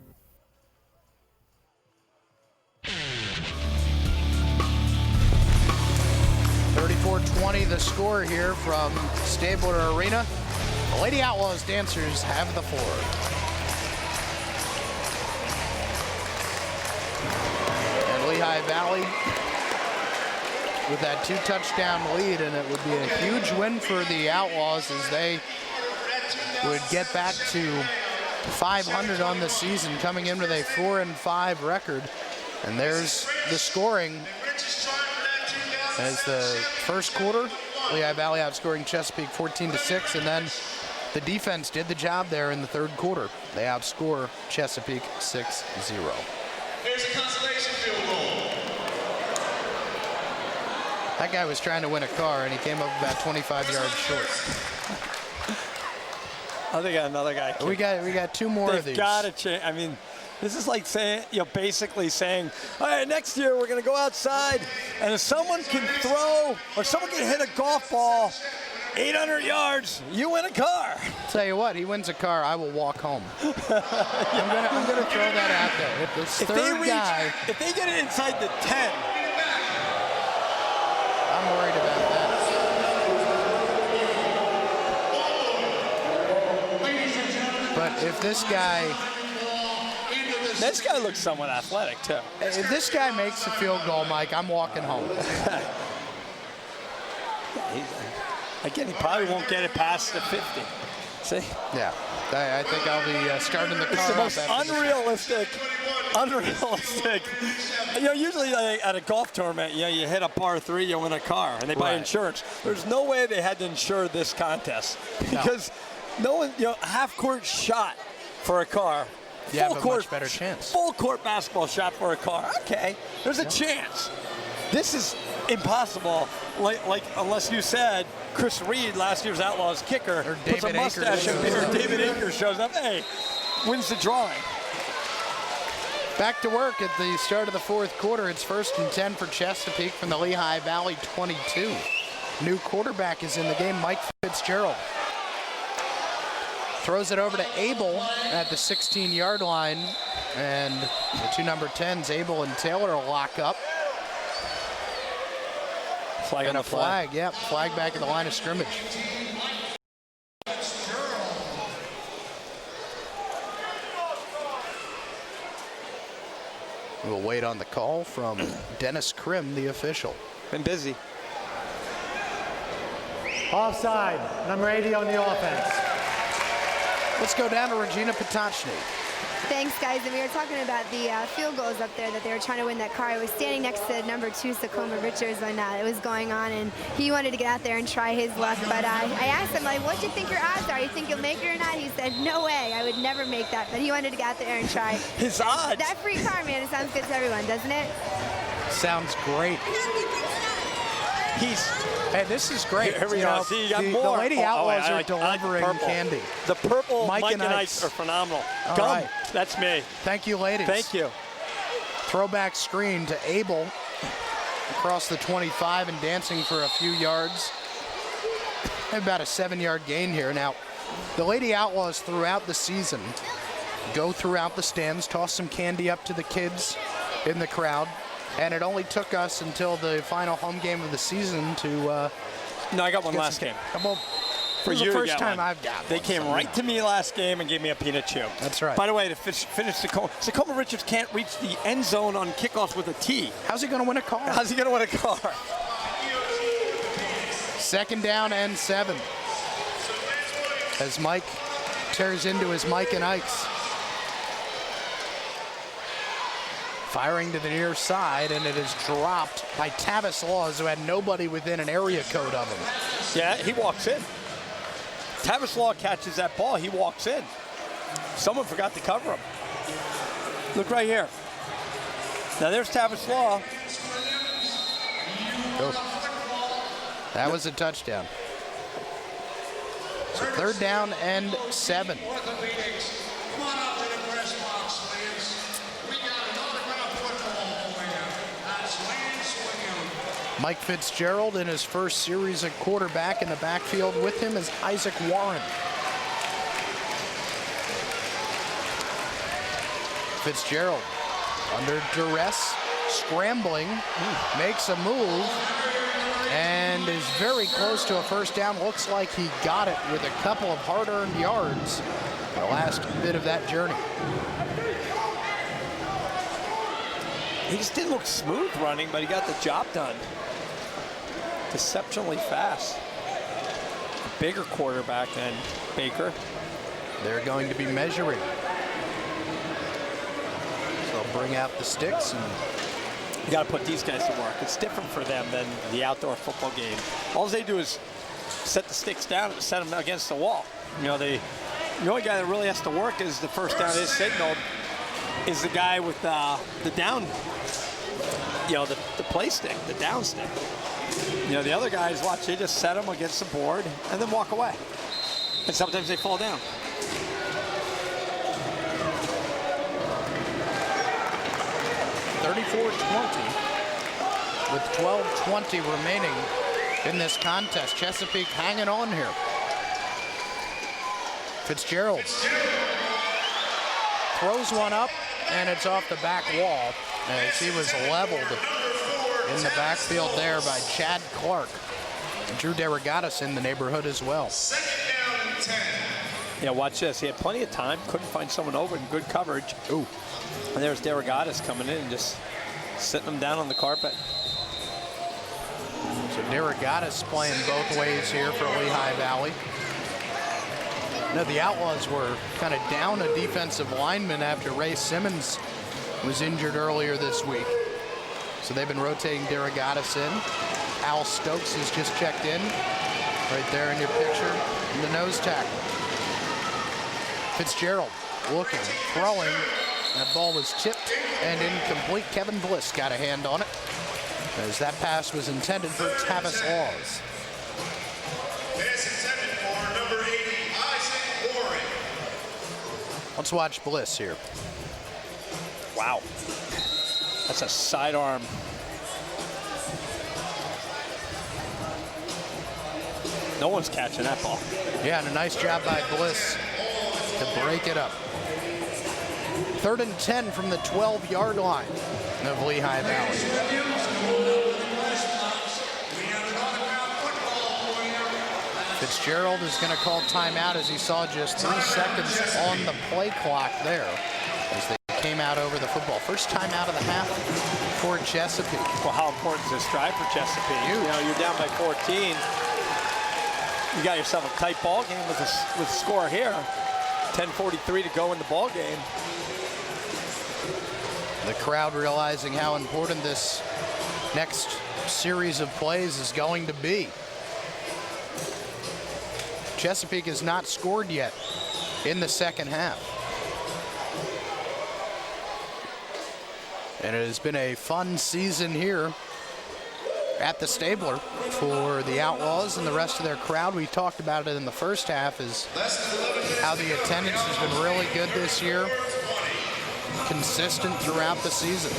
.20 the score here from Stabler Arena. The Lady Outlaws dancers have the floor. And Lehigh Valley with that 2-touchdown lead, and it would be a huge win for the Outlaws as they would get back to 500 on the season, coming in with a 4-5 record. And there's the scoring. As the first quarter, Lehigh Valley outscoring Chesapeake 14-6, and then the defense did the job there in the third quarter. They outscore Chesapeake 6-0. Here's a consolation field goal. That guy was trying to win a car, and he came up about 25 yards short. I think another guy. We got 2 more of these. They've got to change. I mean, this is like saying, basically saying, all right, next year we're going to go outside, and if someone can throw or someone can hit a golf ball 800 yards, you win a car. Tell you what, he wins a car, I will walk home. I'm gonna throw that out there. If this third guy, if they get it inside the 10, I'm worried about that. But if this guy looks somewhat athletic too. If this guy makes a field goal, Mike, I'm walking home. Again, he probably won't get it past the 50. See? Yeah, I think I'll be starting the car. It's the most unrealistic. Usually at a golf tournament, you hit a par 3, you win a car, and they buy insurance. There's no way they had to insure this contest because no one, half-court shot for a car. You have a much better chance. Full court basketball shot for a car. Okay, there's a chance. This is impossible. Like unless you said Chris Reed, last year's Outlaws kicker, or puts a mustache and David Akers shows up. Hey, wins the drawing. Back to work at the start of the fourth quarter. It's 1st and 10 for Chesapeake from the Lehigh Valley 22. New quarterback is in the game, Mike Fitzgerald. Throws it over to Abel at the 16-yard line. And the two number 10s, Abel and Taylor, will lock up. Flag and on a the flag. Yep, flag back at the line of scrimmage. We'll wait on the call from Dennis Krim, the official. Been busy. Offside, number 80 on the offense. Let's go down to Regina Potocny. Thanks, guys. And we were talking about the field goals up there that they were trying to win that car. I was standing next to number 2, Sakoma Richards, when it was going on, and he wanted to get out there and try his luck. But I asked him, like, what do you think your odds are? You think you'll make it or not? He said, no way. I would never make that. But he wanted to get out there and try. His odds? That free car, man, it sounds good to everyone, doesn't it? Sounds great. Hey, this is great. Here we go. See, you got more. The Lady Outlaws are I delivering like the candy. The purple Mike and Ike's are phenomenal. All Gum, right. That's me. Thank you, ladies. Thank you. Throwback screen to Abel across the 25 and dancing for a few yards. About a 7-yard gain here. Now, the Lady Outlaws throughout the season go throughout the stands, toss some candy up to the kids in the crowd. And it only took us until the final home game of the season to. No, I got one last game. Well, For this is you, the first got time one. I've got They one, came so right to me last game and gave me a peanut chew. That's right. By the way, to finish Sakoma Richards can't reach the end zone on kickoffs with a T. How's he going to win a car? How's he going to win a car? 2nd down and 7. As Mike tears into his Mike and Ike's. Firing to the near side, and it is dropped by Tavis Laws, who had nobody within an area code of him. Yeah, he walks in. Tavis Law catches that ball, he walks in. Someone forgot to cover him. Look right here. Now there's Tavis Law. Oh. That was a touchdown. So 3rd down and 7. Mike Fitzgerald in his first series at quarterback. In the backfield with him is Isaac Warren. Fitzgerald under duress, scrambling, makes a move, and is very close to a 1st down. Looks like he got it with a couple of hard-earned yards the last bit of that journey. He just didn't look smooth running, but he got the job done. Deceptionally fast. A bigger quarterback than Baker. They're going to be measuring. So they'll bring out the sticks. And you got to put these guys to work. It's different for them than the outdoor football game. All they do is set the sticks down and set them against the wall. You know, the only guy that really has to work is the 1st down is signaled is the guy with the down, you know, the play stick, the down stick. You know, the other guys, watch, they just set them against the board and then walk away. And sometimes they fall down. with 12:20 remaining in this contest. Chesapeake hanging on here. Fitzgerald throws one up, and it's off the back wall as he was leveled in the backfield there by Chad Clark. And Drew DeRogatis in the neighborhood as well. Yeah, watch this. He had plenty of time, couldn't find someone over in good coverage. Ooh. And there's DeRogatis coming in and just sitting him down on the carpet. So DeRogatis playing both ways here for Lehigh Valley. No, the Outlaws were kind of down a defensive lineman after Ray Simmons was injured earlier this week. So they've been rotating DeRogatis in. Al Stokes has just checked in. Right there in your picture, in the nose tackle. Fitzgerald looking, throwing. That ball was tipped and incomplete. Kevin Bliss got a hand on it, as that pass was intended for Tavis Outlawz. Pass intended for number 80, Isaac Warren. Let's watch Bliss here. Wow. That's a sidearm. No one's catching that ball. Yeah, and a nice job by Bliss to break it up. 3rd and 10 from the 12-yard line of Lehigh Valley. Fitzgerald is going to call timeout as he saw just 3 seconds on the play clock there as they came out over the football. First time out of the half for Chesapeake. Well, how important is this drive for Chesapeake? Huge. You know, you're down by 14. You got yourself a tight ball game with a score here. 10:43 to go in the ball game. The crowd realizing how important this next series of plays is going to be. Chesapeake has not scored yet in the second half. And it has been a fun season here at the Stabler for the Outlaws and the rest of their crowd. We talked about it in the first half, is how the attendance has been really good this year, consistent throughout the season.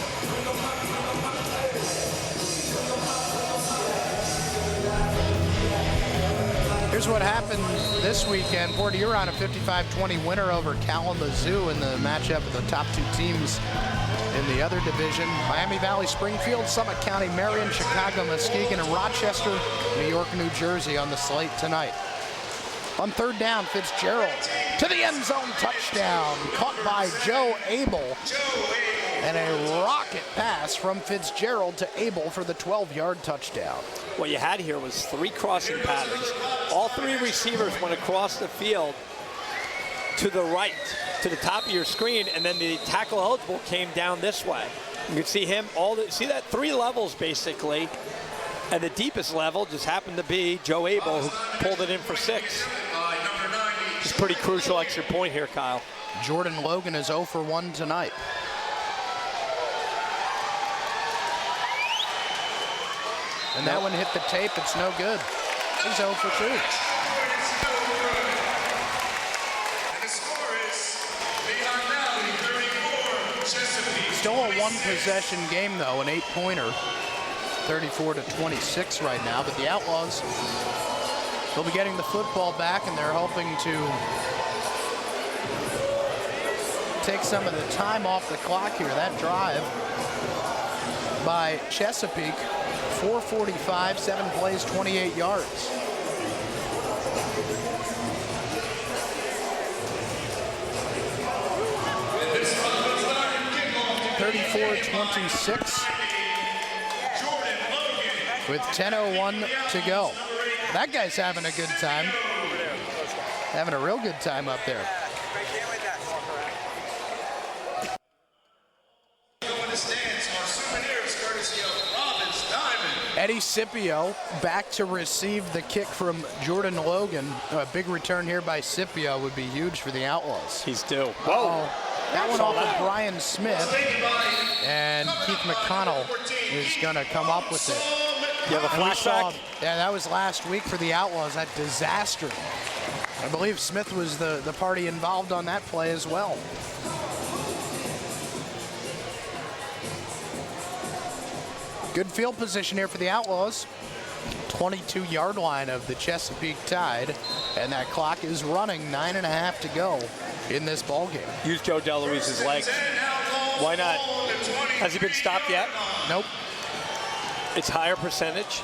Here's what happened this weekend. Port Huron, a 55-20 winner over Kalamazoo in the matchup of the top 2 teams in the other division. Miami Valley, Springfield, Summit County, Marion, Chicago, Muskegon, and Rochester, New York, New Jersey on the slate tonight. On 3rd down, Fitzgerald to the end zone, touchdown, caught by Joe Abel. And a rocket pass from Fitzgerald to Abel for the 12-yard touchdown. What you had here was 3 crossing patterns. All 3 receivers went across the field to the right, to the top of your screen, and then the tackle eligible came down this way. You can see him, see that 3 levels basically, and the deepest level just happened to be Joe Abel, who pulled it in for 6. It's a pretty crucial extra point here, Kyle. Jordan Logan is 0 for 1 tonight. And that one hit the tape. It's no good. He's 0 for 2. Still a 1-possession game, though, an 8-pointer. 34-26 right now. But the Outlaws will be getting the football back, and they're hoping to take some of the time off the clock here. That drive by Chesapeake, 4:45, 7 plays, 28 yards. (34-26) with 10:01 to go. That guy's having a good time. Having a real good time up there. Eddie Scipio back to receive the kick from Jordan Logan. A big return here by Scipio would be huge for the Outlaws. He's due. Whoa. That one off of Brian Smith. And Keith McConnell is going to come up with it. You have a flashback? Yeah, that was last week for the Outlaws, that disaster. I believe Smith was the party involved on that play as well. Good field position here for the Outlaws. 22-yard line of the Chesapeake Tide, and that clock is running. 9.5 to go in this ball game. Use Joe DeLuise's legs. Why not? Has he been stopped yet? Nope. It's higher percentage.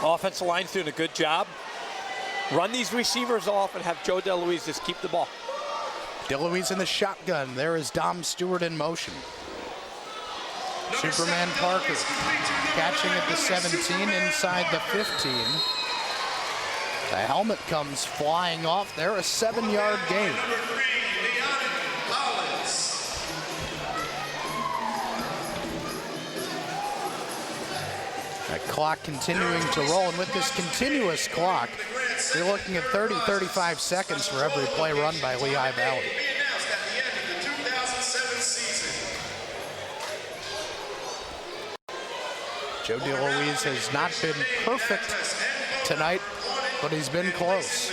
Offensive line's doing a good job. Run these receivers off and have Joe DeLuise just keep the ball. DeLuise in the shotgun. There is Dom Stewart in motion. Superman Parker catching at the 17, inside the 15. The helmet comes flying off there, a 7-yard gain. That clock continuing to roll, and with this continuous clock, you're looking at 30, 35 seconds for every play run by Lehigh Valley. Joe DeLuise has not been perfect tonight, but he's been close.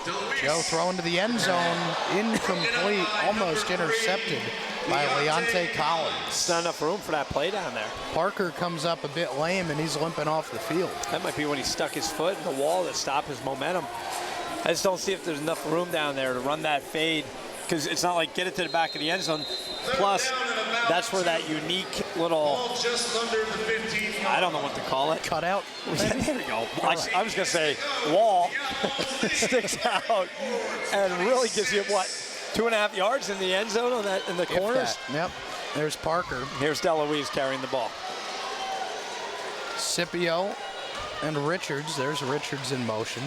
DeLuise Joe throwing to the end zone, incomplete, almost intercepted by Leonte Collins. It's not enough room for that play down there. Parker comes up a bit lame, and he's limping off the field. That might be when he stuck his foot in the wall that stopped his momentum. I just don't see if there's enough room down there to run that fade, because it's not like get it to the back of the end zone. Plus, that's where that unique little, I don't know what to call it. Cutout? There we go. I was going to say wall sticks out and really gives you, what, 2.5 yards in the end zone on that in the corners? Yep. There's Parker. Here's DeLuise carrying the ball. Scipio and Richards. There's Richards in motion.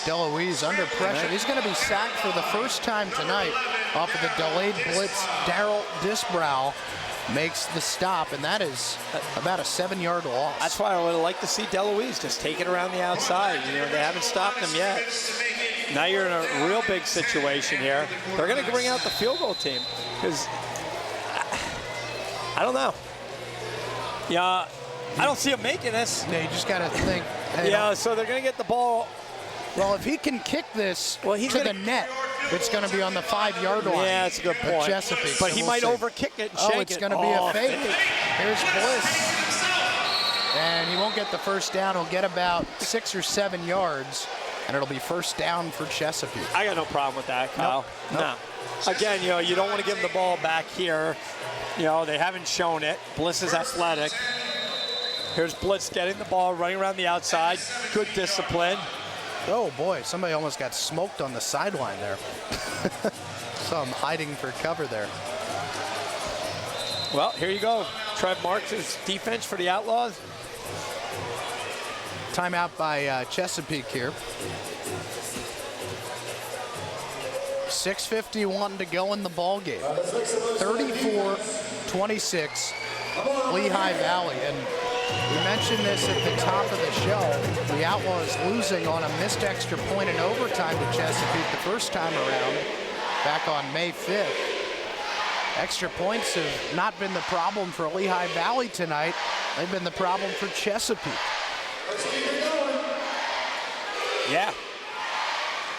DeLuise under pressure. He's going to be sacked for the first time tonight off of the delayed blitz. Darrell Disbrow makes the stop, and that is about a 7-yard loss. That's why I would like to see DeLuise just take it around the outside. You know, they haven't stopped him yet. Now you're in a real big situation here. They're going to bring out the field goal team because I don't know. Yeah, I don't see him making this. Yeah, you just got to think. Hey, yeah, so they're going to get the ball. Well, if he can kick this to the net, it's going to be on the 5-yard line. Yeah, that's a good point. Chesapeake. But he might overkick it and shake it. It's going to be a fake. Here's Bliss. And he won't get the first down. He'll get about 6 or 7 yards, and it'll be first down for Chesapeake. I got no problem with that, Kyle. No. Again, you know, you don't want to give him the ball back here. You know, they haven't shown it. Bliss is athletic. Here's Blitz getting the ball, running around the outside. Good discipline. Oh boy, somebody almost got smoked on the sideline there. Saw him hiding for cover there. Well, here you go. Trev Marks' defense for the Outlaws. Timeout by Chesapeake here. 6:51 to go in the ball game. 34-26, Lehigh Valley. And we mentioned this at the top of the show. The Outlaws losing on a missed extra point in overtime to Chesapeake the first time around back on May 5th. Extra points have not been the problem for Lehigh Valley tonight. They've been the problem for Chesapeake. Yeah.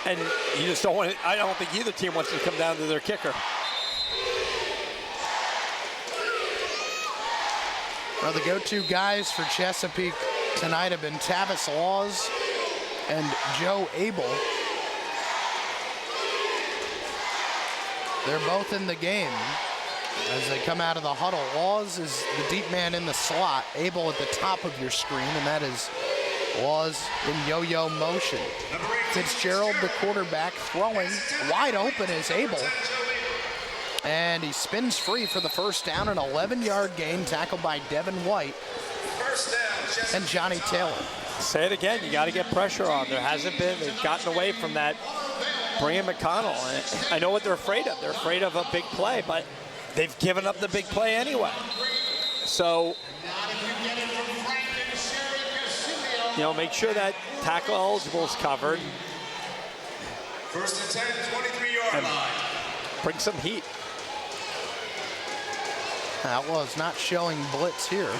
And you just don't want to, I don't think either team wants to come down to their kicker. Well, the go-to guys for Chesapeake tonight have been Tavis Laws and Joe Abel. They're both in the game as they come out of the huddle. Laws is the deep man in the slot. Abel at the top of your screen, and that is Laws in yo-yo motion. Fitzgerald, the quarterback, throwing wide open is Abel. And he spins free for the first down, an 11-yard gain, tackled by Devin White and Johnny Taylor. Say it again, you got to get pressure on. There hasn't been, they've gotten away from that Brian McConnell. And I know what they're afraid of. They're afraid of a big play, but they've given up the big play anyway. So, you know, make sure that tackle eligible is covered. First and 10, 23-yard line. Bring some heat. Outlaws not showing blitz here.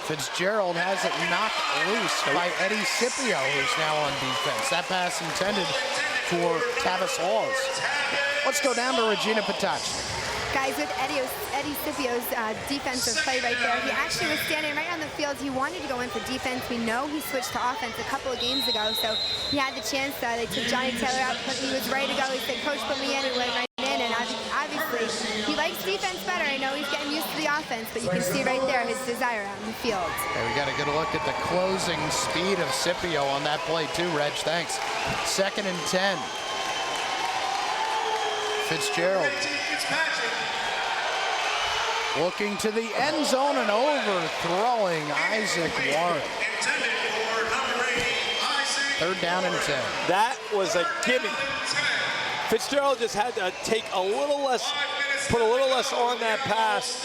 Fitzgerald has it knocked loose by Eddie Scipio, who's now on defense. That pass intended for Tavis Laws. Let's go down to Regina Patach. Guys, with Eddie Scipio's defensive play right there, he actually was standing right on the field. He wanted to go in for defense. We know he switched to offense a couple of games ago, so he had the chance. They took Johnny Taylor out, but he was ready to go. He said, "Coach, put me in," and went right in. And obviously, he likes defense better. I know he's getting used to the offense, but you can see right there his desire out in the field. Okay, we got a good look at the closing speed of Scipio on that play too, Reg. Thanks. 2nd and 10. Fitzgerald looking to the end zone and overthrowing Isaac Warren. 3rd down and 10. That was a gimme. Fitzgerald just had to take a little less, put a little less on that pass.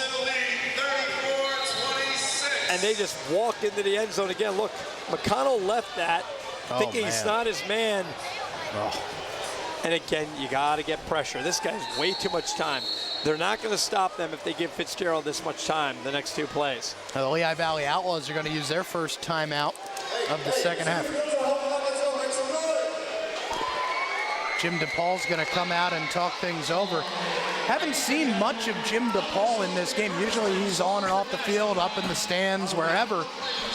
And they just walked into the end zone again. Look, McConnell left that, thinking he's not his man. Oh. And again, you got to get pressure. This guy's way too much time. They're not going to stop them if they give Fitzgerald this much time the next 2 plays. Now, the Lehigh Valley Outlaws are going to use their first timeout of the second half. Jim DePaul's going to come out and talk things over. Haven't seen much of Jim DePaul in this game. Usually he's on and off the field, up in the stands, wherever.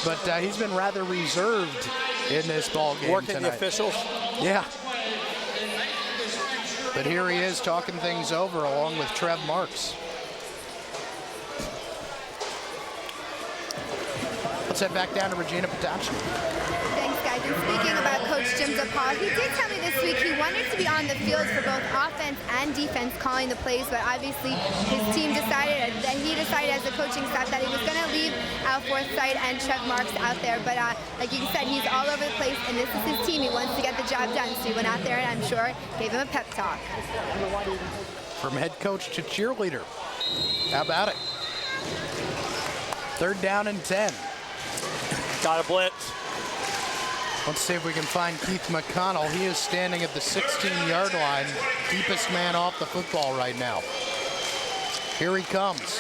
But he's been rather reserved in this ball game Working tonight. the officials? Yeah. But here he is talking things over along with Trev Marks. Let's head back down to Regina Potocny. Thanks, guys. And speaking about Coach Jim DePaul, he did tell me this week he wanted to be on the field for both offense and defense calling the plays, but obviously his team decided, that he decided as a coaching staff that he was going to leave Al Forsythe and Trev Marks out there. But like you said, he's all over the place, and this is his team. He wants to get the job done. So he went out there and I'm sure gave him a pep talk. From head coach to cheerleader. How about it? 3rd down and 10. Got a blitz. Let's see if we can find Keith McConnell. He is standing at the 16-yard line. Deepest man off the football right now. Here he comes.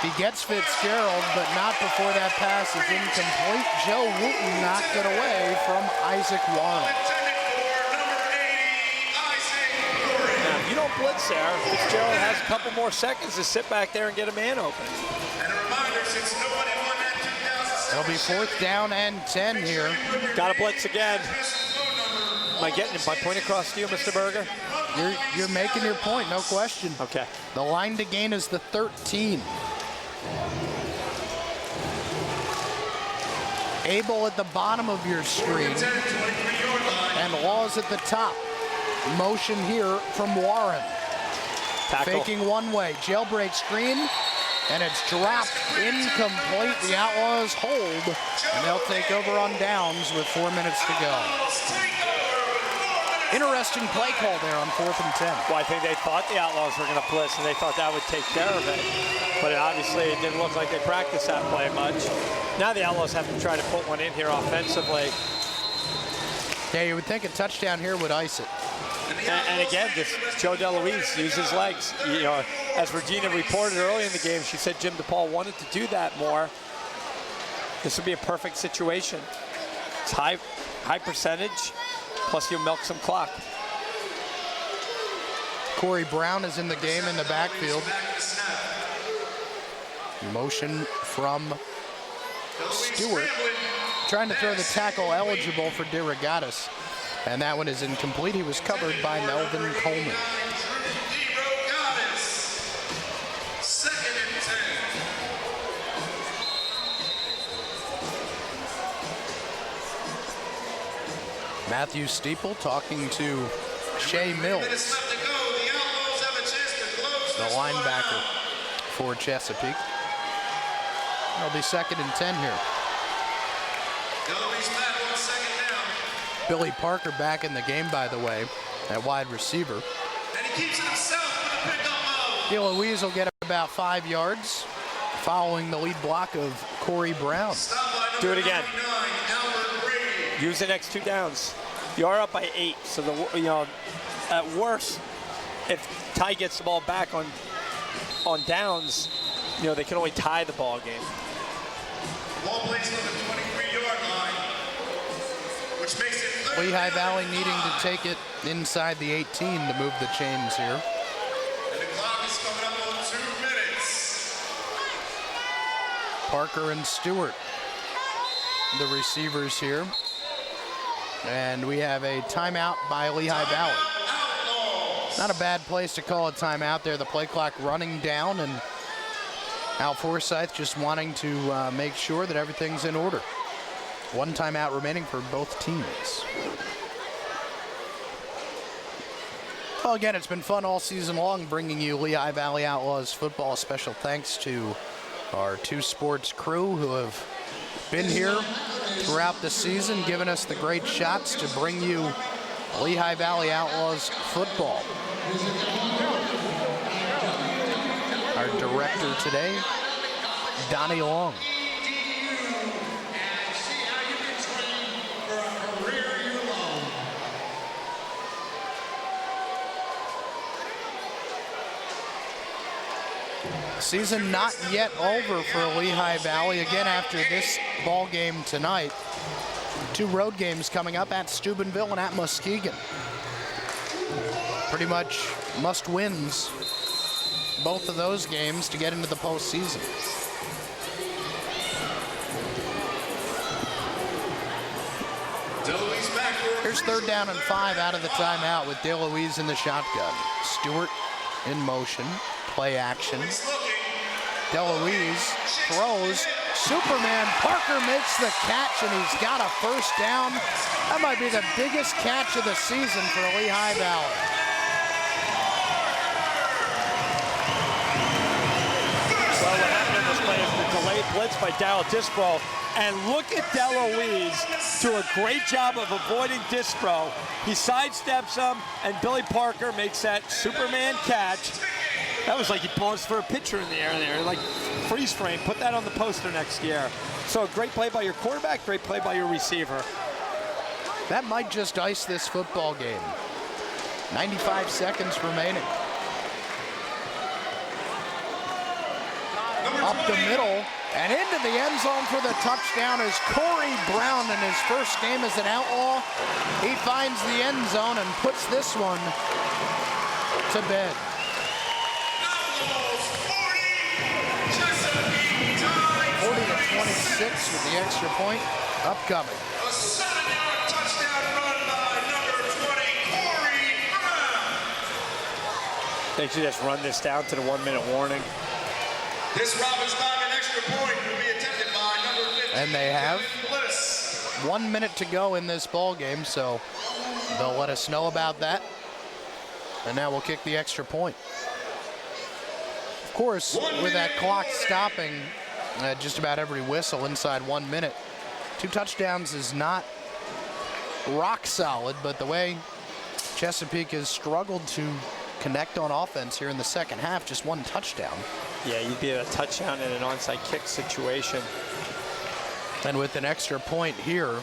He gets Fitzgerald, but not before that pass is incomplete. Joe Wooten knocked it away from Isaac Warren. Now, if you don't blitz there, Fitzgerald has a couple more seconds to sit back there and get a man open. And a reminder, since nobody won that 2006. It'll be 4th down and 10 here. Got a blitz again. Am I getting my point across to you, Mr. Berger? You're making your point, no question. Okay. The line to gain is the 13. Abel at the bottom of your screen. And Laws at the top. Motion here from Warren. Tackle. Faking one way. Jailbreak screen. And it's dropped incomplete. The Outlaws hold. And they'll take over on downs with 4 minutes to go. Interesting play call there on 4th and 10. Well, I think they thought the Outlaws were going to blitz, and they thought that would take care of it. But obviously, it didn't look like they practiced that play much. Now the Outlaws have to try to put one in here offensively. Yeah, you would think a touchdown here would ice it. And again, just Joe DeLuise use his legs. You know, as Regina reported early in the game, she said Jim DePaul wanted to do that more. This would be a perfect situation. It's high percentage, plus you milk some clock. Corey Brown is in the game in the backfield. Motion from Stewart. Trying to throw the tackle eligible for DeRogatis. And that one is incomplete. He was covered by Melvin Coleman. 2nd and 10. Matthew Steeple talking to Shea Mills, the linebacker for Chesapeake. It'll be 2nd and 10 here. Billy Parker back in the game, by the way, at wide receiver. And he keeps it himself with a pickup mode. DeLuise will get about 5 yards following the lead block of Corey Brown. Do it again. Use the next 2 downs. You are up by 8, so at worst, if Ty gets the ball back on downs, they can only tie the ball game. Ball placed on the 23-yard line, which makes it Lehigh Valley needing to take it inside the 18 to move the chains here. And the clock is coming up on 2 minutes. Parker and Stewart, the receivers here. And we have a timeout by Lehigh Valley. Not a bad place to call a timeout there. The play clock running down, and Al Forsythe just wanting to make sure that everything's in order. 1 timeout remaining for both teams. Well, again, it's been fun all season long bringing you Lehigh Valley Outlaws football. Special thanks to our 2 Sports crew who have been here throughout the season, giving us the great shots to bring you Lehigh Valley Outlaws football. Our director today, Donnie Long. Season not yet over for Lehigh Valley. Again, after this ball game tonight, 2 road games coming up at Steubenville and at Muskegon. pretty much must-wins, both of those games, to get into the postseason. Here's 3rd down and 5 out of the timeout with DeLuise in the shotgun. Stewart in motion, play action. DeLuise throws. Superman Parker makes the catch, and he's got a first down. That might be the biggest catch of the season for Lehigh Valley. Well, what happened in this play is the delayed blitz by Darryl Dispro. And look at DeLuise do a great job of avoiding Dispro. He sidesteps him, and Billy Parker makes that Superman catch. That was like he paused for a pitcher in the air there, like freeze frame. Put that on the poster next year. So great play by your quarterback, great play by your receiver. That might just ice this football game. 95 seconds remaining. Up the middle and into the end zone for the touchdown is Corey Brown in his first game as an Outlaw. He finds the end zone and puts this one to bed. 40-26 with the extra point upcoming. A 7-yard touchdown run by number 20, Corey Brown. They should just run this down to the 1-minute warning. This Robbins Diamond extra point will be attempted by number 15. And they have 1 minute to go in this ball game, so they'll let us know about that. And now we'll kick the extra point. Of course, with that clock stopping at just about every whistle inside 1 minute, 2 touchdowns is not rock solid, but the way Chesapeake has struggled to connect on offense here in the second half, just 1 touchdown. Yeah, you'd be at a touchdown in an onside kick situation. And with an extra point here,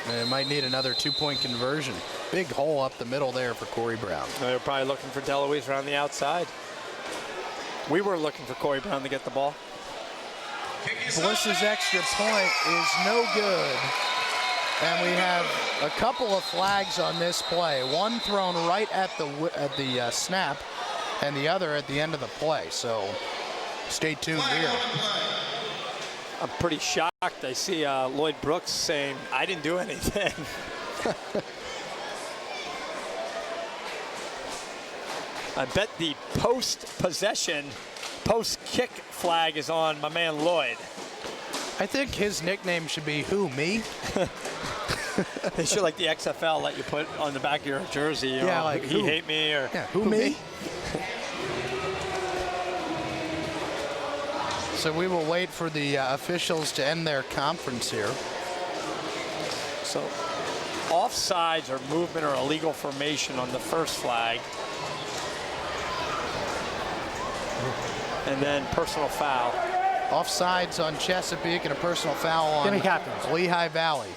it might need another 2-point conversion. Big hole up the middle there for Corey Brown. They're probably looking for DeLuise around the outside. We were looking for Corey Brown to get the ball. Bliss's extra point is no good. And we have a couple of flags on this play. One thrown right at the snap, and the other at the end of the play. So stay tuned here. I'm pretty shocked. I see Lloyd Brooks saying, I didn't do anything. I bet the post-possession, post-kick flag is on my man Lloyd. I think his nickname should be who, me? They should, like the XFL, let you put on the back of your jersey, you know, like he hate me, or who me? So we will wait for the officials to end their conference here. So offsides or movement or illegal formation on the first flag. And then personal foul. Offsides on Chesapeake and a personal foul on Lehigh Valley.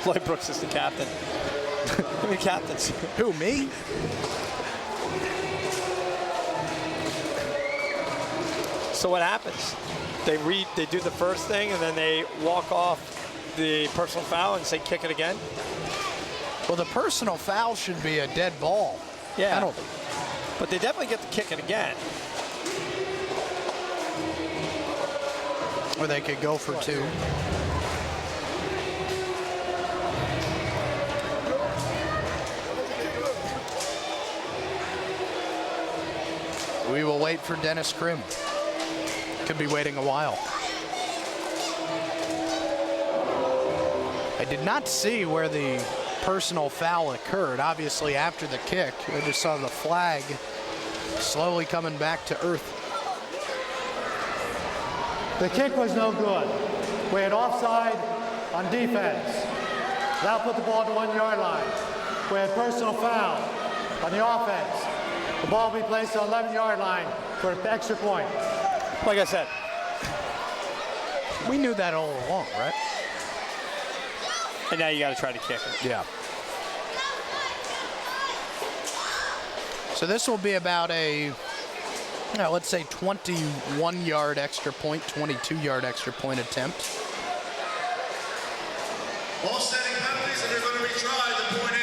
Lloyd Brooks is the captain. Give me captains. Who, me? So what happens? They do the first thing and then they walk off the personal foul and say kick it again? Well, the personal foul should be a dead ball. Yeah. Penalty. But they definitely get to kick it again. Or they could go for 2. We will wait for Dennis Krim. Could be waiting a while. I did not see where the personal foul occurred. Obviously, after the kick, I just saw the flag slowly coming back to earth. The kick was no good. We had offside on defense. That put the ball to 1 yard line. We had personal foul on the offense. The ball will be placed on 11 yard line for an extra point. Like I said, we knew that all along, right? And now you got to try to kick it. Yeah. So this will be about a, let's say 21-yard extra point, 22-yard extra point attempt. All standing penalties, and they're going to retry the point in.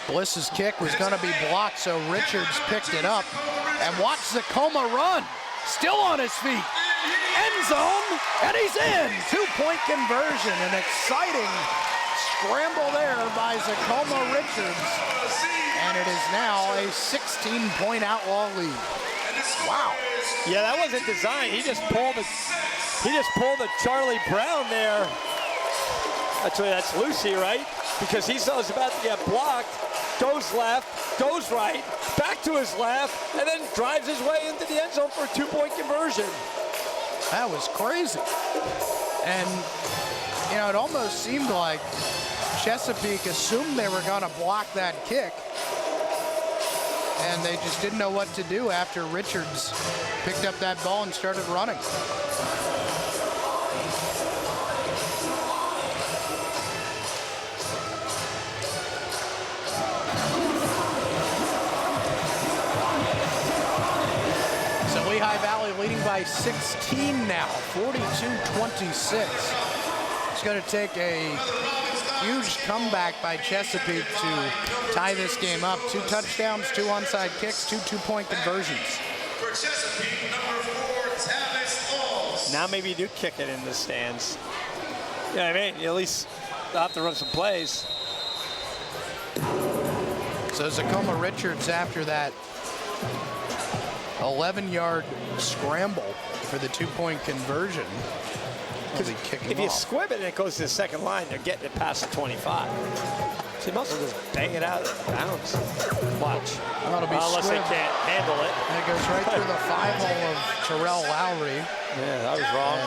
Bliss's kick was going to be blocked, so Richards picked it up. And watch Zacoma run. Still on his feet. End zone, and he's in. 2-point conversion. An exciting scramble there by Zacoma Richards. And it is now a 16-point Outlaw lead. Wow. Yeah, that wasn't designed. He just pulled a Charlie Brown there. Actually, that's Lucy, right? Because he saw he's about to get blocked, goes left, goes right, back to his left, and then drives his way into the end zone for a 2-point conversion. That was crazy. And, you know, it almost seemed like Chesapeake assumed they were going to block that kick, and they just didn't know what to do after Richards picked up that ball and started running. Lehigh Valley leading by 16 now, 42-26. It's going to take a huge comeback by Chesapeake to tie this game up. 2 touchdowns, 2 onside kicks, 2 2-point conversions. For Chesapeake, number 4, Now maybe you do kick it in the stands. Yeah, I mean, at least they'll have to run some plays. So Zacoma Richards, after that 11-yard scramble for the 2-point conversion. Because if you squib it and it goes to the second line, they're getting it past the 25. So you must as well just bang it out of bounds. Watch. Unless they can't handle it. And it goes right through the 5-hole of Terrell Lowry. Yeah, that was wrong.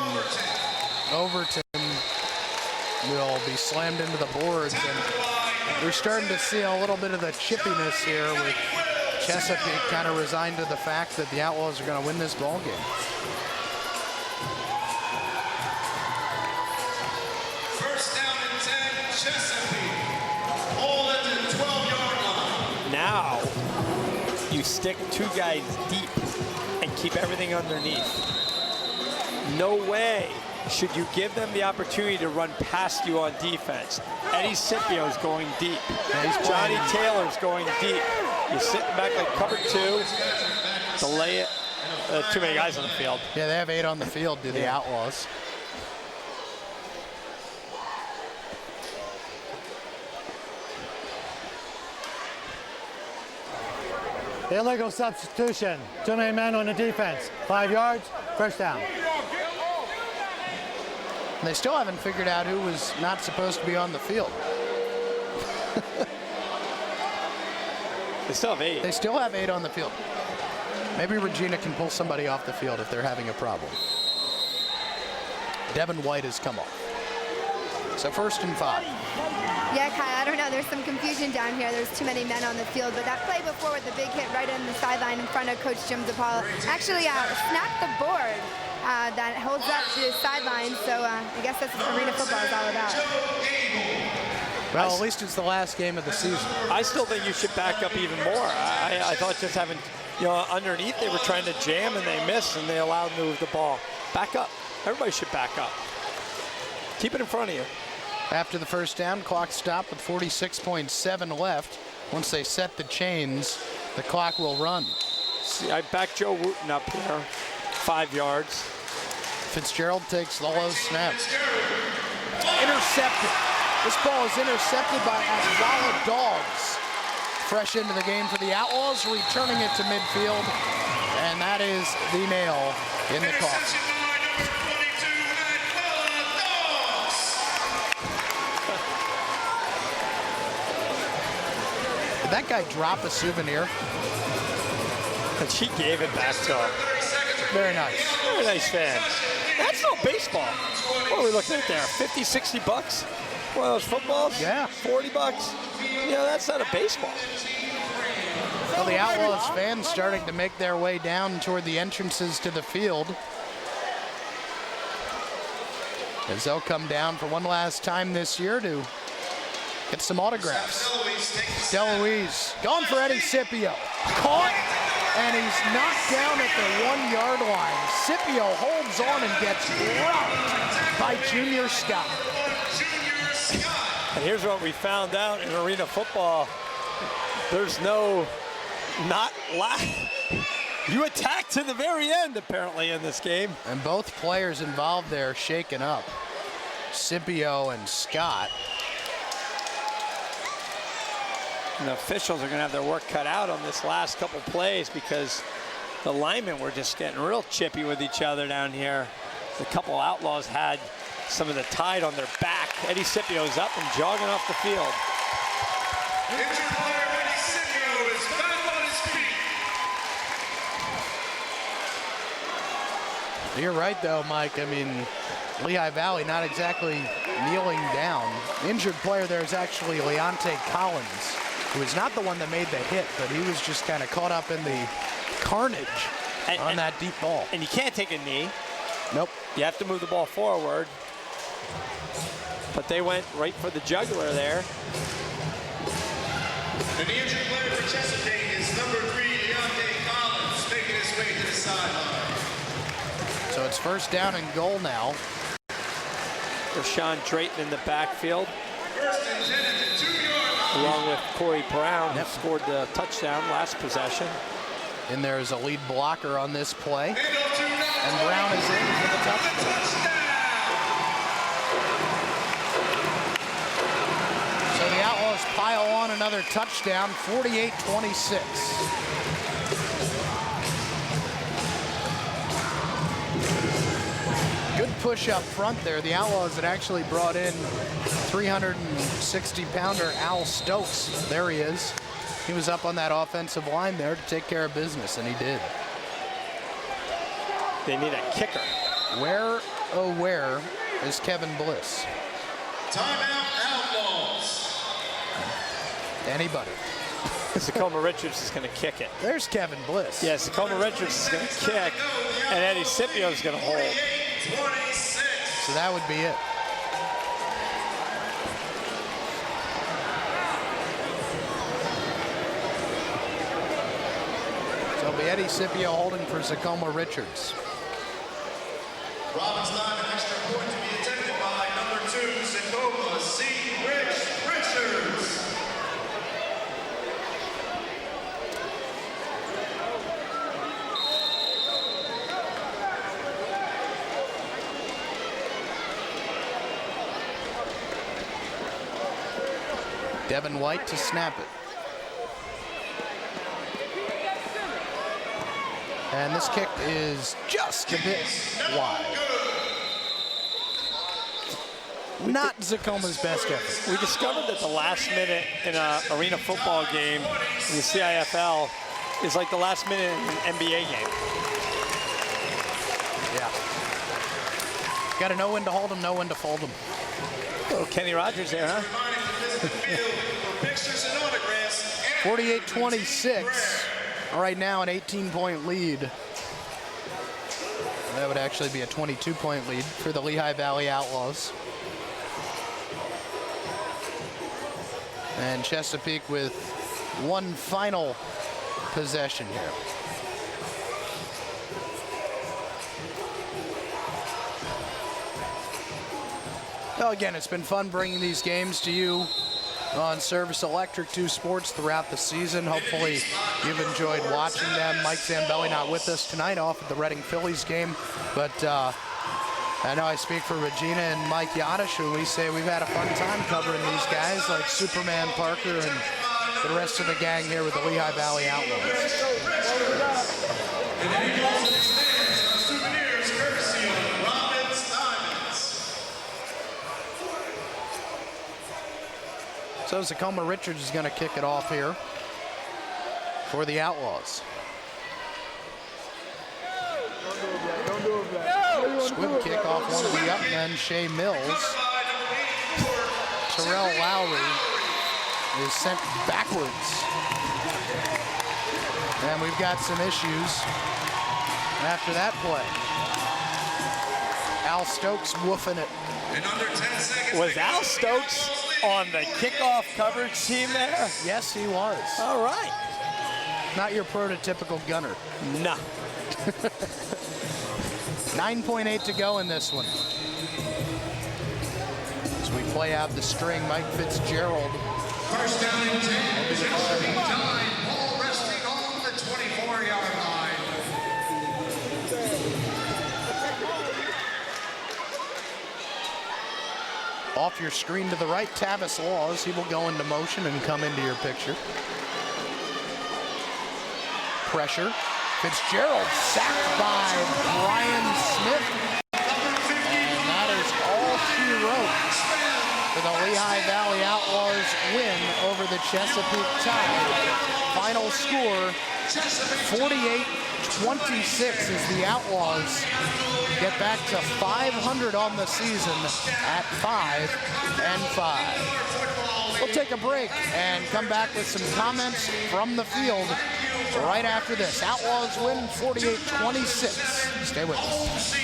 And Overton will be slammed into the boards. And we're starting to see a little bit of the chippiness here with Chesapeake kind of resigned to the fact that the Outlaws are going to win this ball game. First down and 10, Chesapeake. All at the 12-yard line. Now you stick 2 guys deep and keep everything underneath. No way should you give them the opportunity to run past you on defense. Eddie Scipio's going deep. Johnny Taylor's going deep. You're sitting back like cover 2, delay it. Too many guys on the field. Yeah, they have 8 on the field, do the Outlaws. Illegal substitution. Too many men on the defense. 5 yards, first down. And they still haven't figured out who was not supposed to be on the field. They still have 8. They still have 8 on the field. Maybe Regina can pull somebody off the field if they're having a problem. Devin White has come off. So 1st and 5. Yeah, Kai, I don't know. There's some confusion down here. There's too many men on the field. But that play before with the big hit right on the sideline in front of Coach Jim DePaula actually snapped the board that holds up the sideline. So I guess that's what arena football is all about. Well, at least it's the last game of the season. I still think you should back up even more. I thought just having, you know, underneath they were trying to jam and they missed and they allowed them to move the ball. Back up. Everybody should back up. Keep it in front of you. After the first down, clock stopped with 46.7 left. Once they set the chains, the clock will run. See, I backed Joe Wooten up here, 5 yards. Fitzgerald takes the low snap. Intercepted. This ball is intercepted by Aswala Dogs. Fresh into the game for the Outlaws, returning it to midfield. And that is the nail in the coffin. Did that guy drop a souvenir? And she gave it back to him. Very nice. Very nice fan. That's no baseball. What are we looking at there? 50, 60 bucks? One of those footballs? Yeah. 40 bucks? Yeah, that's not a baseball. Well, the Outlaws fans starting to make their way down toward the entrances to the field. As they'll come down for one last time this year to get some autographs. DeLuise going for Eddie Scipio. Caught, and he's knocked down at the 1-yard line. Scipio holds on and gets rocked by Junior Scott. And here's what we found out in arena football. There's no You attacked to the very end, apparently, in this game. And both players involved there shaken up. Scipio and Scott. And the officials are going to have their work cut out on this last couple plays because the linemen were just getting real chippy with each other down here. A couple Outlaws had some of the tide on their back. Eddie Scipio's up and jogging off the field. Injured player Eddie Scipio is back on his feet. You're right, though, Mike. I mean, Lehigh Valley not exactly kneeling down. Injured player there is actually Leonte Collins, who is not the one that made the hit, but he was just kind of caught up in the carnage on that deep ball. And you can't take a knee. Nope. You have to move the ball forward. But they went right for the jugular there. And the injured player for Chesapeake is number 3, Leonte Collins, making his way to the sideline. So it's first down and goal now. Rashawn Drayton in the backfield. First and 10 at the 2-yard line. Along with Corey Brown, who scored the touchdown last possession. And there is a lead blocker on this play. And Brown is in for the touchdown. So the Outlaws pile on another touchdown, 48-26. Good push up front there. The Outlaws had actually brought in 360-pounder Al Stokes. There he is. He was up on that offensive line there to take care of business, and he did. They need a kicker. Where, oh where, is Kevin Bliss? Timeout, Outlawz. Anybody. Tacoma Richards is going to kick it. There's Kevin Bliss. Yeah, Tacoma Richards is going to kick, and Eddie Scipio is going to hold. 26. So that would be it. So it'll be Eddie Scipio holding for Tacoma Richards. Robbins line, an extra point to be attended by number 2, Tacoma C. Richards. Devin White to snap it. And this kick is just a bit wide. Not Tacoma's best effort. We discovered that the last minute in an arena football game in the CIFL is like the last minute in an NBA game. Yeah. Got to know when to hold them, know when to fold them. Oh, Kenny Rogers there, huh? 48-26. Right now an 18-point lead. That would actually be a 22-point lead for the Lehigh Valley Outlaws. And Chesapeake with one final possession here. Well, again, it's been fun bringing these games to you on Service Electric 2 Sports throughout the season. Hopefully you've enjoyed watching them. Mike Zambelli not with us tonight off at the Reading Phillies game, but I know I speak for Regina and Mike Yadish when we say we've had a fun time covering these guys like Superman Parker and the rest of the gang here with the Lehigh Valley Outlaws. Souvenirs courtesy of Robbins Diamonds. So Tacoma Richards is going to kick it off here for the Outlaws. Squib kick off one of the up men, Shea Mills. Terrell Lowry is sent backwards. And we've got some issues after that play. Al Stokes woofing it. In under 10 seconds. Was Al Stokes on the kickoff coverage team there? Yes, he was. All right. Not your prototypical gunner. Nah. 9.8 to go in this one. As we play out the string, Mike Fitzgerald. First down and 10. Off your screen to the right, Outlawz. He will go into motion and come into your picture. Pressure. Fitzgerald sacked by Brian Smith. And that is all she wrote for the Lehigh Valley Outlawz win over the Chesapeake Tide. Final score, 48-26 as the Outlawz get back to 500 on the season at 5-5. We'll take a break and come back with some comments from the field right after this. Outlawz win 48-26. Stay with us.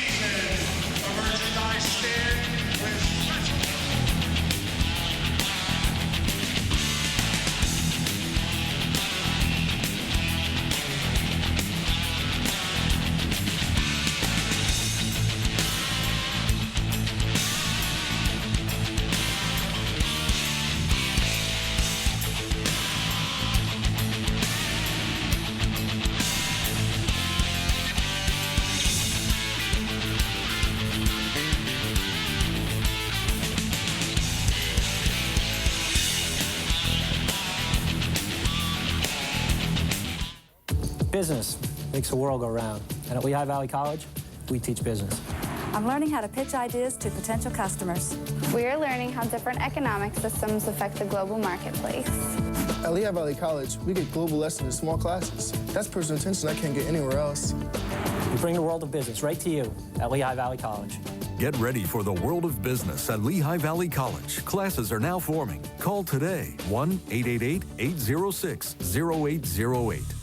Business makes the world go round. And at Lehigh Valley College, we teach business. I'm learning how to pitch ideas to potential customers. We are learning how different economic systems affect the global marketplace. At Lehigh Valley College, we get global lessons in small classes. That's personal attention I can't get anywhere else. We bring the world of business right to you at Lehigh Valley College. Get ready for the world of business at Lehigh Valley College. Classes are now forming. Call today, 1-888-806-0808.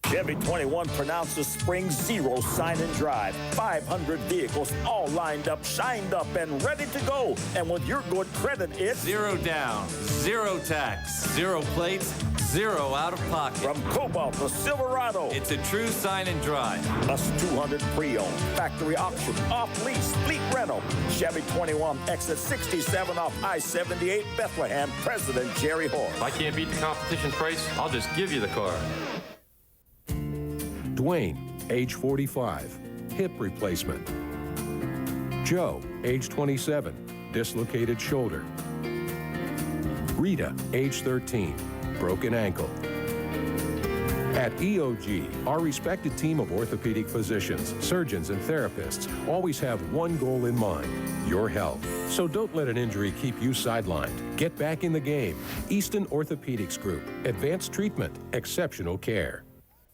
Chevy 21 pronounces spring zero sign and drive. 500 vehicles all lined up, shined up, and ready to go. And with your good credit, it's zero down, zero tax, zero plates, zero out of pocket. From Cobalt to Silverado, it's a true sign and drive. Plus 200 pre-owned, factory auction, off-lease, fleet rental. Chevy 21 exit 67 off I-78 Bethlehem. President Jerry Horst. If I can't beat the competition price, I'll just give you the car. Dwayne, age 45, hip replacement. Joe, age 27, dislocated shoulder. Rita, age 13, broken ankle. At EOG, our respected team of orthopedic physicians, surgeons, and therapists always have one goal in mind, your health. So don't let an injury keep you sidelined. Get back in the game. Easton Orthopedics Group, advanced treatment, exceptional care.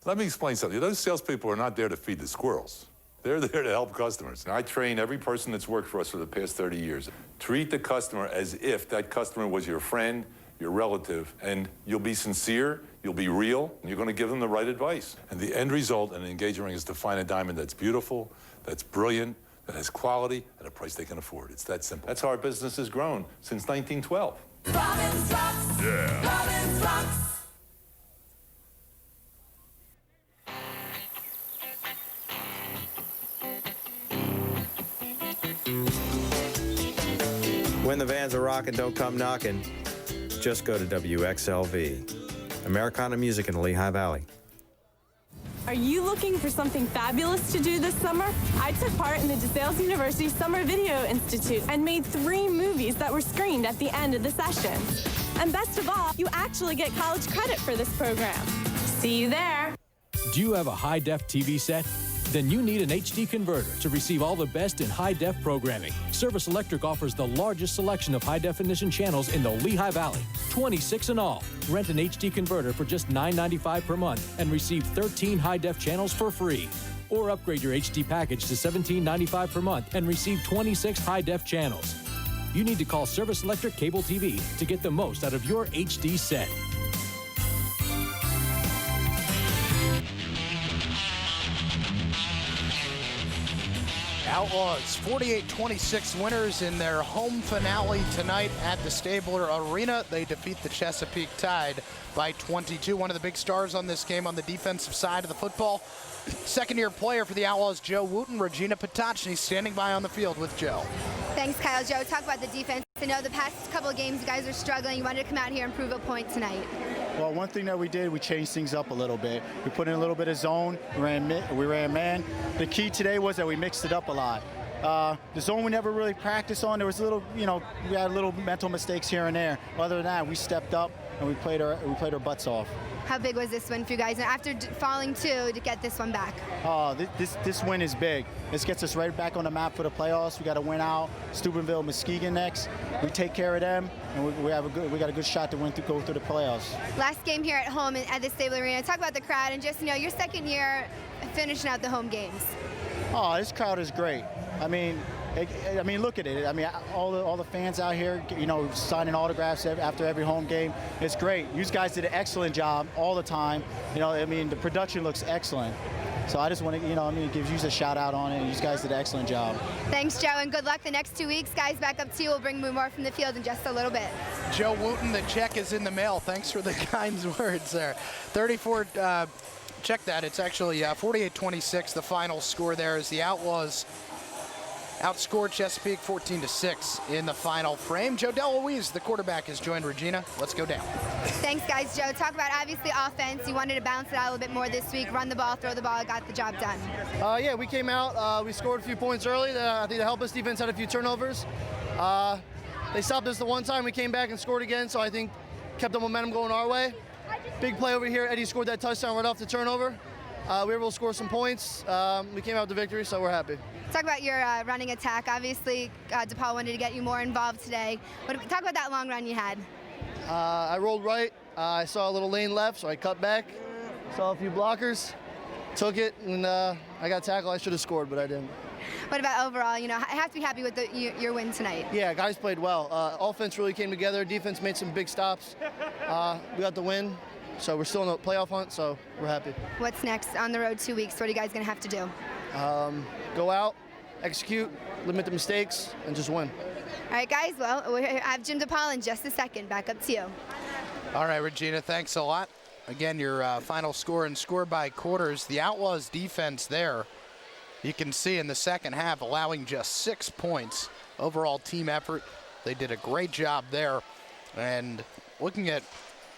Let me explain something. Those salespeople are not there to feed the squirrels. They're there to help customers. And I train every person that's worked for us for the past 30 years. Treat the customer as if that customer was your friend, your relative, and you'll be sincere, you'll be real, and you're going to give them the right advice. And the end result in an engagement ring is to find a diamond that's beautiful, that's brilliant, that has quality at a price they can afford. It's that simple. That's how our business has grown since 1912. Robbins Rocks. Yeah. Robbins Rocks. When the Vans are rockin', don't come knocking. Just go to WXLV. Americana music in the Lehigh Valley. Are you looking for something fabulous to do this summer? I took part in the DeSales University Summer Video Institute and made 3 movies that were screened at the end of the session. And best of all, you actually get college credit for this program. See you there. Do you have a high-def TV set? Then you need an HD converter to receive all the best in high-def programming. Service Electric offers the largest selection of high-definition channels in the Lehigh Valley, 26 in all. Rent an HD converter for just $9.95 per month and receive 13 high-def channels for free. Or upgrade your HD package to $17.95 per month and receive 26 high-def channels. You need to call Service Electric Cable TV to get the most out of your HD set. Outlawz 48-26 winners in their home finale tonight at the Stabler Arena. They defeat the Chesapeake Tide by 22. One of the big stars on this game on the defensive side of the football. Second-year player for the Outlawz, Joe Wooten. Regina Potocny standing by on the field with Joe. Thanks, Kyle. Joe, talk about the defense. I know the past couple of games you guys are struggling. You wanted to come out here and prove a point tonight. Well, one thing that we did, we changed things up a little bit. We put in a little bit of zone, we ran man. The key today was that we mixed it up a lot. The zone we never really practiced on. There was a little, we had little mental mistakes here and there. Other than that, we stepped up and we played our butts off. How big was this win for you guys? And after falling 2 to get this one back? This win is big. This gets us right back on the map for the playoffs. We got to win out Steubenville, Muskegon next. We take care of them, and we got a good shot to go through the playoffs. Last game here at home at the Stable Arena. Talk about the crowd and just your second year finishing out the home games. Oh, this crowd is great. I mean, look at it. I mean, all the fans out here, signing autographs after every home game. It's great. You guys did an excellent job all the time. The production looks excellent. So I just want to, give you a shout out on it. You guys did an excellent job. Thanks, Joe, and good luck the next 2 weeks. Guys, back up to you. We'll bring more from the field in just a little bit. Joe Wooten, the check is in the mail. Thanks for the kind words there. 34. Check that. It's actually 48-26. The final score there is the Outlaws outscored Chesapeake 14-6 in the final frame. Joe DeLuise, the quarterback, has joined Regina. Let's go down. Thanks, guys. Joe, talk about obviously offense. You wanted to bounce it out a little bit more this week, run the ball, throw the ball, got the job done. Yeah, we came out. We scored a few points early. I think to help us, defense had a few turnovers. They stopped us the one time. We came back and scored again, so I think kept the momentum going our way. Big play over here. Eddie scored that touchdown right off the turnover. We were able to score some points. We came out with the victory, so we're happy. Talk about your running attack. Obviously, DePaul wanted to get you more involved today. Talk about that long run you had. I rolled right. I saw a little lane left, so I cut back. Saw a few blockers, took it, and I got tackled. I should have scored, but I didn't. What about overall? I have to be happy with your win tonight. Yeah, guys played well. Offense really came together. Defense made some big stops. We got the win, so we're still in the playoff hunt, so we're happy. What's next on the road 2 weeks? What are you guys going to have to do? Go out, execute, limit the mistakes, and just win. All right, guys. Well, we have Jim DePaul in just a second. Back up to you. All right, Regina, thanks a lot. Again, your final score and score by quarters. The Outlaws defense there, you can see in the second half, allowing just 6 points. Overall team effort, they did a great job there. And looking at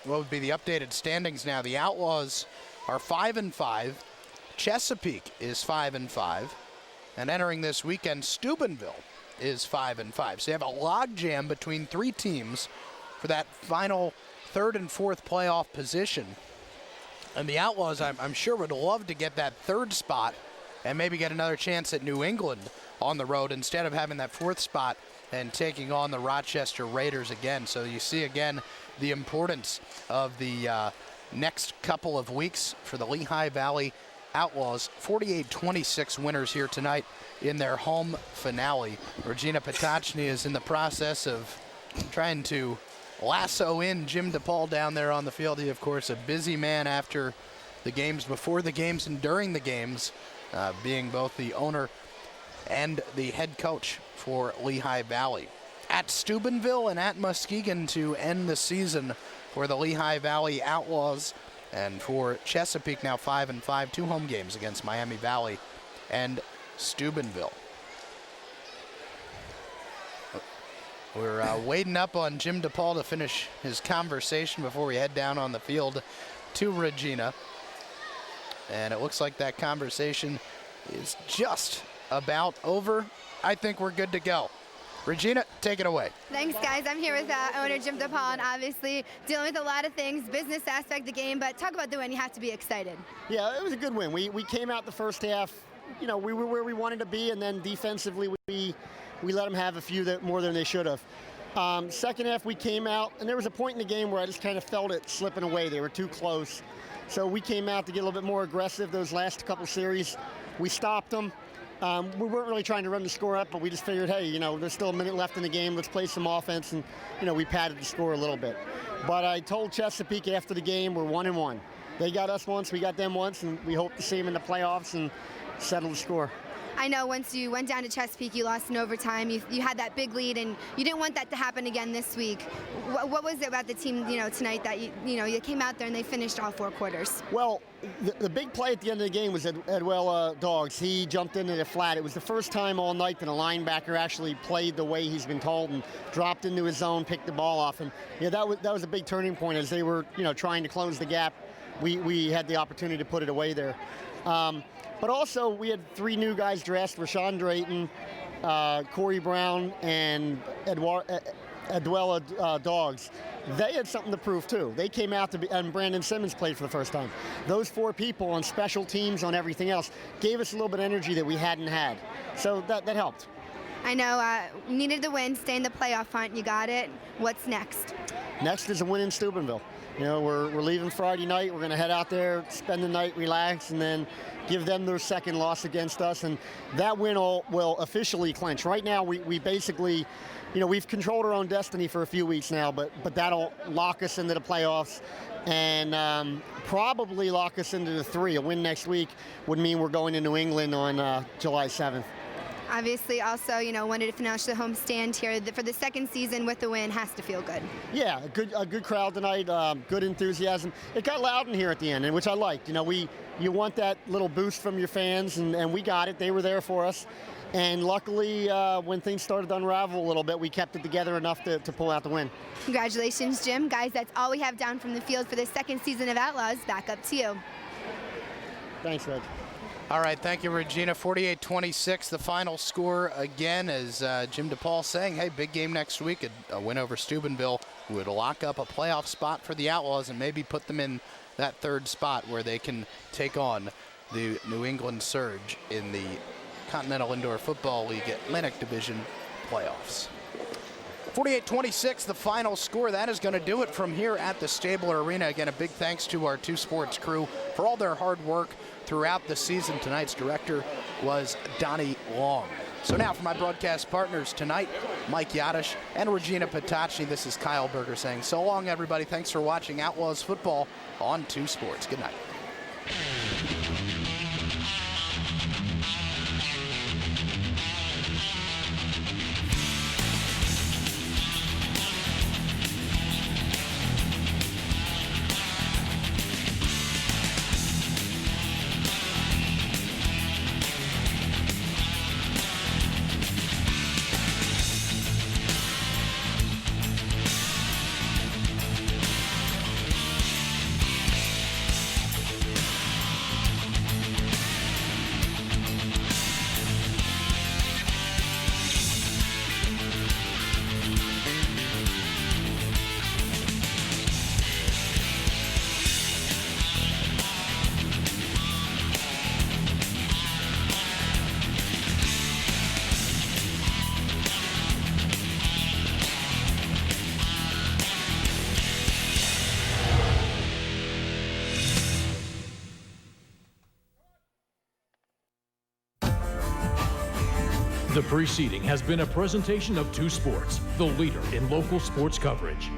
what would be the updated standings now, the Outlaws are 5-5. Chesapeake is 5-5. And entering this weekend, Steubenville is 5-5. So you have a logjam between 3 teams for that final 3rd and 4th playoff position. And the Outlaws, I'm sure, would love to get that 3rd spot and maybe get another chance at New England on the road instead of having that 4th spot and taking on the Rochester Raiders again. So you see again the importance of the next couple of weeks for the Lehigh Valley Outlaws. 48-26 winners here tonight in their home finale. Regina Potocny is in the process of trying to lasso in Jim DePaul down there on the field. He, of course, a busy man after the games, before the games, and during the games, being both the owner and the head coach for Lehigh Valley. At Steubenville and at Muskegon to end the season for the Lehigh Valley Outlaws, and for Chesapeake now 5-5, 2 home games against Miami Valley and Steubenville. We're waiting up on Jim DePaul to finish his conversation before we head down on the field to Regina. And it looks like that conversation is just about over. I think we're good to go. Regina, take it away. Thanks, guys. I'm here with owner Jim DePaul, and obviously dealing with a lot of things, business aspect of the game, but talk about the win. You have to be excited. Yeah, it was a good win. We came out the first half, we were where we wanted to be, and then defensively we let them have a few more than they should have. Second half we came out, and there was a point in the game where I just kind of felt it slipping away. They were too close. So we came out to get a little bit more aggressive those last couple series. We stopped them. We weren't really trying to run the score up, but we just figured, hey, there's still a minute left in the game. Let's play some offense, and, we padded the score a little bit. But I told Chesapeake after the game, we're 1-1. They got us once, we got them once, and we hope to see them in the playoffs and settle the score. I know once you went down to Chesapeake, you lost in overtime. You had that big lead, and you didn't want that to happen again this week. What was it about the team, tonight that you came out there and they finished all 4 quarters? Well, the big play at the end of the game was Edwell Doggs. He jumped into the flat. It was the first time all night that a linebacker actually played the way he's been told and dropped into his zone, picked the ball off, and that was a big turning point as they were trying to close the gap. We had the opportunity to put it away there. But also, we had 3 new guys dressed: Rashawn Drayton, Corey Brown and Eduella Dogs, they had something to prove too. They came out and Brandon Simmons played for the first time. Those 4 people on special teams, on everything else, gave us a little bit of energy that we hadn't had. So that helped. I know you needed the win, stay in the playoff hunt. You got it. What's next? Next is a win in Steubenville. You know, we're leaving Friday night. We're going to head out there, spend the night, relax, and then give them their second loss against us. And that win will officially clinch. Right now, we basically, you know, we've controlled our own destiny for a few weeks now, but that'll lock us into the playoffs and probably lock us into the 3. A win next week would mean we're going to New England on July 7th. Obviously, also, you know, wanted to finish the home stand here for the second season with the win. Has to feel good. Yeah, a good crowd tonight, good enthusiasm. It got loud in here at the end, which I liked. You know, you want that little boost from your fans, and we got it. They were there for us. And luckily, when things started to unravel a little bit, we kept it together enough to pull out the win. Congratulations, Jim. Guys, that's all we have down from the field for the second season of Outlawz. Back up to you. Thanks, Reg. All right, thank you, Regina. 48-26, the final score again, as Jim DePaul saying, hey, big game next week. A win over Steubenville would lock up a playoff spot for the Outlawz and maybe put them in that 3rd spot where they can take on the New England Surge in the Continental Indoor Football League Atlantic Division playoffs. 48-26, the final score. That is going to do it from here at the Stabler Arena. Again, a big thanks to our 2 Sports crew for all their hard work throughout the season. Tonight's director was Donnie Long. So now for my broadcast partners tonight, Mike Yadish and Regina Patacci, this is Kyle Berger saying so long, everybody. Thanks for watching Outlawz Football on 2 Sports. Good night. The preceding has been a presentation of 2 Sports, the leader in local sports coverage.